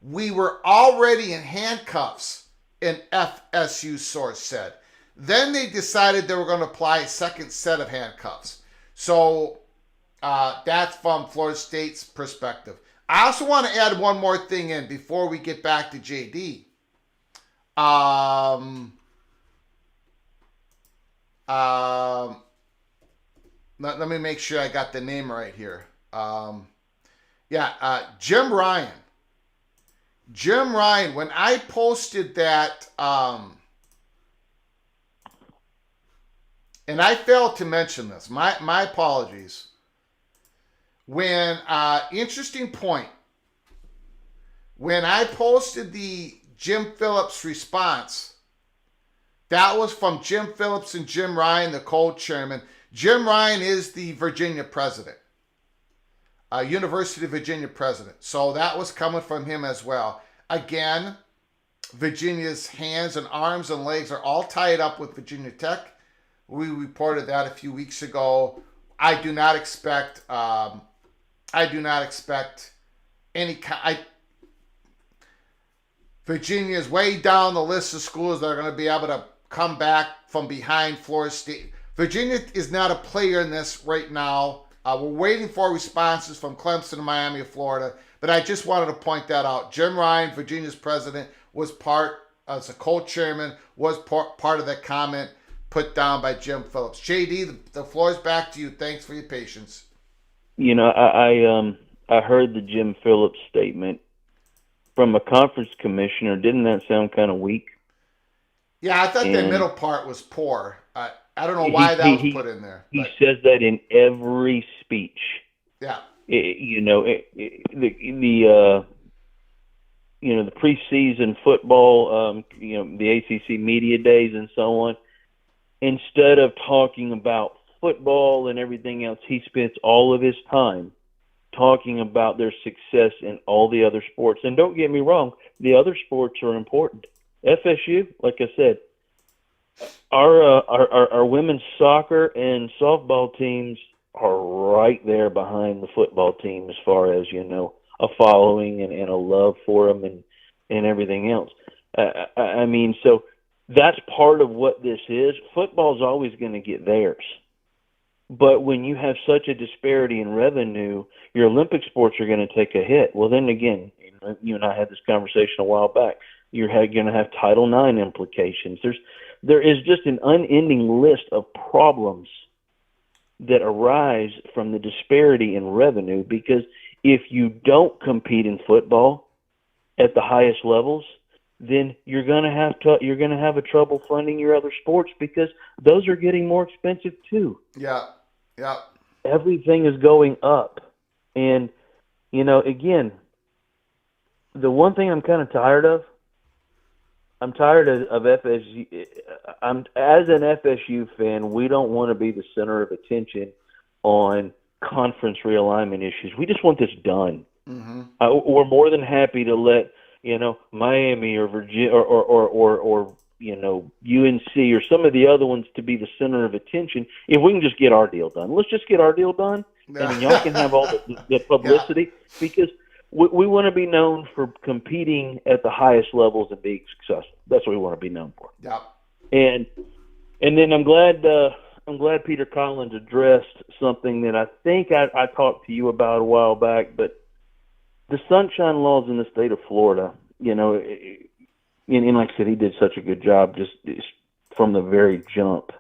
We were already in handcuffs, an FSU source said. Then they decided they were going to apply a second set of handcuffs. So that's from Florida State's perspective. I also want to add one more thing in before we get back to JD. Let me make sure I got the name right here. Jim Ryan. Jim Ryan, when I posted that, and I failed to mention this, my apologies. When, interesting point, when I posted the Jim Phillips response, that was from Jim Phillips and Jim Ryan, the co-chairman. Jim Ryan is the Virginia president, University of Virginia president. So that was coming from him as well. Again, Virginia's hands and arms and legs are all tied up with Virginia Tech. We reported that a few weeks ago. I do not expect any. Virginia is way down the list of schools that are going to be able to come back from behind Florida State. Virginia is not a player in this right now. We're waiting for responses from Clemson, Miami, and Florida. But I just wanted to point that out. Jim Ryan, Virginia's president, was as a co-chairman, was part of that comment put down by Jim Phillips. JD, the floor is back to you. Thanks for your patience. You know, I heard the Jim Phillips statement from a conference commissioner. Didn't that sound kind of weak? Yeah, I thought the middle part was poor. I don't know why that was put in there. He says that in every speech. Yeah. The preseason football, the ACC media days and so on. Instead of talking about football and everything else, he spends all of his time talking about their success in all the other sports. And don't get me wrong, the other sports are important. FSU, like I said, our women's soccer and softball teams are right there behind the football team as far as, a following and a love for them and everything else. So that's part of what this is. Football's always going to get theirs. But when you have such a disparity in revenue, your Olympic sports are going to take a hit. Well, then again, you and I had this conversation a while back. You're going to have Title IX implications. There is just an unending list of problems that arise from the disparity in revenue, because if you don't compete in football at the highest levels, then you're going to have a trouble funding your other sports, because those are getting more expensive too. Yeah. Everything is going up. And, again, the one thing I'm kind of tired of I'm tired of FSU. As an FSU fan, we don't want to be the center of attention on conference realignment issues. We just want this done. Mm-hmm. We're more than happy to let Miami or Virginia or UNC or some of the other ones to be the center of attention if we can just get our deal done. Let's just get our deal done, and then y'all can have all the publicity because we want to be known for competing at the highest levels and being successful. That's what we want to be known for. Yeah. And then I'm glad Peter Collins addressed something that I think I talked to you about a while back, but the sunshine laws in the state of Florida, and like I said, he did such a good job just from the very jump,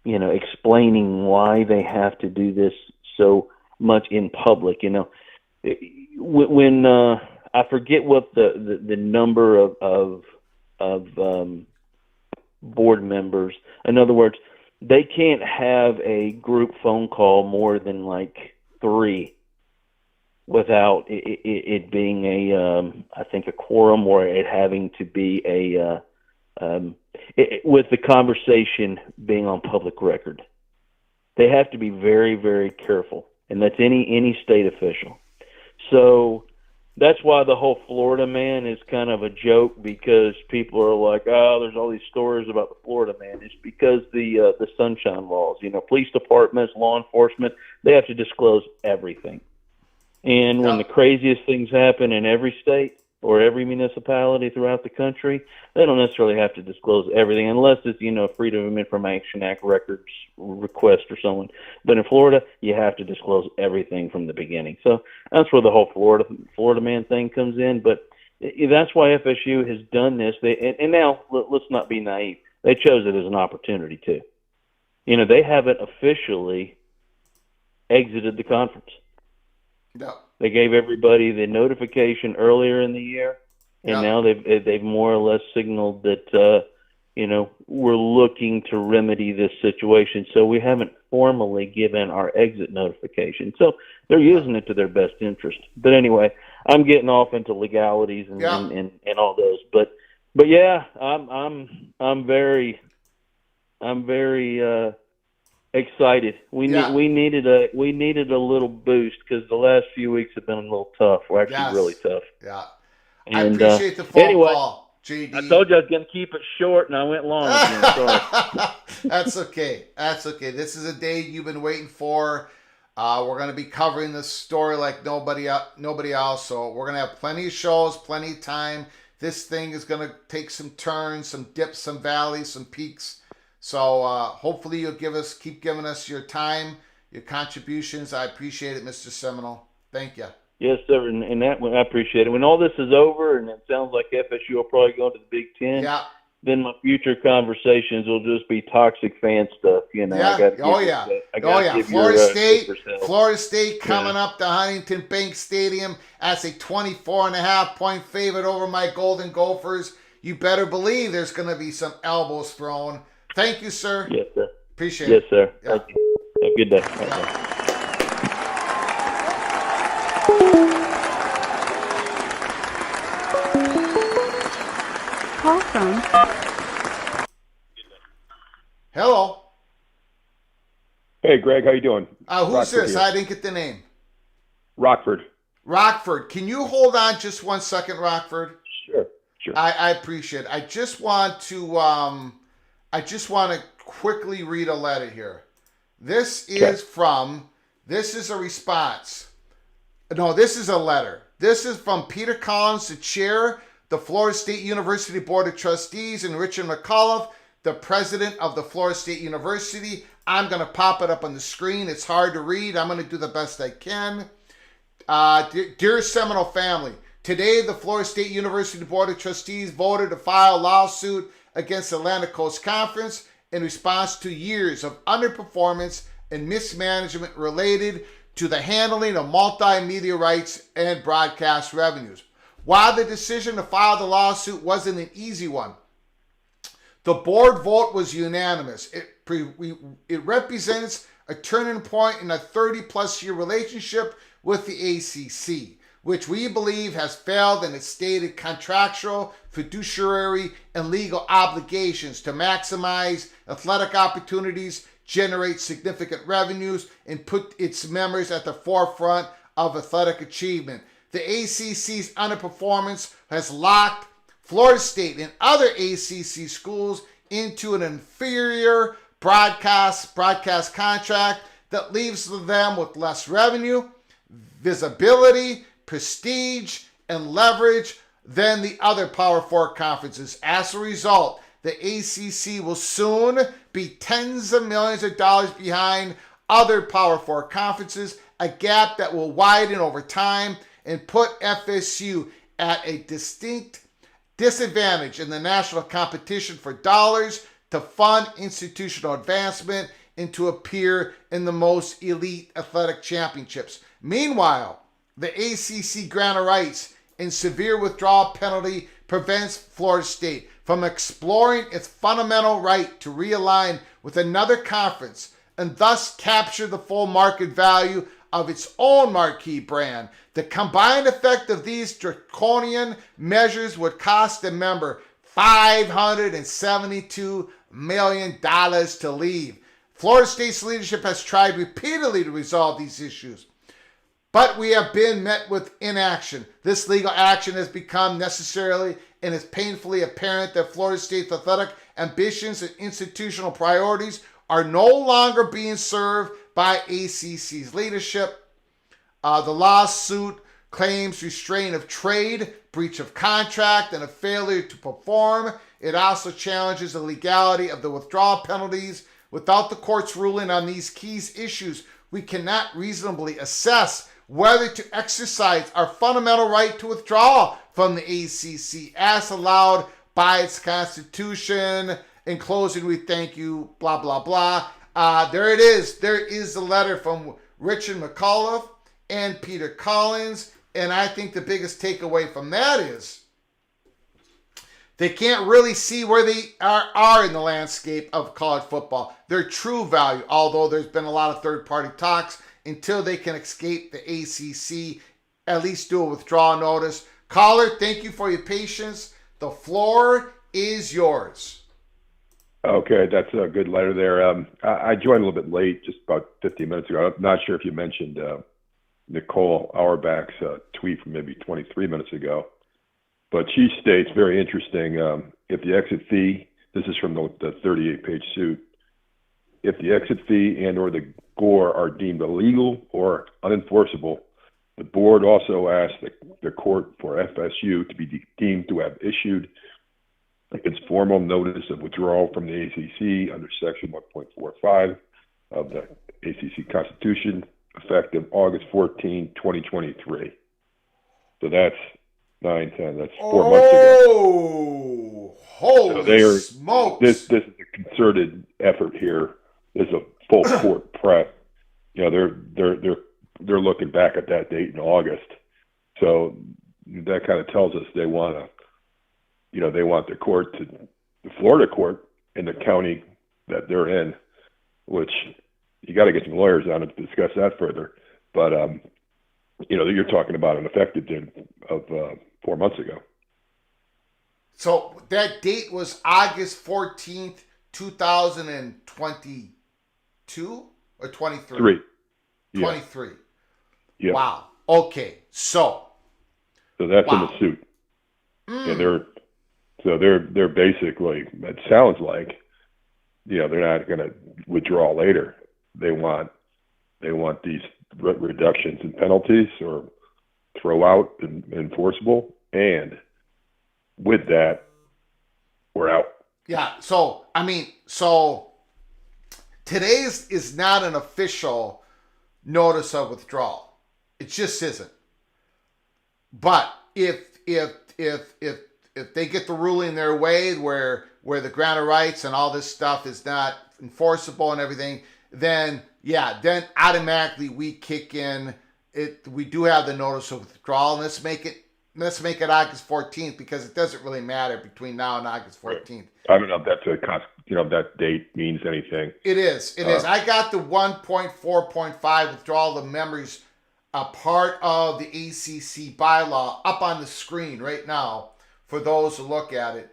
explaining why they have to do this so much in public. When I forget what the number of board members. In other words, they can't have a group phone call more than like 3 without it being I think a quorum, or it having to be with the conversation being on public record. They have to be very, very careful, and that's any state official. So that's why the whole Florida man is kind of a joke, because people are like, oh, there's all these stories about the Florida man. It's because the sunshine laws, police departments, law enforcement, they have to disclose everything. And when the craziest things happen in every state or every municipality throughout the country, they don't necessarily have to disclose everything unless it's, Freedom of Information Act records request or someone. But in Florida, you have to disclose everything from the beginning. So that's where the whole Florida man thing comes in. But that's why FSU has done this. And now, let's not be naive. They chose it as an opportunity, too. They haven't officially exited the conference. No. They gave everybody the notification earlier in the year, and now they've more or less signaled that we're looking to remedy this situation. So we haven't formally given our exit notification. So they're using it to their best interest. But anyway, I'm getting off into legalities and all those. But yeah, I'm very excited. We needed a little boost because the last few weeks have been a little tough. We're actually really tough. Yeah. And, I appreciate the phone call, JD. I told you I was going to keep it short, and I went long again. Sorry. That's okay. This is a day you've been waiting for. We're going to be covering this story like nobody else. So we're going to have plenty of shows, plenty of time. This thing is going to take some turns, some dips, some valleys, some peaks. So hopefully you'll keep giving us your time, your contributions. I appreciate it, Mr. Seminole. Thank you. Yes, sir, and that one I appreciate it. When all this is over, and it sounds like FSU will probably go to the Big Ten, then my future conversations will just be toxic fan stuff. Florida State coming up to Huntington Bank Stadium as a 24.5-point favorite over my Golden Gophers. You better believe there's going to be some elbows thrown. Thank you, sir. Yes, sir. Appreciate it. Yes, sir. Yeah. Thank you. Have a good day. Yeah. Call from. Hello. Hey, Greg. How you doing? Who's Rockford this? here. I didn't get the name. Rockford. Rockford. Can you hold on just 1 second, Rockford? Sure. I appreciate it. I just want to quickly read a letter here. This is a response. No, this is a letter. This is from Peter Collins, the chair, the Florida State University Board of Trustees, and Richard McAuliffe, the president of the Florida State University. I'm going to pop it up on the screen. It's hard to read. I'm going to do the best I can. Dear Seminole family, today the Florida State University Board of Trustees voted to file a lawsuit against Atlantic Coast Conference in response to years of underperformance and mismanagement related to the handling of multimedia rights and broadcast revenues. While the decision to file the lawsuit wasn't an easy one, the board vote was unanimous. It represents a turning point in a 30-plus year relationship with the ACC. which we believe has failed in its stated contractual, fiduciary, and legal obligations to maximize athletic opportunities, generate significant revenues, and put its members at the forefront of athletic achievement. The ACC's underperformance has locked Florida State and other ACC schools into an inferior broadcast contract that leaves them with less revenue, visibility, prestige, and leverage than the other Power Four conferences. As a result, the ACC will soon be tens of millions of dollars behind other Power Four conferences, a gap that will widen over time and put FSU at a distinct disadvantage in the national competition for dollars to fund institutional advancement and to appear in the most elite athletic championships. Meanwhile, the ACC grant of rights and severe withdrawal penalty prevents Florida State from exploring its fundamental right to realign with another conference and thus capture the full market value of its own marquee brand. The combined effect of these draconian measures would cost a member $572 million to leave. Florida State's leadership has tried repeatedly to resolve these issues, but we have been met with inaction. This legal action has become necessarily and is painfully apparent that Florida State's athletic ambitions and institutional priorities are no longer being served by ACC's leadership. The lawsuit claims restraint of trade, breach of contract, and a failure to perform. It also challenges the legality of the withdrawal penalties. Without the court's ruling on these key issues, we cannot reasonably assess whether to exercise our fundamental right to withdraw from the ACC as allowed by its constitution. In closing, we thank you, blah, blah, blah. There it is. There is the letter from Richard McAuliffe and Peter Collins. And I think the biggest takeaway from that is they can't really see where they are in the landscape of college football, their true value, although there's been a lot of third-party talks, until they can escape the ACC, at least do a withdrawal notice. Caller, thank you for your patience. The floor is yours. Okay, that's a good letter there. I joined a little bit late, just about 15 minutes ago. I'm not sure if you mentioned Nicole Auerbach's tweet from maybe 23 minutes ago. But she states, very interesting, if the exit fee, this is from the 38-page suit, if the exit fee and or the GOR are deemed illegal or unenforceable, the board also asked the court for FSU to be deemed to have issued its formal notice of withdrawal from the ACC under Section 1.45 of the ACC Constitution, effective August 14, 2023. So that's 9/10. That's 4 months ago. Oh, holy smokes! This is a concerted effort here. There's a full court press. You know, they're looking back at that date in August. So that kind of tells us they want to, you know, they want the court to, the Florida court in the county that they're in, which you got to get some lawyers on to discuss that further. But you know, you're talking about an effective date of 4 months ago. So that date was August 14th, 2022 or 23? 23. Yeah. Wow. Okay. So that's in the suit. And they're basically, it sounds like, you know, they're not going to withdraw later. They want these reductions in penalties or throw out and enforceable, and with that, we're out. Yeah. So today's is not an official notice of withdrawal. It just isn't. But if they get the ruling their way, where the grant of rights and all this stuff is not enforceable and everything, then automatically we kick in. We do have the notice of withdrawal, and let's make it August 14th, because it doesn't really matter between now and August 14th. I don't know if that's that date means anything. It is. I got the 1.4.5 withdrawal. The members a part of the ACC bylaw up on the screen right now for those to look at it.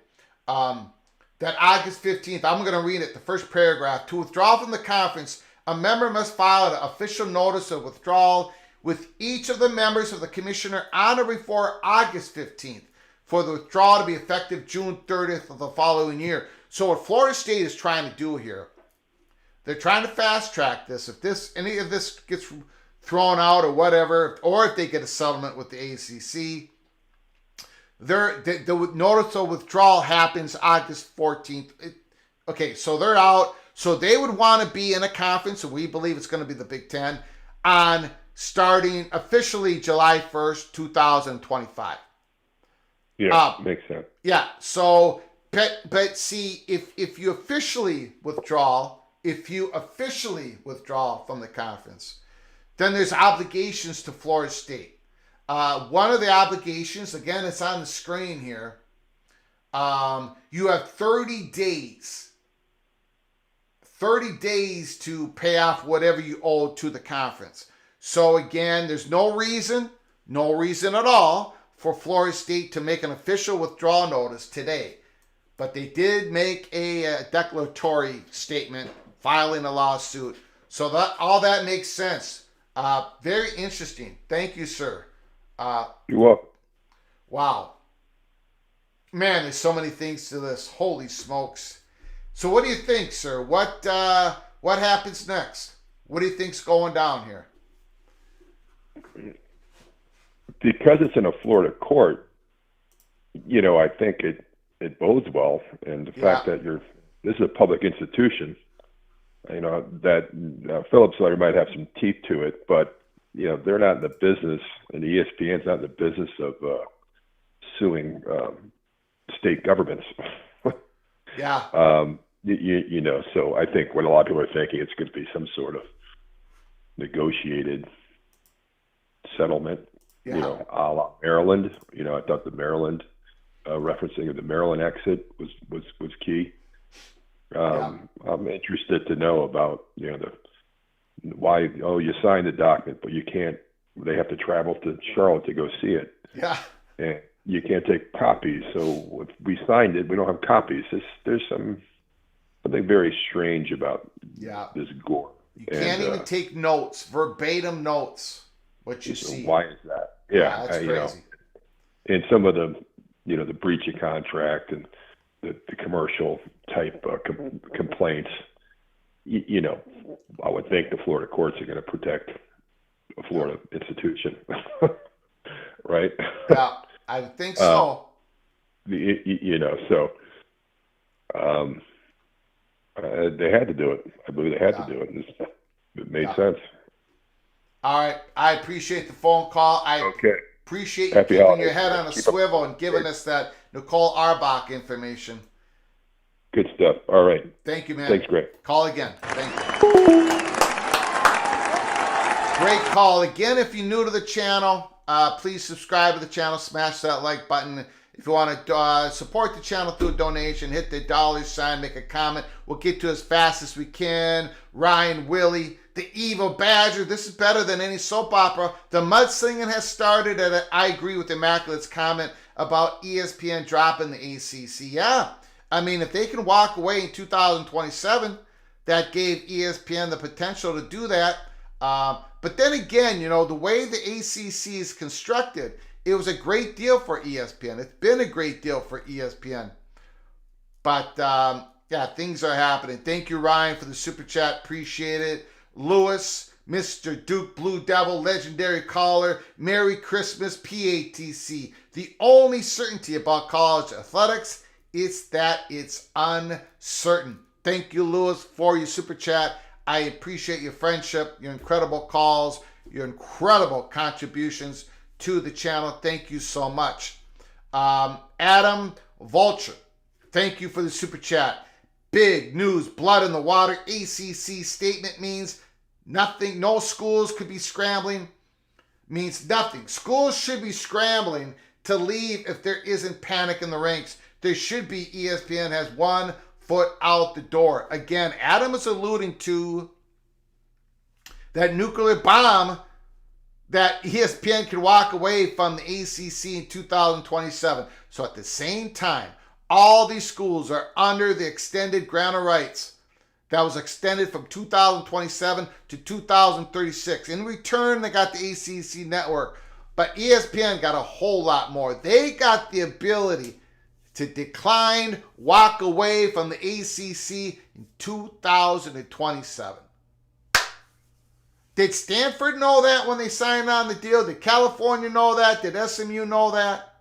That August 15th, I'm going to read it, the first paragraph. To withdraw from the conference, a member must file an official notice of withdrawal with each of the members of the commissioner on or before August 15th for the withdrawal to be effective June 30th of the following year. So what Florida State is trying to do here, they're trying to fast track this. If any of this gets thrown out or whatever, or if they get a settlement with the ACC, the notice of withdrawal happens August 14th. Okay, so they're out. So they would want to be in a conference, and we believe it's going to be the Big Ten, on starting officially July 1st, 2025. Yeah, makes sense. Yeah, so, but see, if you officially withdraw from the conference, then there's obligations to Florida State. One of the obligations, again, it's on the screen here. You have 30 days to pay off whatever you owe to the conference. So again, there's no reason at all for Florida State to make an official withdrawal notice today. But they did make a declaratory statement, filing a lawsuit. So that all that makes sense. Very interesting. Thank you, sir. You're welcome. Wow. Man, there's so many things to this. Holy smokes. So what do you think, sir? What happens next? What do you think's going down here? Because it's in a Florida court, I think it bodes well. And the fact that this is a public institution, that Phillips letter might have some teeth to it, but they're not in the business, and the ESPN's not in the business of suing state governments. Yeah. So I think what a lot of people are thinking, it's going to be some sort of negotiated settlement, a la Maryland. I thought the Maryland referencing of the Maryland exit was key. I'm interested to know about, why, you signed the document, but you can't, they have to travel to Charlotte to go see it. Yeah. And you can't take copies. So if we signed it, we don't have copies. There's something very strange about this Gore. You can't even take notes, verbatim notes, what you see. Why is that? Yeah, that's crazy. And some of the, the breach of contract and the commercial type complaints, I would think the Florida courts are going to protect a Florida institution, right? Yeah, I think so. They had to do it. I believe they had to do it. It made sense. All right. I appreciate the phone call. Appreciate you keeping your head on a swivel and giving us that Nicole Arbach information. Good stuff. All right. Thank you, man. Thanks, Greg. Call again. Thank you. Great call. Again, if you're new to the channel, please subscribe to the channel. Smash that like button. If you want to support the channel through a donation, hit the $sign, make a comment. We'll get to as fast as we can. Ryan Willie, the Evil Badger. This is better than any soap opera. The mudslinging has started, and I agree with Immaculate's comment about ESPN dropping the ACC. Yeah. I mean, if they can walk away in 2027, that gave ESPN the potential to do that. But then again, the way the ACC is constructed, it was a great deal for ESPN. It's been a great deal for ESPN. But, things are happening. Thank you, Ryan, for the super chat. Appreciate it. Lewis, Mr. Duke Blue Devil, legendary caller. Merry Christmas, PATC. The only certainty about college athletics is that it's uncertain. Thank you, Lewis, for your super chat. I appreciate your friendship, your incredible calls, your incredible contributions to the channel. Thank you so much. Adam Vulture, thank you for the super chat. Big news, blood in the water. ACC statement means nothing. No schools could be scrambling. Means nothing. Schools should be scrambling to leave if there isn't panic in the ranks. There should be. ESPN has 1 foot out the door. Again, Adam is alluding to that nuclear bomb that ESPN could walk away from the ACC in 2027. So at the same time, all these schools are under the extended grant of rights that was extended from 2027 to 2036. In return, they got the ACC network, but ESPN got a whole lot more. They got the ability to decline, walk away from the ACC in 2027. Did Stanford know that when they signed on the deal? Did California know that? Did SMU know that?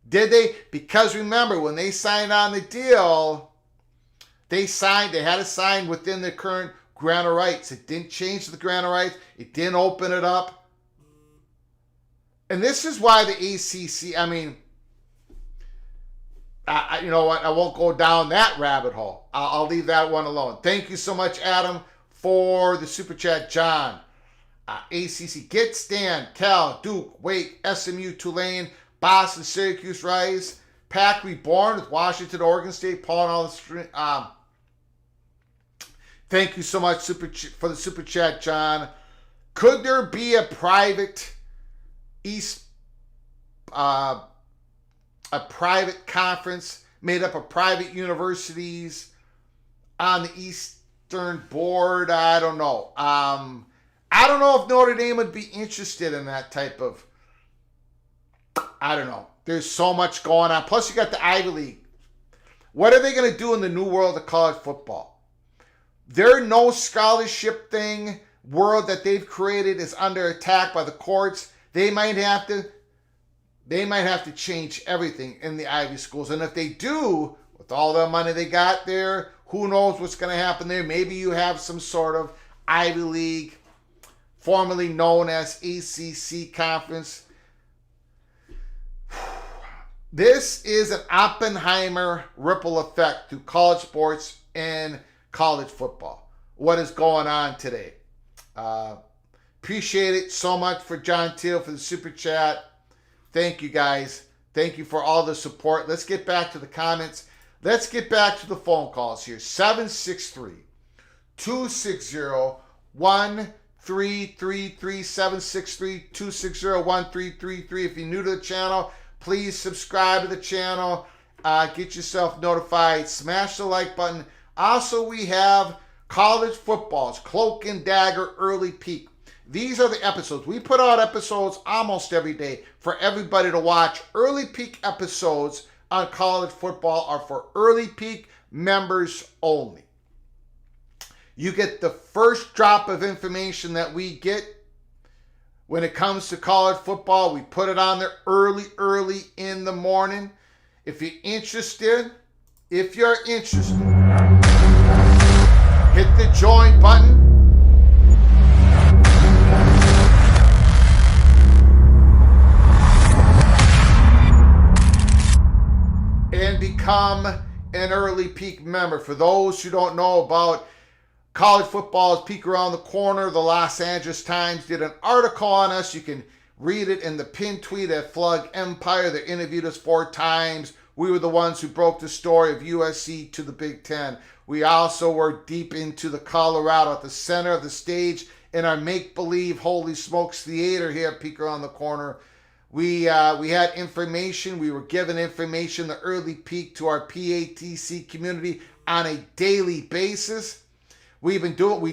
Did they? Because remember, when they signed on the deal, they had to sign within the current grant of rights. It didn't change the grant of rights. It didn't open it up. And this is why the ACC, you know what? I won't go down that rabbit hole. I'll leave that one alone. Thank you so much, Adam, for the super chat. John, ACC, get Stan, Cal, Duke, Wake, SMU, Tulane, Boston, Syracuse, Rice, Pack Reborn with Washington, Oregon State, Paul, and all the thank you so much for the super chat, John. Could there be a private a private conference made up of private universities on the Eastern Board? I don't know. I don't know if Notre Dame would be interested in that type of, I don't know. There's so much going on. Plus, you got the Ivy League. What are they going to do in the new world of college football? Their no scholarship thing world that they've created is under attack by the courts. They might have to change everything in the Ivy schools. And if they do, with all the money they got there, who knows what's going to happen there? Maybe you have some sort of Ivy League, formerly known as ACC conference. This is an Oppenheimer ripple effect through college sports and college football. What is going on today? Appreciate it so much for John Teal for the super chat. Thank you, guys. Thank you for all the support. Let's get back to the comments. Let's get back to the phone calls here. 763-260-1333. 763-260-1333. If you're new to the channel, please subscribe to the channel. Get yourself notified. Smash the like button. Also, we have college football's Cloak and Dagger Early Peek. These are the episodes. We put out episodes almost every day for everybody to watch. Early Peek episodes on college football are for Early Peek members only. You get the first drop of information that we get when it comes to college football. We put it on there early in the morning. If you're interested, hit the join button. And become an Early Peek member. For those who don't know about college football's Peek Around the Corner, the Los Angeles Times did an article on us. You can read it in the pinned tweet at Flug Empire. They interviewed us 4 times. We were the ones who broke the story of USC to the Big Ten. We also were deep into the Colorado at the center of the stage in our make-believe Holy Smokes Theater here at Peek Around the Corner. We had information. We were given information, the Early Peek, to our PATC community on a daily basis. We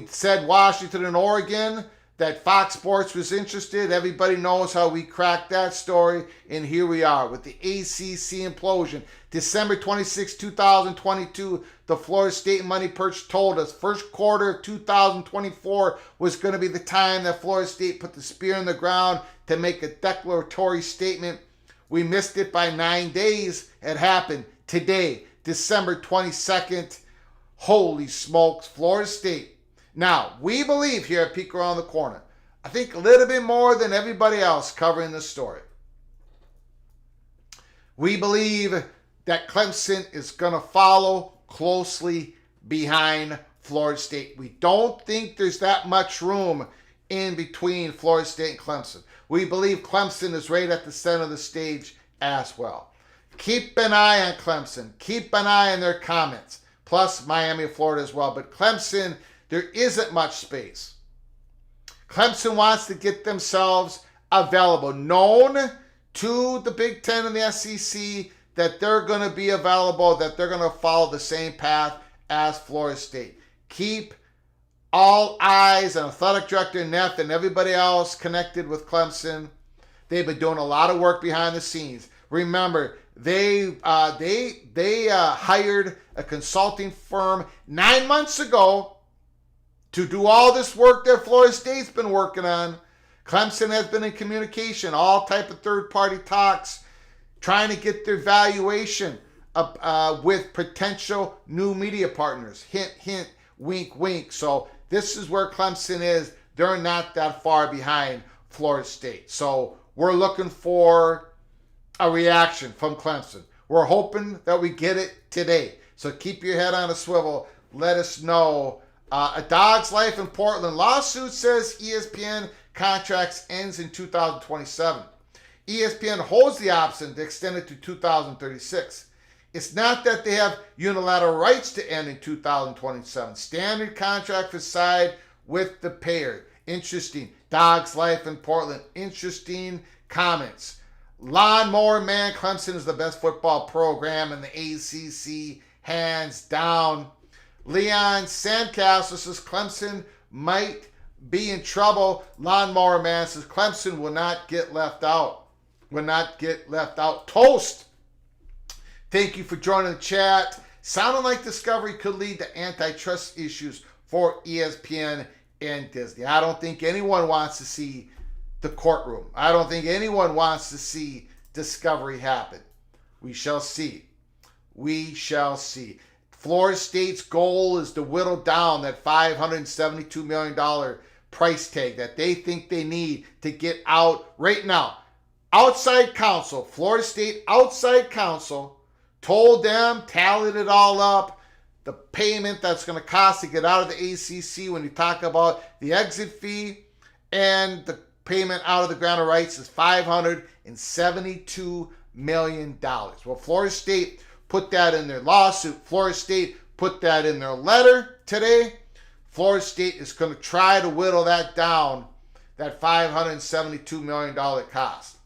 said Washington and Oregon, that Fox Sports was interested. Everybody knows how we cracked that story. And here we are with the ACC implosion. December 26, 2022, the Florida State Money Perch told us first quarter of 2024 was going to be the time that Florida State put the spear in the ground to make a declaratory statement. We missed it by 9 days. It happened today, December 22nd. Holy smokes, Florida State. Now, we believe here at Peek Around the Corner, I think a little bit more than everybody else covering this story. We believe that Clemson is going to follow closely behind Florida State. We don't think there's that much room in between Florida State and Clemson. We believe Clemson is right at the center of the stage as well. Keep an eye on Clemson. Keep an eye on their comments. Plus Miami, Florida as well. But Clemson, there isn't much space. Clemson wants to get themselves available. Known to the Big Ten and the SEC that they're going to be available, that they're going to follow the same path as Florida State. Keep all eyes on Athletic Director Neff and everybody else connected with Clemson. They've been doing a lot of work behind the scenes. Remember, they hired a consulting firm 9 months ago to do all this work that Florida State's been working on. Clemson has been in communication, all type of third-party talks, trying to get their valuation with potential new media partners. Hint, hint, wink, wink. So this is where Clemson is. They're not that far behind Florida State. So we're looking for a reaction from Clemson. We're hoping that we get it today. So keep your head on a swivel. Let us know. A Dog's Life in Portland lawsuit says ESPN contracts ends in 2027. ESPN holds the option to extend it to 2036. It's not that they have unilateral rights to end in 2027. Standard contract is signed with the payer. Interesting. Dog's Life in Portland. Interesting comments. Lawnmower Man, Clemson is the best football program in the ACC, hands down. Leon Sandcastle says Clemson might be in trouble. Lawnmower Man says Clemson will not get left out. Will not get left out. Toast. Thank you for joining the chat. Sounding like Discovery could lead to antitrust issues for ESPN and Disney. I don't think anyone wants to see the courtroom. I don't think anyone wants to see Discovery happen. We shall see. We shall see. Florida State's goal is to whittle down that $572 million price tag that they think they need to get out right now. Outside counsel, Florida State outside counsel told them, tallied it all up, the payment that's going to cost to get out of the ACC when you talk about the exit fee and the payment out of the grant of rights is $572 million. Well, Florida State put that in their lawsuit. Florida State put that in their letter today. Florida State is going to try to whittle that down, that $572 million cost.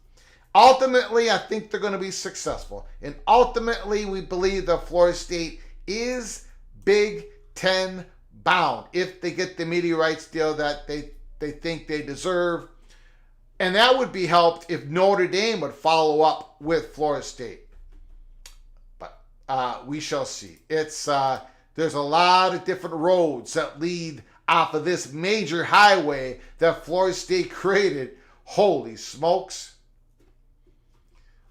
Ultimately, I think they're going to be successful. And ultimately, we believe that Florida State is Big Ten bound if they get the media rights deal that they think they deserve. And that would be helped if Notre Dame would follow up with Florida State. But we shall see. It's there's a lot of different roads that lead off of this major highway that Florida State created. Holy smokes.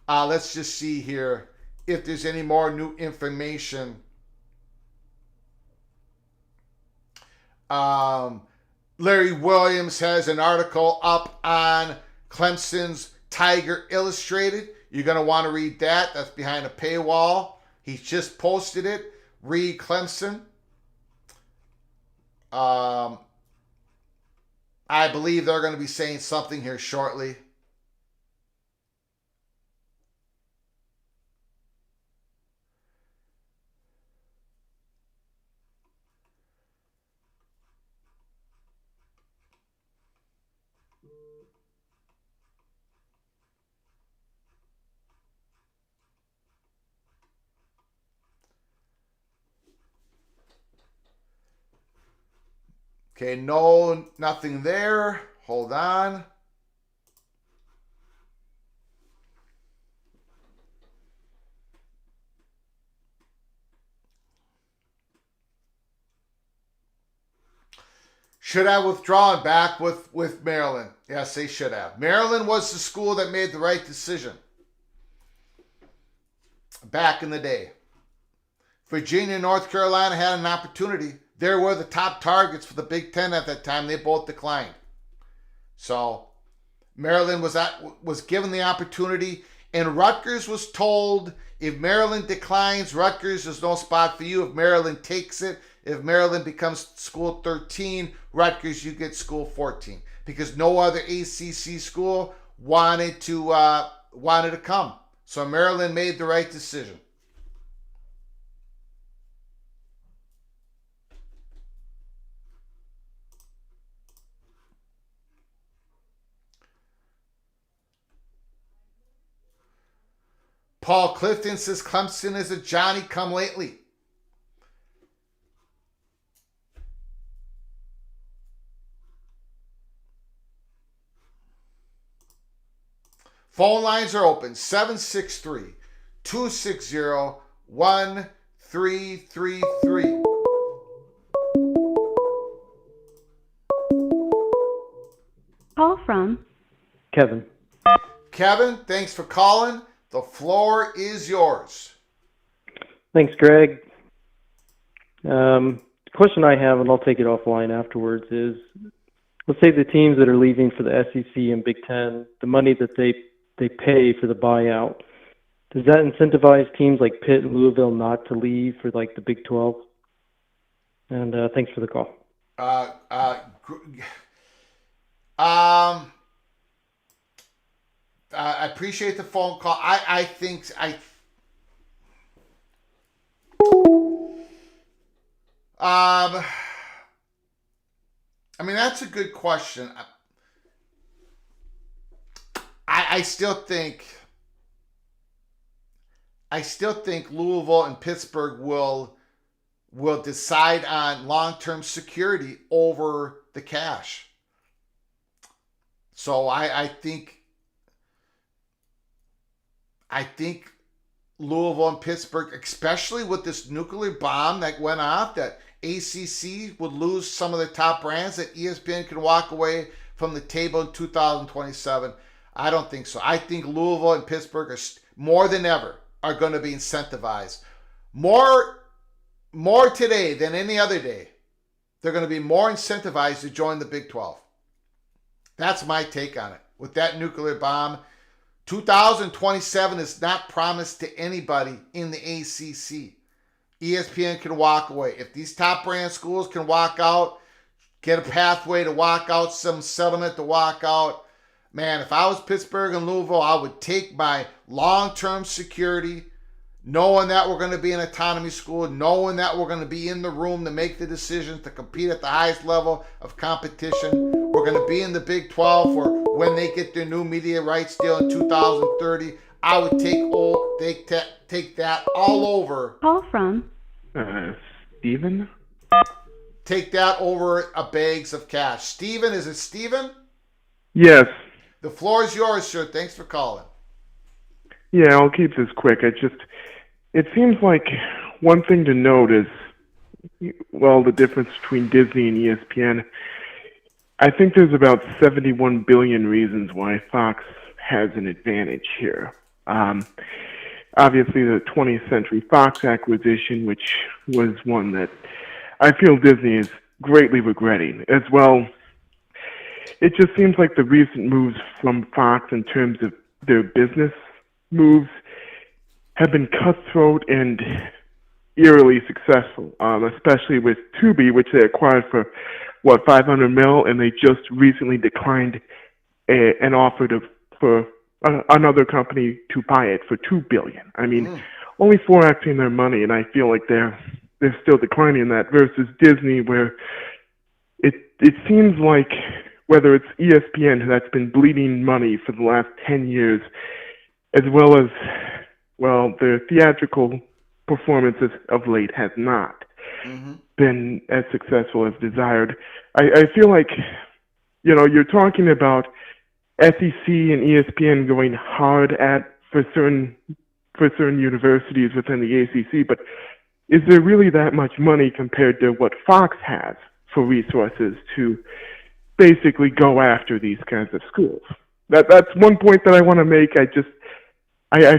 Let's just see here if there's any more new information. Larry Williams has an article up on Clemson's Tiger Illustrated. You're going to want to read that. That's behind a paywall. He just posted it. Read Clemson. I believe they're going to be saying something here shortly. Okay, no, nothing there. Hold on. Should have withdrawn back with Maryland. Yes, they should have. Maryland was the school that made the right decision back in the day. Virginia and North Carolina had an opportunity. They were the top targets for the Big Ten at that time. They both declined. So Maryland was given the opportunity, and Rutgers was told, if Maryland declines, Rutgers, there's no spot for you. If Maryland takes it, if Maryland becomes school 13, Rutgers, you get school 14. Because no other ACC school wanted to come. So Maryland made the right decision. Paul Clifton says Clemson is a Johnny come lately. Phone lines are open, 763-260-1333. Call from Kevin. Kevin, thanks for calling. The floor is yours. Thanks, Greg. The question I have, and I'll take it offline afterwards, is let's say the teams that are leaving for the SEC and Big Ten, the money that they pay for the buyout, does that incentivize teams like Pitt and Louisville not to leave for like the Big 12? And thanks for the call. I appreciate the phone call. I mean, that's a good question. I still think Louisville and Pittsburgh will decide on long-term security over the cash. So I think Louisville and Pittsburgh, especially with this nuclear bomb that went off, that ACC would lose some of the top brands, that ESPN can walk away from the table in 2027. I don't think so. I think Louisville and Pittsburgh are more than ever are going to be incentivized. More today than any other day. They're going to be more incentivized to join the Big 12. That's my take on it. With that nuclear bomb, 2027 is not promised to anybody in the ACC. ESPN can walk away. If these top brand schools can walk out, get a pathway to walk out, some settlement to walk out, man, if I was Pittsburgh and Louisville, I would take my long-term security, knowing that we're going to be an autonomy school, knowing that we're going to be in the room to make the decisions, to compete at the highest level of competition. We're going to be in the Big 12 for when they get their new media rights deal in 2030. I would take that all over. Call from Steven? Take that over a bags of cash. Steven, is it Steven? Yes. The floor is yours, sir. Thanks for calling. Yeah, I'll keep this quick. It seems like one thing to note is, well, the difference between Disney and ESPN. I think there's about 71 billion reasons why Fox has an advantage here. Obviously, the 20th Century Fox acquisition, which was one that I feel Disney is greatly regretting. As well, it just seems like the recent moves from Fox in terms of their business moves have been cutthroat and eerily successful, especially with Tubi, which they acquired for, $500 million, and they just recently declined an offer for another company to buy it for $2 billion. I mean, only 4xing their money, and I feel like they're still declining that versus Disney, where it seems like whether it's ESPN that's been bleeding money for the last 10 years, as well as, well, their theatrical performances of late has not been as successful as desired. I feel like, you're talking about SEC and ESPN going hard for certain universities within the ACC, but is there really that much money compared to what Fox has for resources to basically go after these kinds of schools? That's one point that I want to make. I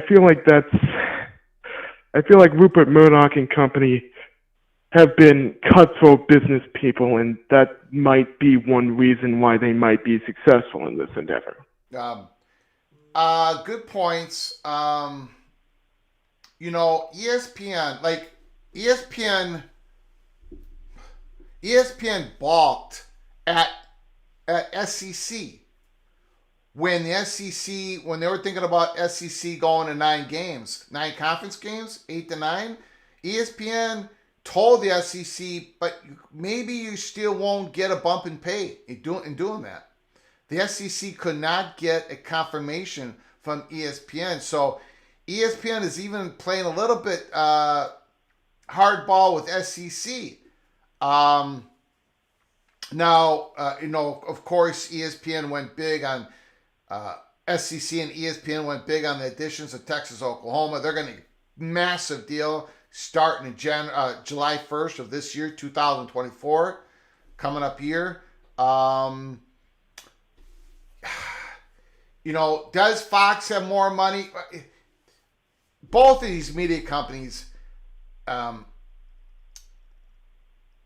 feel like Rupert Murdoch and company have been cutthroat business people, and that might be one reason why they might be successful in this endeavor. Good points. ESPN balked at SEC. When they were thinking about SEC going to 9 conference games, 8 to 9, ESPN told the SEC, but maybe you still won't get a bump in pay in doing that. The SEC could not get a confirmation from ESPN. So ESPN is even playing a little bit hardball with SEC. Now, of course, ESPN went big on SEC, and ESPN went big on the additions of Texas, Oklahoma. They're going to massive deal starting in July 1st of this year, 2024, coming up year. Does Fox have more money? Both of these media companies,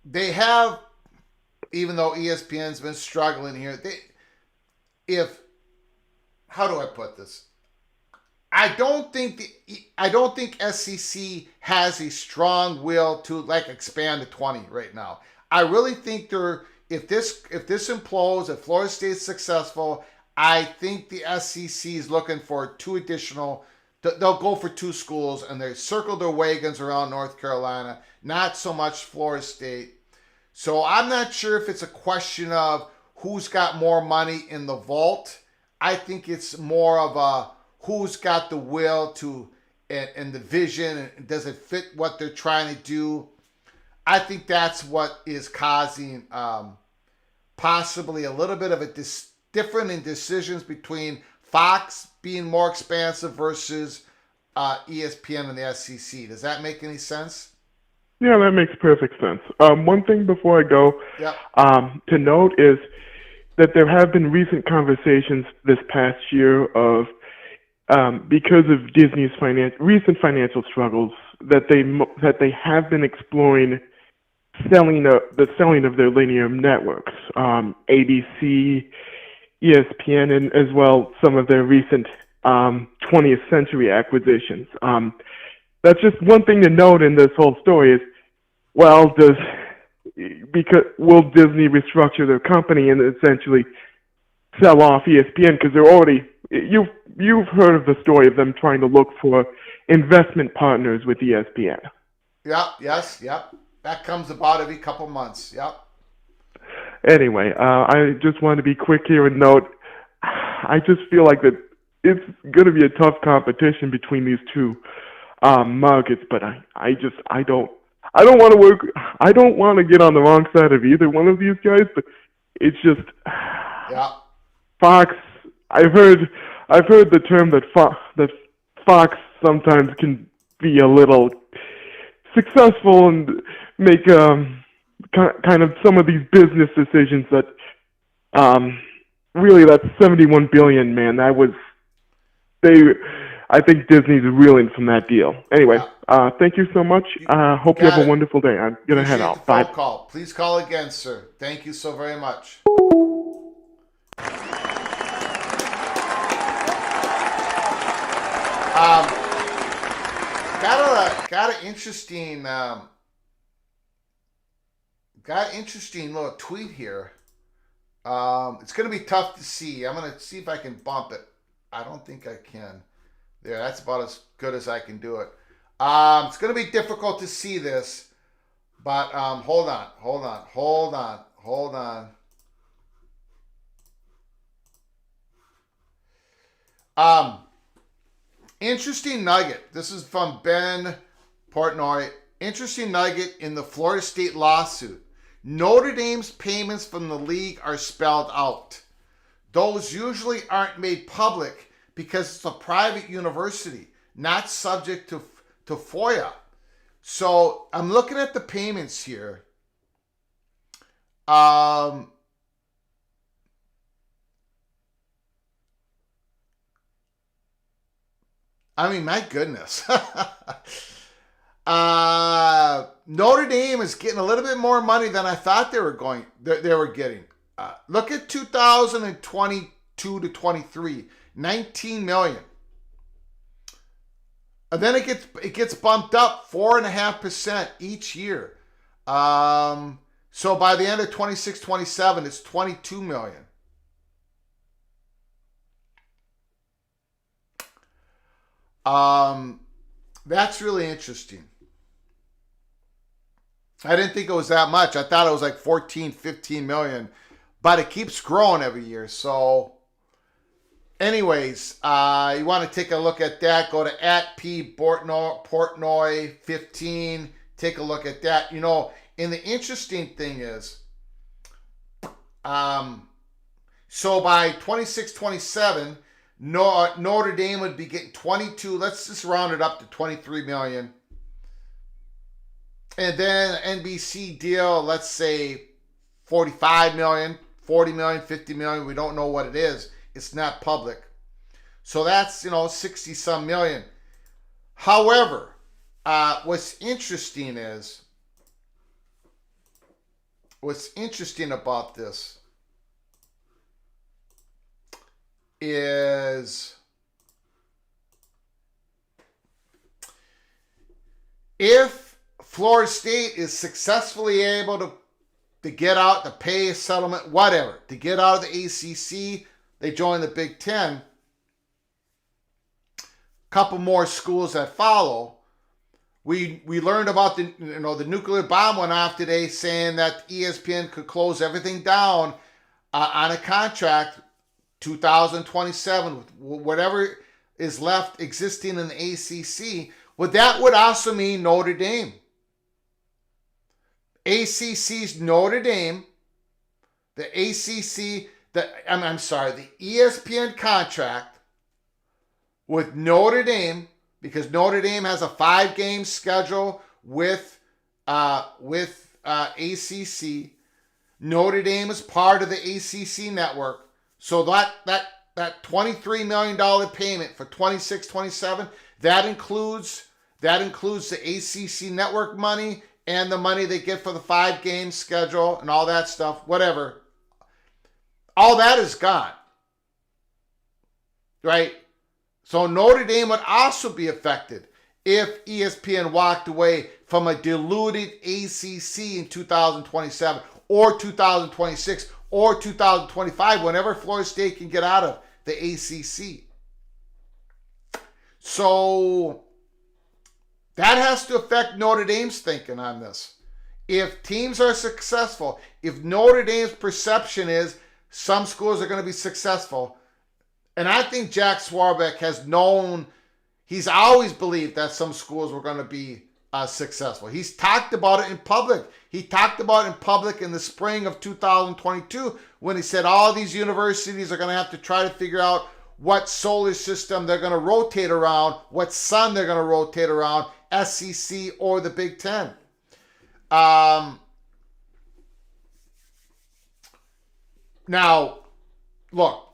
they have, even though ESPN's been struggling here, how do I put this? I don't think SEC has a strong will to expand to 20 right now. I really think if this implodes, if Florida State's successful, I think the SEC is looking for two additional. They'll go for two schools, and they circle their wagons around North Carolina. Not so much Florida State. So I'm not sure if it's a question of who's got more money in the vault. I think it's more of a who's got the will to and the vision, and does it fit what they're trying to do. I think that's what is causing possibly a little bit of a different in decisions between Fox being more expansive versus ESPN and the SEC. Does that make any sense? Yeah, that makes perfect sense. One thing before I go to note is that there have been recent conversations this past year of because of Disney's recent financial struggles that they have been exploring the selling of their linear networks, ABC, ESPN, and as well some of their recent 20th century acquisitions. That's just one thing to note in this whole story is, will Disney restructure their company and essentially sell off ESPN, because they're already, you've heard of the story of them trying to look for investment partners with ESPN. Yep. That comes about every couple months. Yep. Anyway, I just want to be quick here and note, I just feel like that it's going to be a tough competition between these two markets, but I don't want to get on the wrong side of either one of these guys, but it's just Fox. I've heard the term that Fox sometimes can be a little successful and make kind of some of these business decisions that really, that's $71 billion, man. I think Disney's reeling from that deal. Anyway, thank you so much. Hope you have a wonderful day. I'm gonna head out. Bye. Call. Please call again, sir. Thank you so very much. Got an interesting little tweet here. It's going to be tough to see. I'm going to see if I can bump it. I don't think I can. There, that's about as good as I can do it. It's going to be difficult to see this, but hold on. Interesting nugget. This is from Ben Portnoy. Interesting nugget in the Florida State lawsuit. Notre Dame's payments from the league are spelled out. Those usually aren't made public because it's a private university, not subject to FOIA. So I'm looking at the payments here. My goodness. Notre Dame is getting a little bit more money than I thought they were getting. Look at 2022 to 23, $19 million. And then it gets bumped up 4.5% each year. So by the end of 26-27, it's $22 million. That's really interesting. I didn't think it was that much. I thought it was like 14, 15 million, but it keeps growing every year. So anyways, you want to take a look at that. Go to @Portnoy 15. Take a look at that. And the interesting thing is, so by 26-27, Notre Dame would be getting 22. Let's just round it up to 23 million. And then NBC deal, let's say 45 million, 40 million, 50 million. We don't know what it is. It's not public. So that's, 60 some million. However, what's interesting about this is if Florida State is successfully able to get out, to pay a settlement, whatever, to get out of the ACC, they join the Big Ten. Couple more schools that follow. We learned about the nuclear bomb went off today, saying that ESPN could close everything down on a contract 2027 with whatever is left existing in the ACC. Well, that would also mean Notre Dame. ACC's Notre Dame, the ACC, the ESPN contract with Notre Dame, because Notre Dame has a 5-game schedule with ACC. Notre Dame is part of the ACC network. So that $23 million payment for 26-27, that includes the ACC network money and the money they get for the 5-game schedule and all that stuff, whatever. All that is gone. Right? So Notre Dame would also be affected if ESPN walked away from a diluted ACC in 2027 or 2026 or 2025, whenever Florida State can get out of the ACC. So that has to affect Notre Dame's thinking on this. If teams are successful, if Notre Dame's perception is some schools are going to be successful, and I think Jack Swarbrick has known, he's always believed that some schools were going to be successful. He's talked about it in public. He talked about it in public in the spring of 2022 when he said all these universities are going to have to try to figure out what solar system they're going to rotate around, what sun they're going to rotate around, SEC or the Big Ten. Now, look,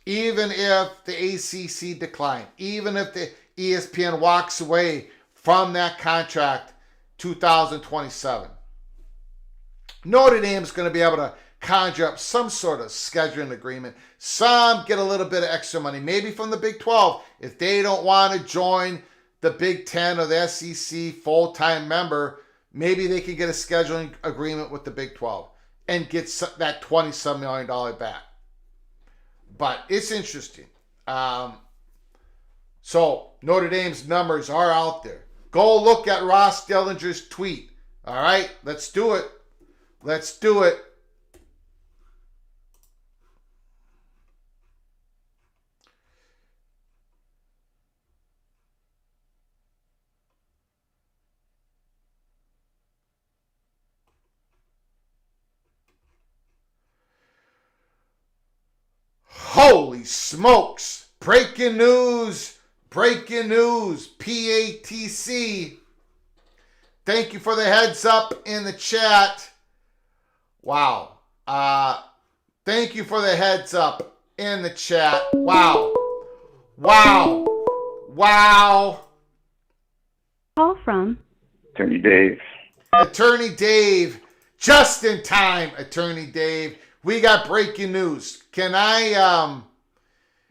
even if the ACC declined, even if the ESPN walks away from that contract 2027, Notre Dame's going to be able to conjure up some sort of scheduling agreement. Some get a little bit of extra money, maybe from the Big 12. If they don't want to join the Big 10 or the SEC full-time member, maybe they can get a scheduling agreement with the Big 12 and get that $20-some million back. But it's interesting. So Notre Dame's numbers are out there. Go look at Ross Dellinger's tweet. All right, let's do it. Let's do it. Holy smokes. Breaking news. Breaking news. PATC. Thank you for the heads up in the chat. Wow. Thank you for the heads up in the chat. Wow. Wow. Wow. Call from Attorney Dave. Attorney Dave. Just in time, Attorney Dave. We got breaking news. Can I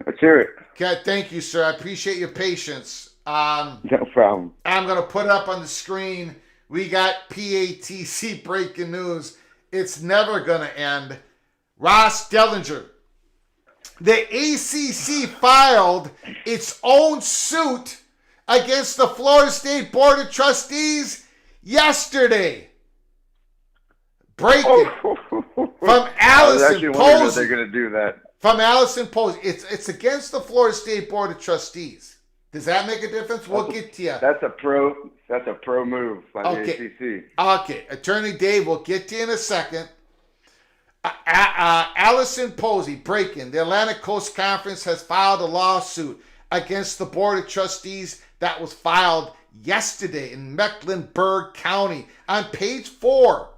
Let's hear it. Thank you, sir. I appreciate your patience. No problem. I'm going to put it up on the screen. We got PATC breaking news. It's never going to end. Ross Dellinger. The ACC filed its own suit against the Florida State Board of Trustees yesterday. Breaking from Allison I was actually wondering if Posey. they're going to do that. From Allison Posey. It's against the Florida State Board of Trustees. Does that make a difference? We'll get to you. That's a pro move by the ACC. Okay, Attorney Dave, we'll get to you in a second. Allison Posey, breaking. The Atlantic Coast Conference has filed a lawsuit against the Board of Trustees that was filed yesterday in Mecklenburg County. On page 4,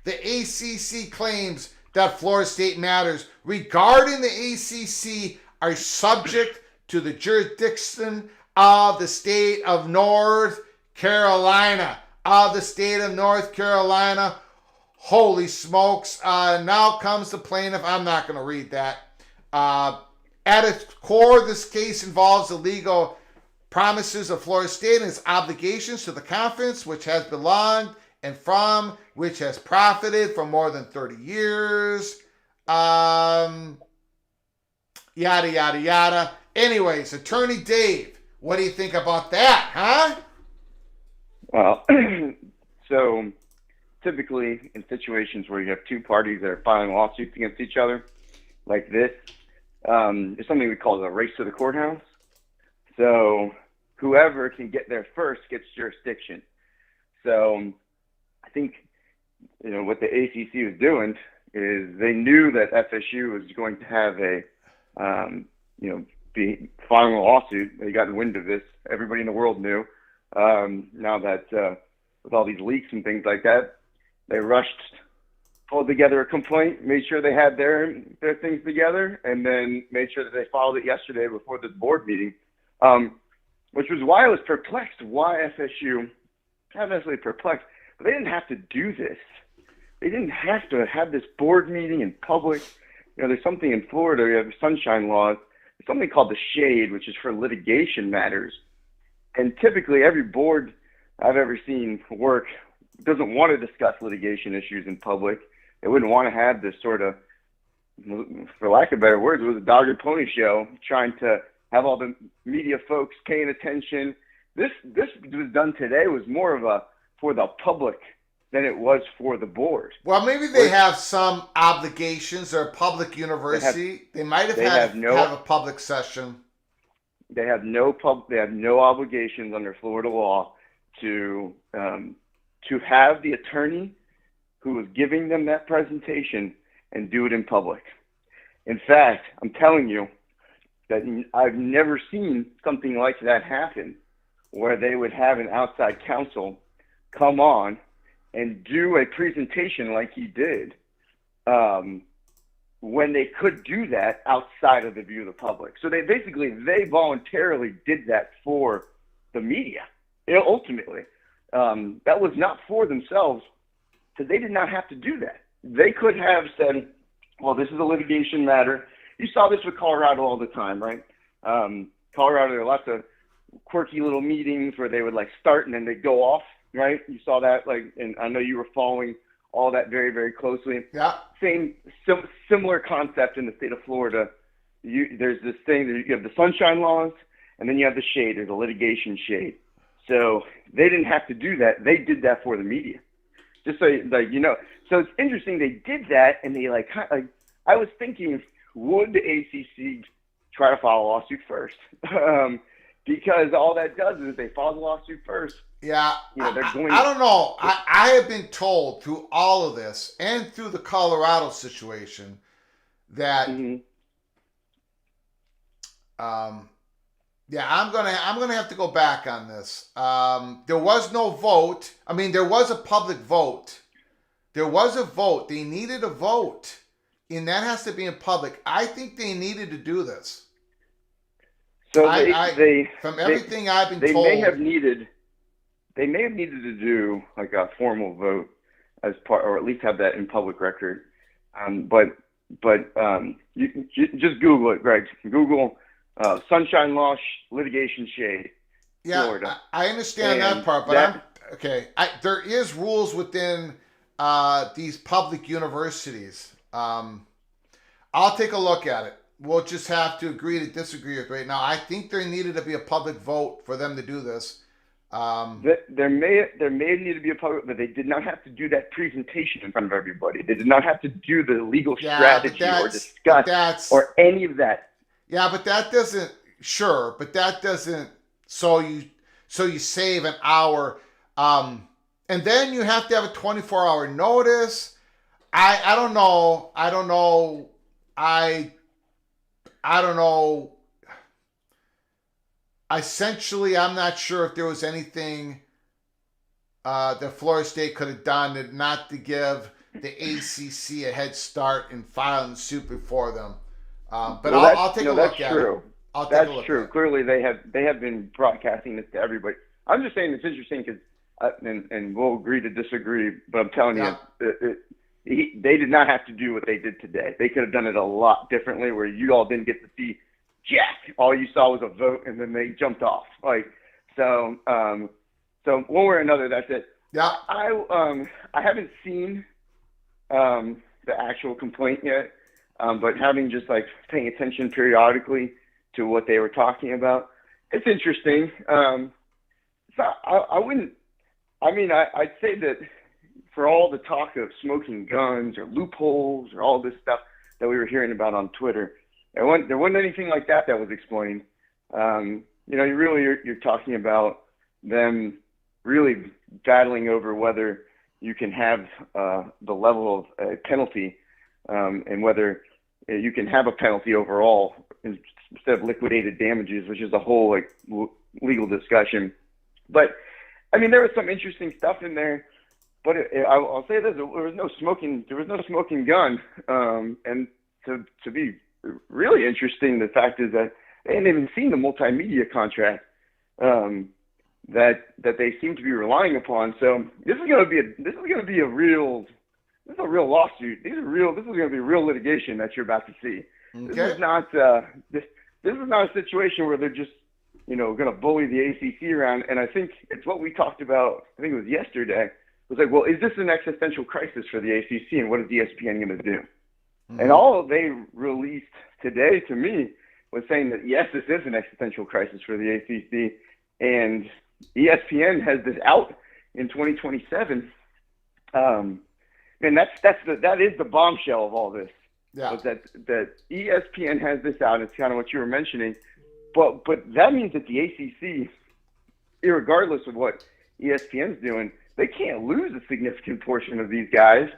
the ACC claims that Florida State matters regarding the ACC are subject to the jurisdiction of the state of North Carolina. Holy smokes. Now comes the plaintiff. I'm not going to read that. At its core, this case involves the legal promises of Florida State and its obligations to the conference, which has belonged and from which has profited for more than 30 years. Yada, yada, yada. Anyways, Attorney Dave, what do you think about that, huh? Well, so typically in situations where you have two parties that are filing lawsuits against each other, like this, there's something we call the race to the courthouse. So whoever can get there first gets jurisdiction. So I think, what the ACC was doing is they knew that FSU was going to have be filing a lawsuit. They got wind of this. Everybody in the world knew. Now that with all these leaks and things like that, they pulled together a complaint, made sure they had their things together, and then made sure that they filed it yesterday before this board meeting, which was why I was perplexed. Why FSU? Not necessarily perplexed, but they didn't have to do this. They didn't have to have this board meeting in public. There's something in Florida. We have sunshine laws. There's something called the shade, which is for litigation matters. And typically every board I've ever seen work doesn't want to discuss litigation issues in public. They wouldn't want to have this sort of, for lack of better words, it was a dog and pony show, trying to have all the media folks paying attention. This was done today was more of a for the public than it was for the board. Well, maybe they have some obligations. They're a public university. They might have had a public session. They have no obligations under Florida law to have the attorney who was giving them that presentation and do it in public. In fact, I'm telling you that I've never seen something like that happen, where they would have an outside counsel come on and do a presentation like he did, when they could do that outside of the view of the public. So they voluntarily did that for the media. Ultimately, that was not for themselves, because they did not have to do that. They could have said, well, this is a litigation matter. You saw this with Colorado all the time, right? Colorado, there are lots of quirky little meetings where they would start and then they go off, right? You saw that, and I know you were following all that very, very closely. Yeah. Similar concept in the state of Florida. There's this thing that you have the sunshine laws, and then you have the shade. There's a litigation shade. So they didn't have to do that. They did that for the media. Just so So it's interesting they did that, and they I was thinking, would the ACC try to file a lawsuit first? Because all that does is they file the lawsuit first. Yeah, they're going. I don't know. I have been told through all of this and through the Colorado situation that, I'm gonna have to go back on this. There was no vote. I mean, there was a public vote. There was a vote. They needed a vote, and that has to be in public. I think they needed to do this. So from everything I've been told, they may have needed to do a formal vote as part, or at least have that in public record. But you just Google it, Greg. Google sunshine law litigation shade. Yeah, Florida. I understand that part, but there is rules within these public universities. I'll take a look at it. We'll just have to agree to disagree with right now. I think there needed to be a public vote for them to do this. There may need to be a public, but they did not have to do that presentation in front of everybody. They did not have to do the legal strategy or discuss or any of that. Yeah, but that doesn't. Sure, but that doesn't. So you save an hour, and then you have to have a 24-hour notice. I don't know. I don't know. I don't know. Essentially, I'm not sure if there was anything that Florida State could have done not to give the ACC a head start in filing suit before them. But I'll take a look at it. That's true. Clearly, they have been broadcasting this to everybody. I'm just saying it's interesting because, and we'll agree to disagree, but I'm telling you, they did not have to do what they did today. They could have done it a lot differently, where you all didn't get to see jack. All you saw was a vote, and then they jumped off. So one way or another, that's it. Yeah. I haven't seen the actual complaint yet, but having just paying attention periodically to what they were talking about, it's interesting. I'd say that for all the talk of smoking guns or loopholes or all this stuff that we were hearing about on Twitter, there wasn't anything like that was explained. You're talking about them really battling over whether you can have the level of a penalty and whether you can have a penalty overall instead of liquidated damages, which is a whole legal discussion. But there was some interesting stuff in there. But I'll say this: there was no smoking gun. And to be really interesting, the fact is that they hadn't even seen the multimedia contract that they seem to be relying upon. So this is going to be a real lawsuit. This is going to be real litigation that you're about to see. Okay. This is not this is not a situation where they're just going to bully the ACC around. And I think it's what we talked about. I think it was yesterday. It was well, is this an existential crisis for the ACC, and what is ESPN going to do? Mm-hmm. And all they released today to me was saying that yes, this is an existential crisis for the ACC, and ESPN has this out in 2027. And that is the bombshell of all this. Yeah. But that ESPN has this out. It's kind of what you were mentioning, but that means that the ACC, irregardless of what ESPN's doing, they can't lose a significant portion of these guys.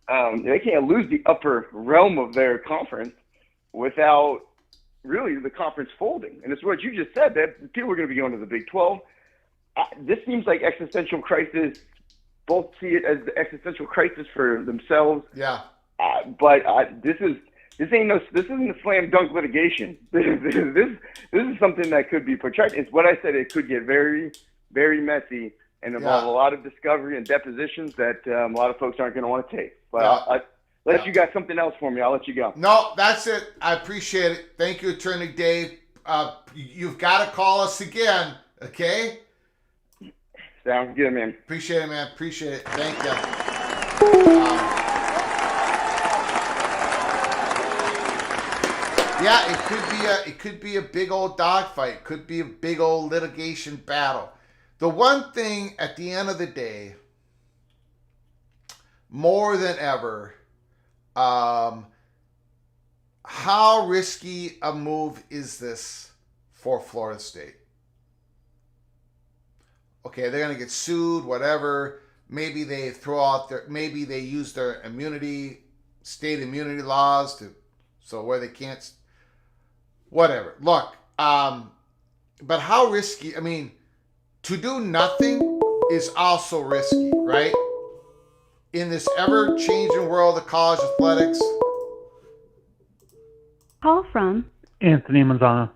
They can't lose the upper realm of their conference without really the conference folding. And it's what you just said, that people are going to be going to the Big 12. This seems like existential crisis. Both see it as the existential crisis for themselves. Yeah. But this isn't a slam dunk litigation. This is something that could be protracted. It's what I said. It could get very, very messy and involve a lot of discovery and depositions that a lot of folks aren't going to want to take. But unless you got something else for me, I'll let you go. No, that's it. I appreciate it. Thank you, Attorney Dave. You've got to call us again, okay? Sounds good, man. Appreciate it, man. Appreciate it. Thank you. It could be a big old dogfight. It could be a big old litigation battle. The one thing at the end of the day, more than ever, how risky a move is this for Florida State? Okay, they're going to get sued, whatever. Maybe they maybe they use their state immunity laws where they can't, whatever. Look, but how risky, to do nothing is also risky, right? In this ever-changing world of college athletics. Call from Anthony Manzano.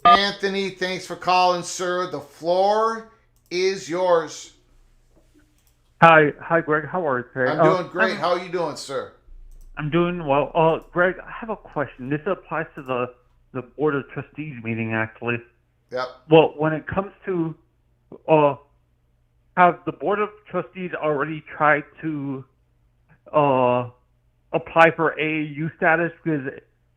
Anthony, thanks for calling, sir. The floor is yours. Hi, Greg. How are you today? I'm doing great. How are you doing, sir? I'm doing well. Greg, I have a question. This applies to the Board of Trustees meeting, actually. Yep. Well, when it comes to have the Board of Trustees already tried to apply for AAU status? Because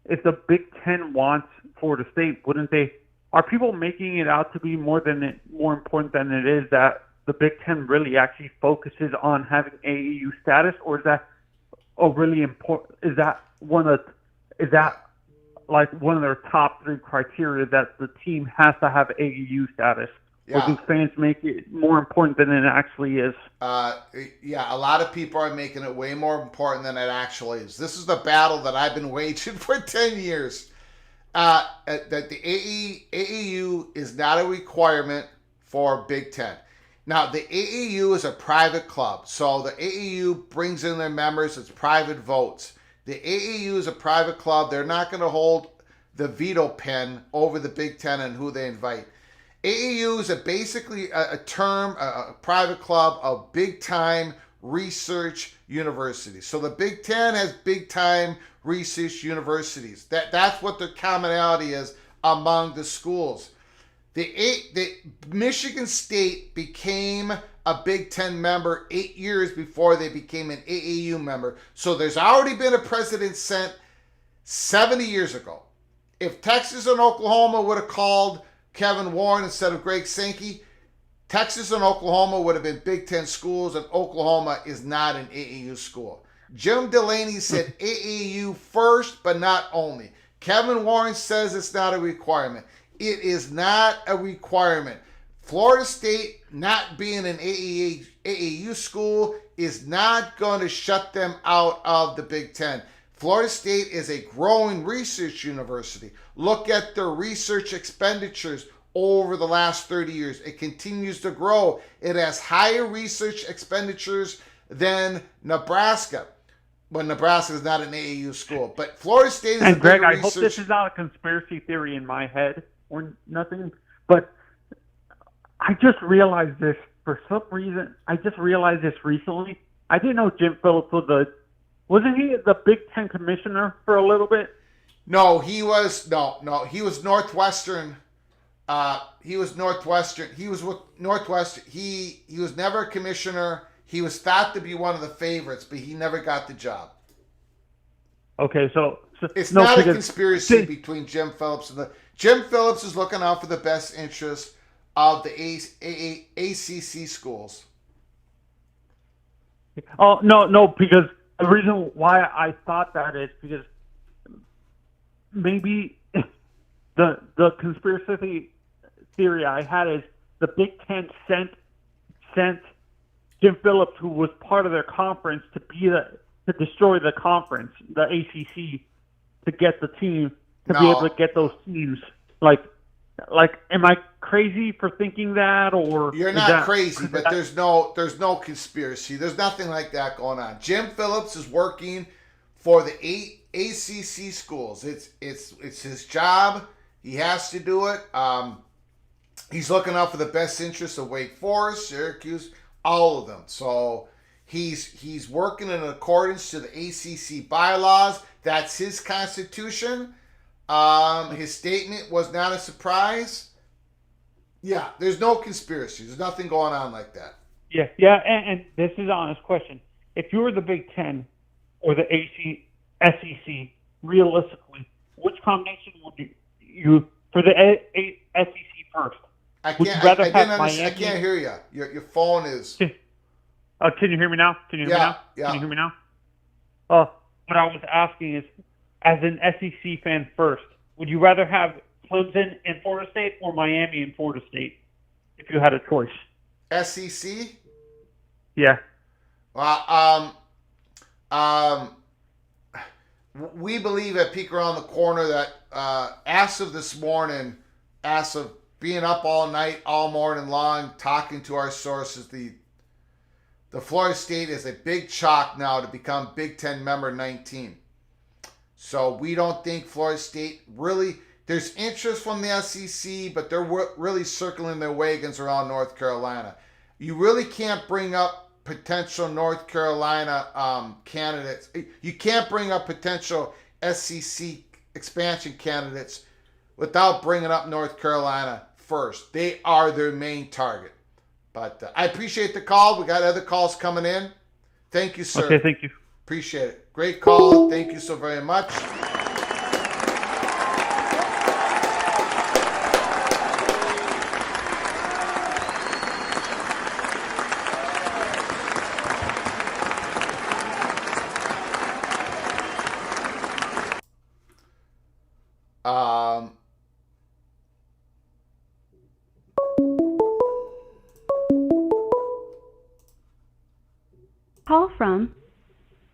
if the Big Ten wants Florida State, wouldn't they are people making it out to be more important than it is, that the Big Ten really actually focuses on having AAU status, or is that really important? Is that one of their top 3 criteria, that the team has to have AAU status? Yeah. Or do fans make it more important than it actually is? Yeah, a lot of people are making it way more important than it actually is. This is the battle that I've been waging for 10 years. That the AAU is not a requirement for Big Ten. Now, the AAU is a private club, so the AAU brings in their members. It's private votes. The AAU is a private club. They're not going to hold the veto pen over the Big Ten and who they invite. AAU is basically a term, a private club of big-time research universities. So the Big Ten has big-time research universities. That's what the commonality is among the schools. The Michigan State became a Big Ten member 8 years before they became an AAU member. So there's already been a precedent set 70 years ago. If Texas and Oklahoma would have called Kevin Warren instead of Greg Sankey, Texas and Oklahoma would have been Big Ten schools, and Oklahoma is not an AAU school. Jim Delaney said AAU first, but not only. Kevin Warren says it's not a requirement. It is not a requirement. Florida State not being an AAU school is not going to shut them out of the Big Ten. Florida State is a growing research university. Look at their research expenditures over the last 30 years. It continues to grow. It has higher research expenditures than Nebraska. But Nebraska is not an AAU school. But Florida State is and a Greg, bigger I hope this is not a conspiracy theory in my head or nothing, but I just realized this for some reason. I just realized this recently. I didn't know Jim Phillips was wasn't he the Big Ten commissioner for a little bit? No, he was Northwestern. He was Northwestern. He was with Northwestern. He was never a commissioner. He was thought to be one of the favorites, but he never got the job. Okay, so it's not a conspiracy between Jim Phillips and Jim Phillips is looking out for the best interests of the ACC schools. Oh no, because the reason why I thought that is because maybe the conspiracy theory I had is the Big Ten sent Jim Phillips, who was part of their conference, to destroy the conference, the ACC, to get the team to be able to get those teams. Like, am I crazy for thinking that, or you're not crazy? But there's no conspiracy. There's nothing like that going on. Jim Phillips is working for the ACC schools. It's his job. He has to do it. He's looking out for the best interests of Wake Forest, Syracuse, all of them. So he's working in accordance to the ACC bylaws. That's his constitution. His statement was not a surprise. Yeah, there's no conspiracy. There's nothing going on like that. Yeah, and this is an honest question. If you were the Big Ten or the SEC, realistically, which combination would you for the SEC first? I can't hear you. Your phone is. Can you hear me now? Can you Yeah. hear me now? What I was asking is, as an SEC fan first, would you rather have Clemson and Florida State or Miami and Florida State if you had a choice? SEC? Yeah. Well, we believe at Peek Around the Corner that as of this morning, as of being up all night, all morning long, talking to our sources, the Florida State is a big chalk now to become Big Ten member 19. So we don't think Florida State really, there's interest from the SEC, but they're really circling their wagons around North Carolina. You really can't bring up potential North Carolina candidates. You can't bring up potential SEC expansion candidates without bringing up North Carolina first. They are their main target. But I appreciate the call. We got other calls coming in. Thank you, sir. Okay, thank you. Appreciate it. Great call. Thank you so very much.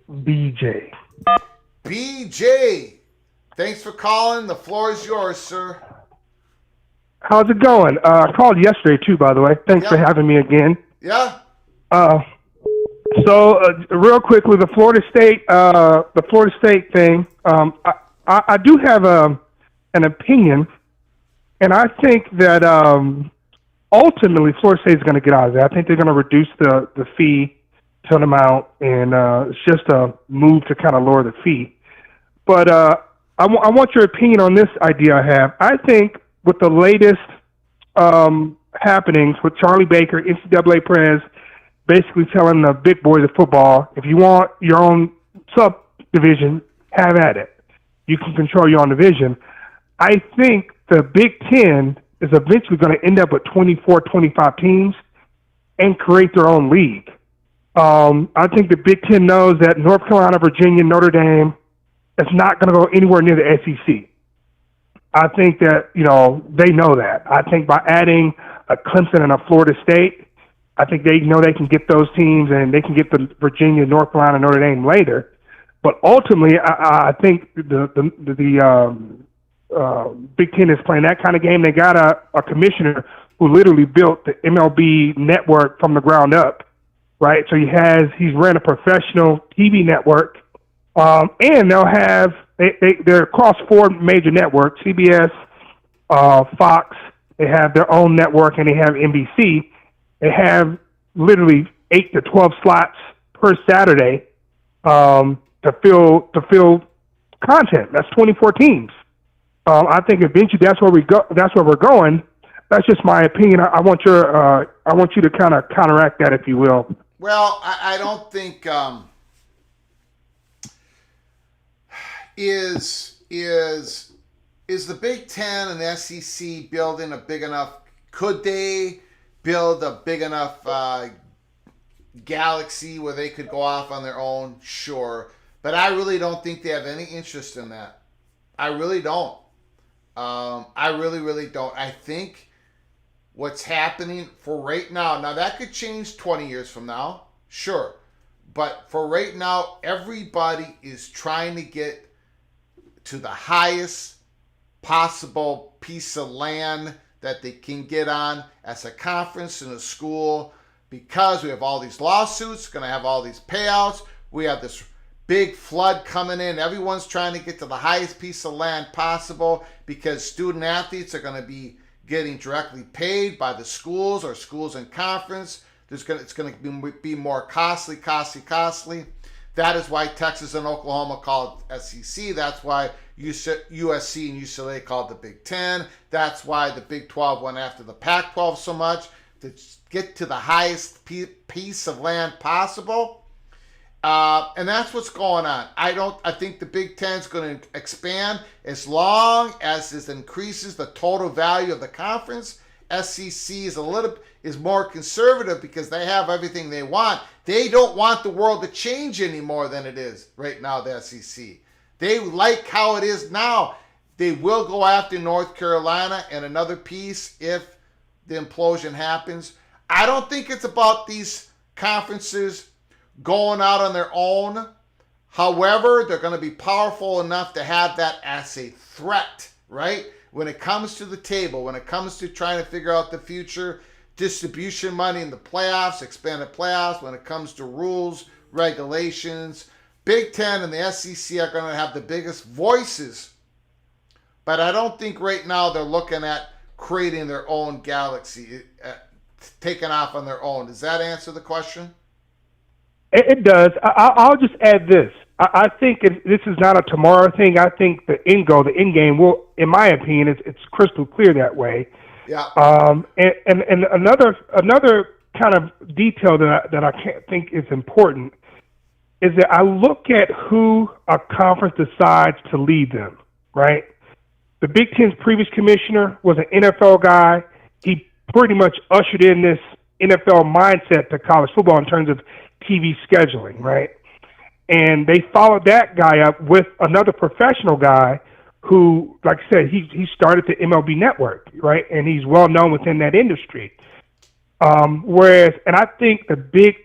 BJ. BJ, thanks for calling. The floor is yours, sir. How's it going? I called yesterday too, by the way. Thanks for having me again. Yeah. So real quickly, the Florida State thing. I do have an opinion, and I think that ultimately Florida State is going to get out of that. I think they're going to reduce the fee to an amount, and it's just a move to kind of lower the fee. But I want your opinion on this idea I have. I think with the latest happenings with Charlie Baker, NCAA Prez, basically telling the big boys of football, if you want your own subdivision, have at it. You can control your own division. I think the Big Ten is eventually going to end up with 24, 25 teams and create their own league. I think the Big Ten knows that North Carolina, Virginia, Notre Dame is not going to go anywhere near the SEC. I think that, they know that. I think by adding a Clemson and a Florida State, I think they know they can get those teams and they can get the Virginia, North Carolina, Notre Dame later. But ultimately, I think the Big Ten is playing that kind of game. They got a commissioner who literally built the MLB network from the ground up, right? So he's ran a professional TV network, and they'll have they're across 4 major networks: CBS, Fox. They have their own network, and they have NBC. They have literally 8 to 12 slots per Saturday to fill content. That's 24 teams. I think eventually that's where we go. That's where we're going. That's just my opinion. I want you to kind of counteract that, if you will. Well, I don't think is the Big Ten and the SEC building a big enough? Could they build a big enough galaxy where they could go off on their own? Sure, but I really don't think they have any interest in that. I really don't. I really don't. I think what's happening for right now that could change 20 years from now, sure, but for right now, everybody is trying to get to the highest possible piece of land that they can get on as a conference and a school, because we have all these lawsuits, going to have all these payouts. We have this big flood coming in. Everyone's trying to get to the highest piece of land possible because student athletes are going to be getting directly paid by the schools or schools in conference. It's going to be more costly. That is why Texas and Oklahoma call it SEC. That's why USC and UCLA called the Big Ten. That's why the Big 12 went after the Pac-12 so much, to get to the highest piece of land possible. And that's what's going on. I think the Big Ten is going to expand as long as it increases the total value of the conference. SEC is more conservative because they have everything they want. They don't want the world to change any more than it is right now, the SEC. They like how it is now. They will go after North Carolina and another piece if the implosion happens. I don't think it's about these conferences going out on their own. However, they're going to be powerful enough to have that as a threat, right? When it comes to the table, when it comes to trying to figure out the future, distribution money in the playoffs, expanded playoffs, when it comes to rules, regulations, Big Ten and the SEC are going to have the biggest voices. But I don't think right now they're looking at creating their own galaxy, taking off on their own. Does that answer the question? It does. I'll just add this. I think this is not a tomorrow thing. I think the end game will, in my opinion, it's crystal clear that way. Yeah. And another kind of detail that I can't think is important is that I look at who a conference decides to lead them, right? The Big Ten's previous commissioner was an NFL guy. He pretty much ushered in this NFL mindset to college football in terms of TV scheduling, right? And they followed that guy up with another professional guy who, like I said, he started the MLB network, right? And he's well known within that industry. And I think the Big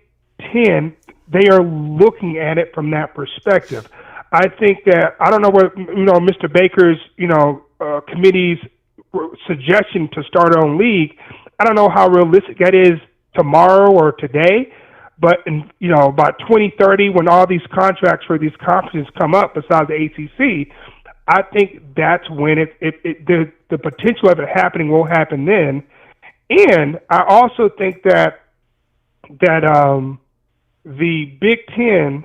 Ten, they are looking at it from that perspective. I think that I don't know what Mr. Baker's committee's suggestion to start our own league. I don't know how realistic that is tomorrow or today, but about 2030, when all these contracts for these conferences come up, besides the ACC, I think that's when the potential of it happening will happen then. And I also think that the Big Ten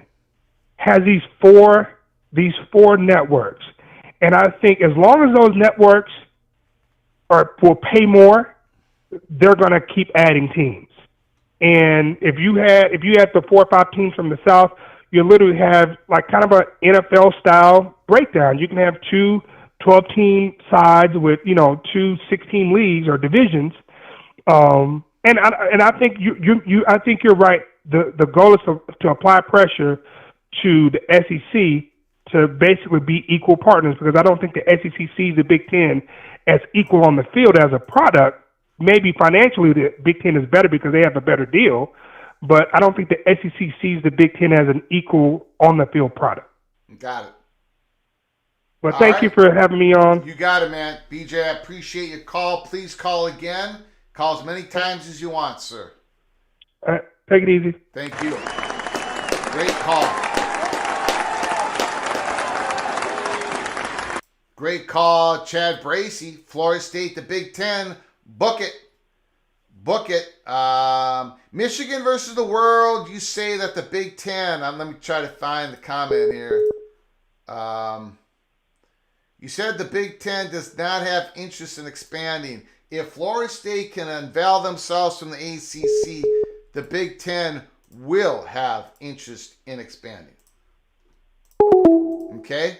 has these four networks, and I think as long as those networks will pay more, they're going to keep adding teams. And if you had the 4 or 5 teams from the South, you literally have like kind of an NFL style breakdown. You can have 2 12-team sides with 2 16 leagues or divisions. And I think I think you're right. The goal is to apply pressure to the SEC to basically be equal partners, because I don't think the SEC sees the Big Ten as equal on the field as a product. Maybe financially the Big Ten is better because they have a better deal, but I don't think the SEC sees the Big Ten as an equal on the field product. Got it. But thank you for having me on. You got it, man. BJ, I appreciate your call. Please call again. Call as many times as you want, sir. All right. Take it easy. Thank you. Great call. Great call, Chad Bracey. Florida State, the Big Ten. Book it. Book it. Michigan versus the world. You say that the Big Ten. Let me try to find the comment here. You said the Big Ten does not have interest in expanding. If Florida State can unveil themselves from the ACC, the Big Ten will have interest in expanding. Okay?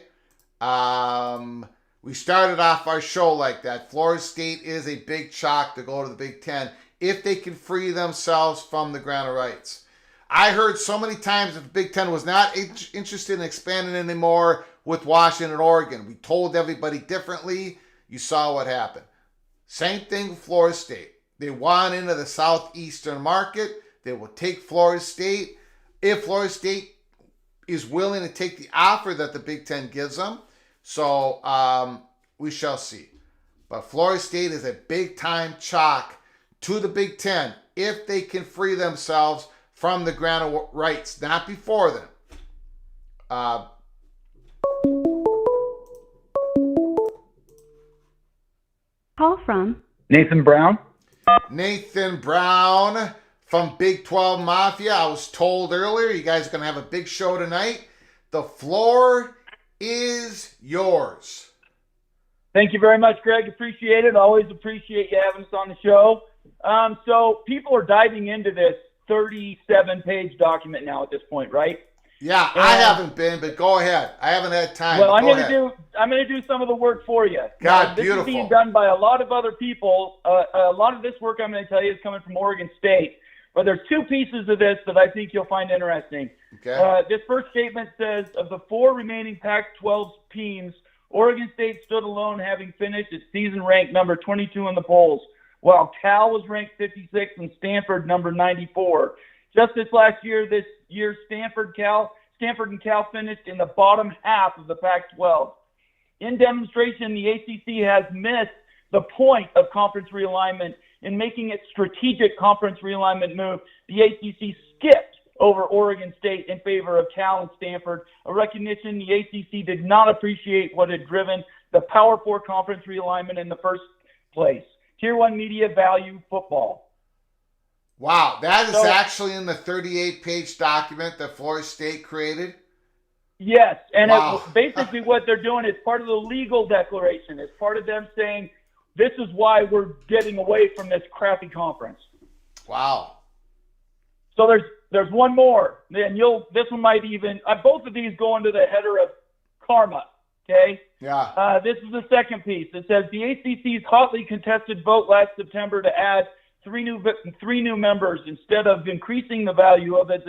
We started off our show like that. Florida State is a big chalk to go to the Big Ten if they can free themselves from the grant of rights. I heard so many times that the Big Ten was not interested in expanding anymore with Washington and Oregon. We told everybody differently. You saw what happened. Same thing with Florida State. They want into the southeastern market. They will take Florida State. If Florida State is willing to take the offer that the Big Ten gives them. So we shall see. But Florida State is a big-time chalk to the Big Ten if they can free themselves from the grant of rights, not before then. Call from Nathan Brown. Nathan Brown from Big 12 Mafia. I was told earlier you guys are going to have a big show tonight. The floor is yours. Thank you very much, Greg. Appreciate it. Always appreciate you having us on the show. So people are diving into this 37-page document now at this point, right? Yeah, I haven't been, but go ahead. I haven't had time. Well, I'm going to do some of the work for you. God, this beautiful. This is being done by a lot of other people. A lot of this work I'm going to tell you is coming from Oregon State. But there's 2 pieces of this that I think you'll find interesting. Okay. This first statement says, of the 4 remaining Pac-12 teams, Oregon State stood alone, having finished its season ranked number 22 in the polls, while Cal was ranked 56 and Stanford number 94. Just this year, Stanford and Cal finished in the bottom half of the Pac-12. In demonstration, the ACC has missed the point of conference realignment. In making its strategic conference realignment move, the ACC skipped over Oregon State in favor of Cal and Stanford, a recognition the ACC did not appreciate what had driven the Power 4 conference realignment in the first place. Tier 1 media value football. Wow, that is actually in the 38-page document that Florida State created? Yes, and wow. Basically what they're doing is part of the legal declaration. It's part of them saying, this is why we're getting away from this crappy conference. Wow. So there's one more, and this one might even both of these go into the header of karma. Okay. Yeah. This is the second piece. It says the ACC's hotly contested vote last September to add three new members instead of increasing the value of its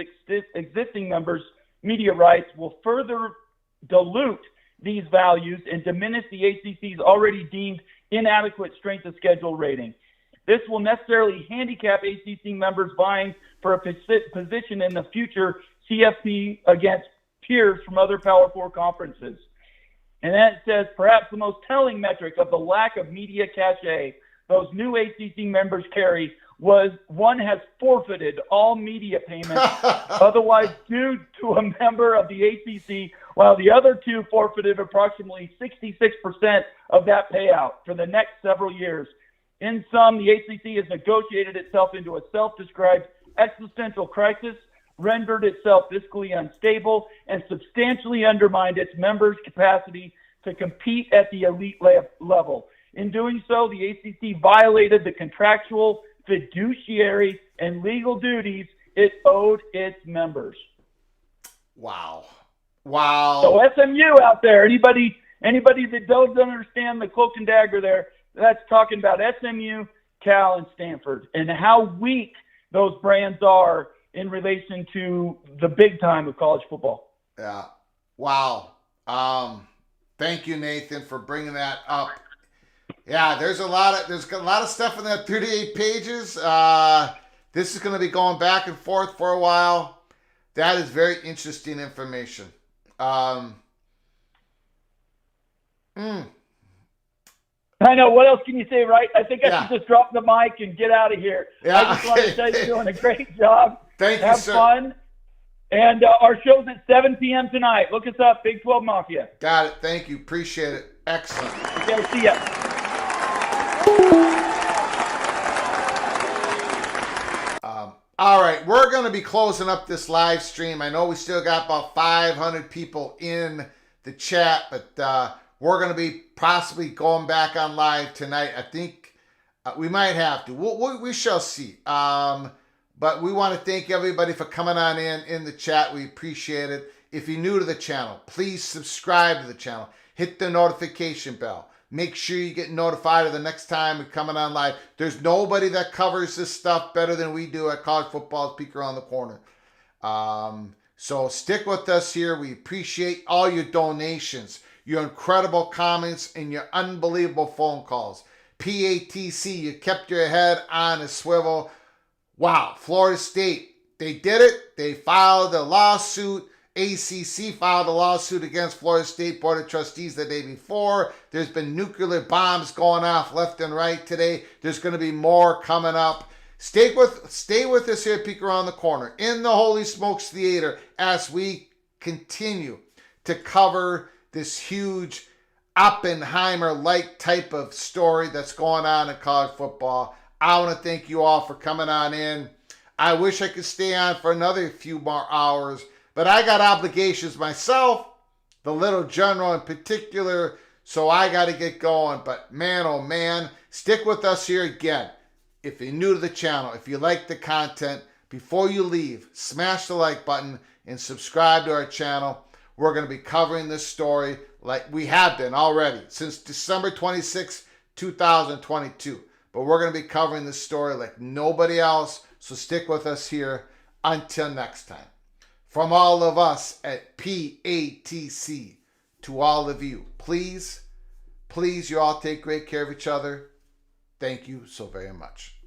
existing members' media rights will further dilute these values and diminish the ACC's already deemed inadequate strength of schedule rating. This will necessarily handicap ACC members vying for a position in the future CFP against peers from other Power Four conferences. And then it says, perhaps the most telling metric of the lack of media cachet those new ACC members carry was one has forfeited all media payments otherwise due to a member of the ACC, while the other two forfeited approximately 66% of that payout for the next several years. In sum, the ACC has negotiated itself into a self-described existential crisis, rendered itself fiscally unstable, and substantially undermined its members' capacity to compete at the elite level. In doing so, the ACC violated the contractual, fiduciary, and legal duties it owed its members. Wow. So SMU out there, anybody that doesn't understand the cloak and dagger there, that's talking about SMU, Cal, and Stanford, and how weak those brands are in relation to the big time of college football. Yeah. Wow. Thank you, Nathan, for bringing that up. Yeah, there's a lot of stuff in that 38 pages. This is going to be going back and forth for a while. That is very interesting information. I know. What else can you say, right? I think I should just drop the mic and get out of here. Yeah, I just want to say you're doing a great job. Thank you, Have sir. fun. And our show's at 7 p.m. tonight. Look us up, Big 12 Mafia. Got it. Thank you. Appreciate it. Excellent. Okay, see ya. All right, we're going to be closing up this live stream. I know we still got about 500 people in the chat, but we're going to be possibly going back on live tonight. I think we might have to. We shall see. But we want to thank everybody for coming on in the chat. We appreciate it. If you're new to the channel, please subscribe to the channel. Hit the notification bell. Make sure you get notified of the next time we're coming on live. There's nobody that covers this stuff better than we do at College Football's Peek Around the Corner. So stick with us here. We appreciate all your donations, your incredible comments, and your unbelievable phone calls. PATC, you kept your head on a swivel. Wow, Florida State, they did it. They filed a lawsuit. ACC filed a lawsuit against Florida State Board of Trustees the day before. There's been nuclear bombs going off left and right today. There's going to be more coming up. Stay with us here at Peek Around the Corner in the Holy Smokes Theater as we continue to cover this huge Oppenheimer-like type of story that's going on in college football. I want to thank you all for coming on in. I wish I could stay on for another few more hours, but I got obligations myself, the little general in particular, so I got to get going. But man, oh man, stick with us here again. If you're new to the channel, if you like the content, before you leave, smash the like button and subscribe to our channel. We're going to be covering this story like we have been already since December 26, 2022. But we're going to be covering this story like nobody else, so stick with us here until next time. From all of us at PATC to all of you, please, you all take great care of each other. Thank you so very much.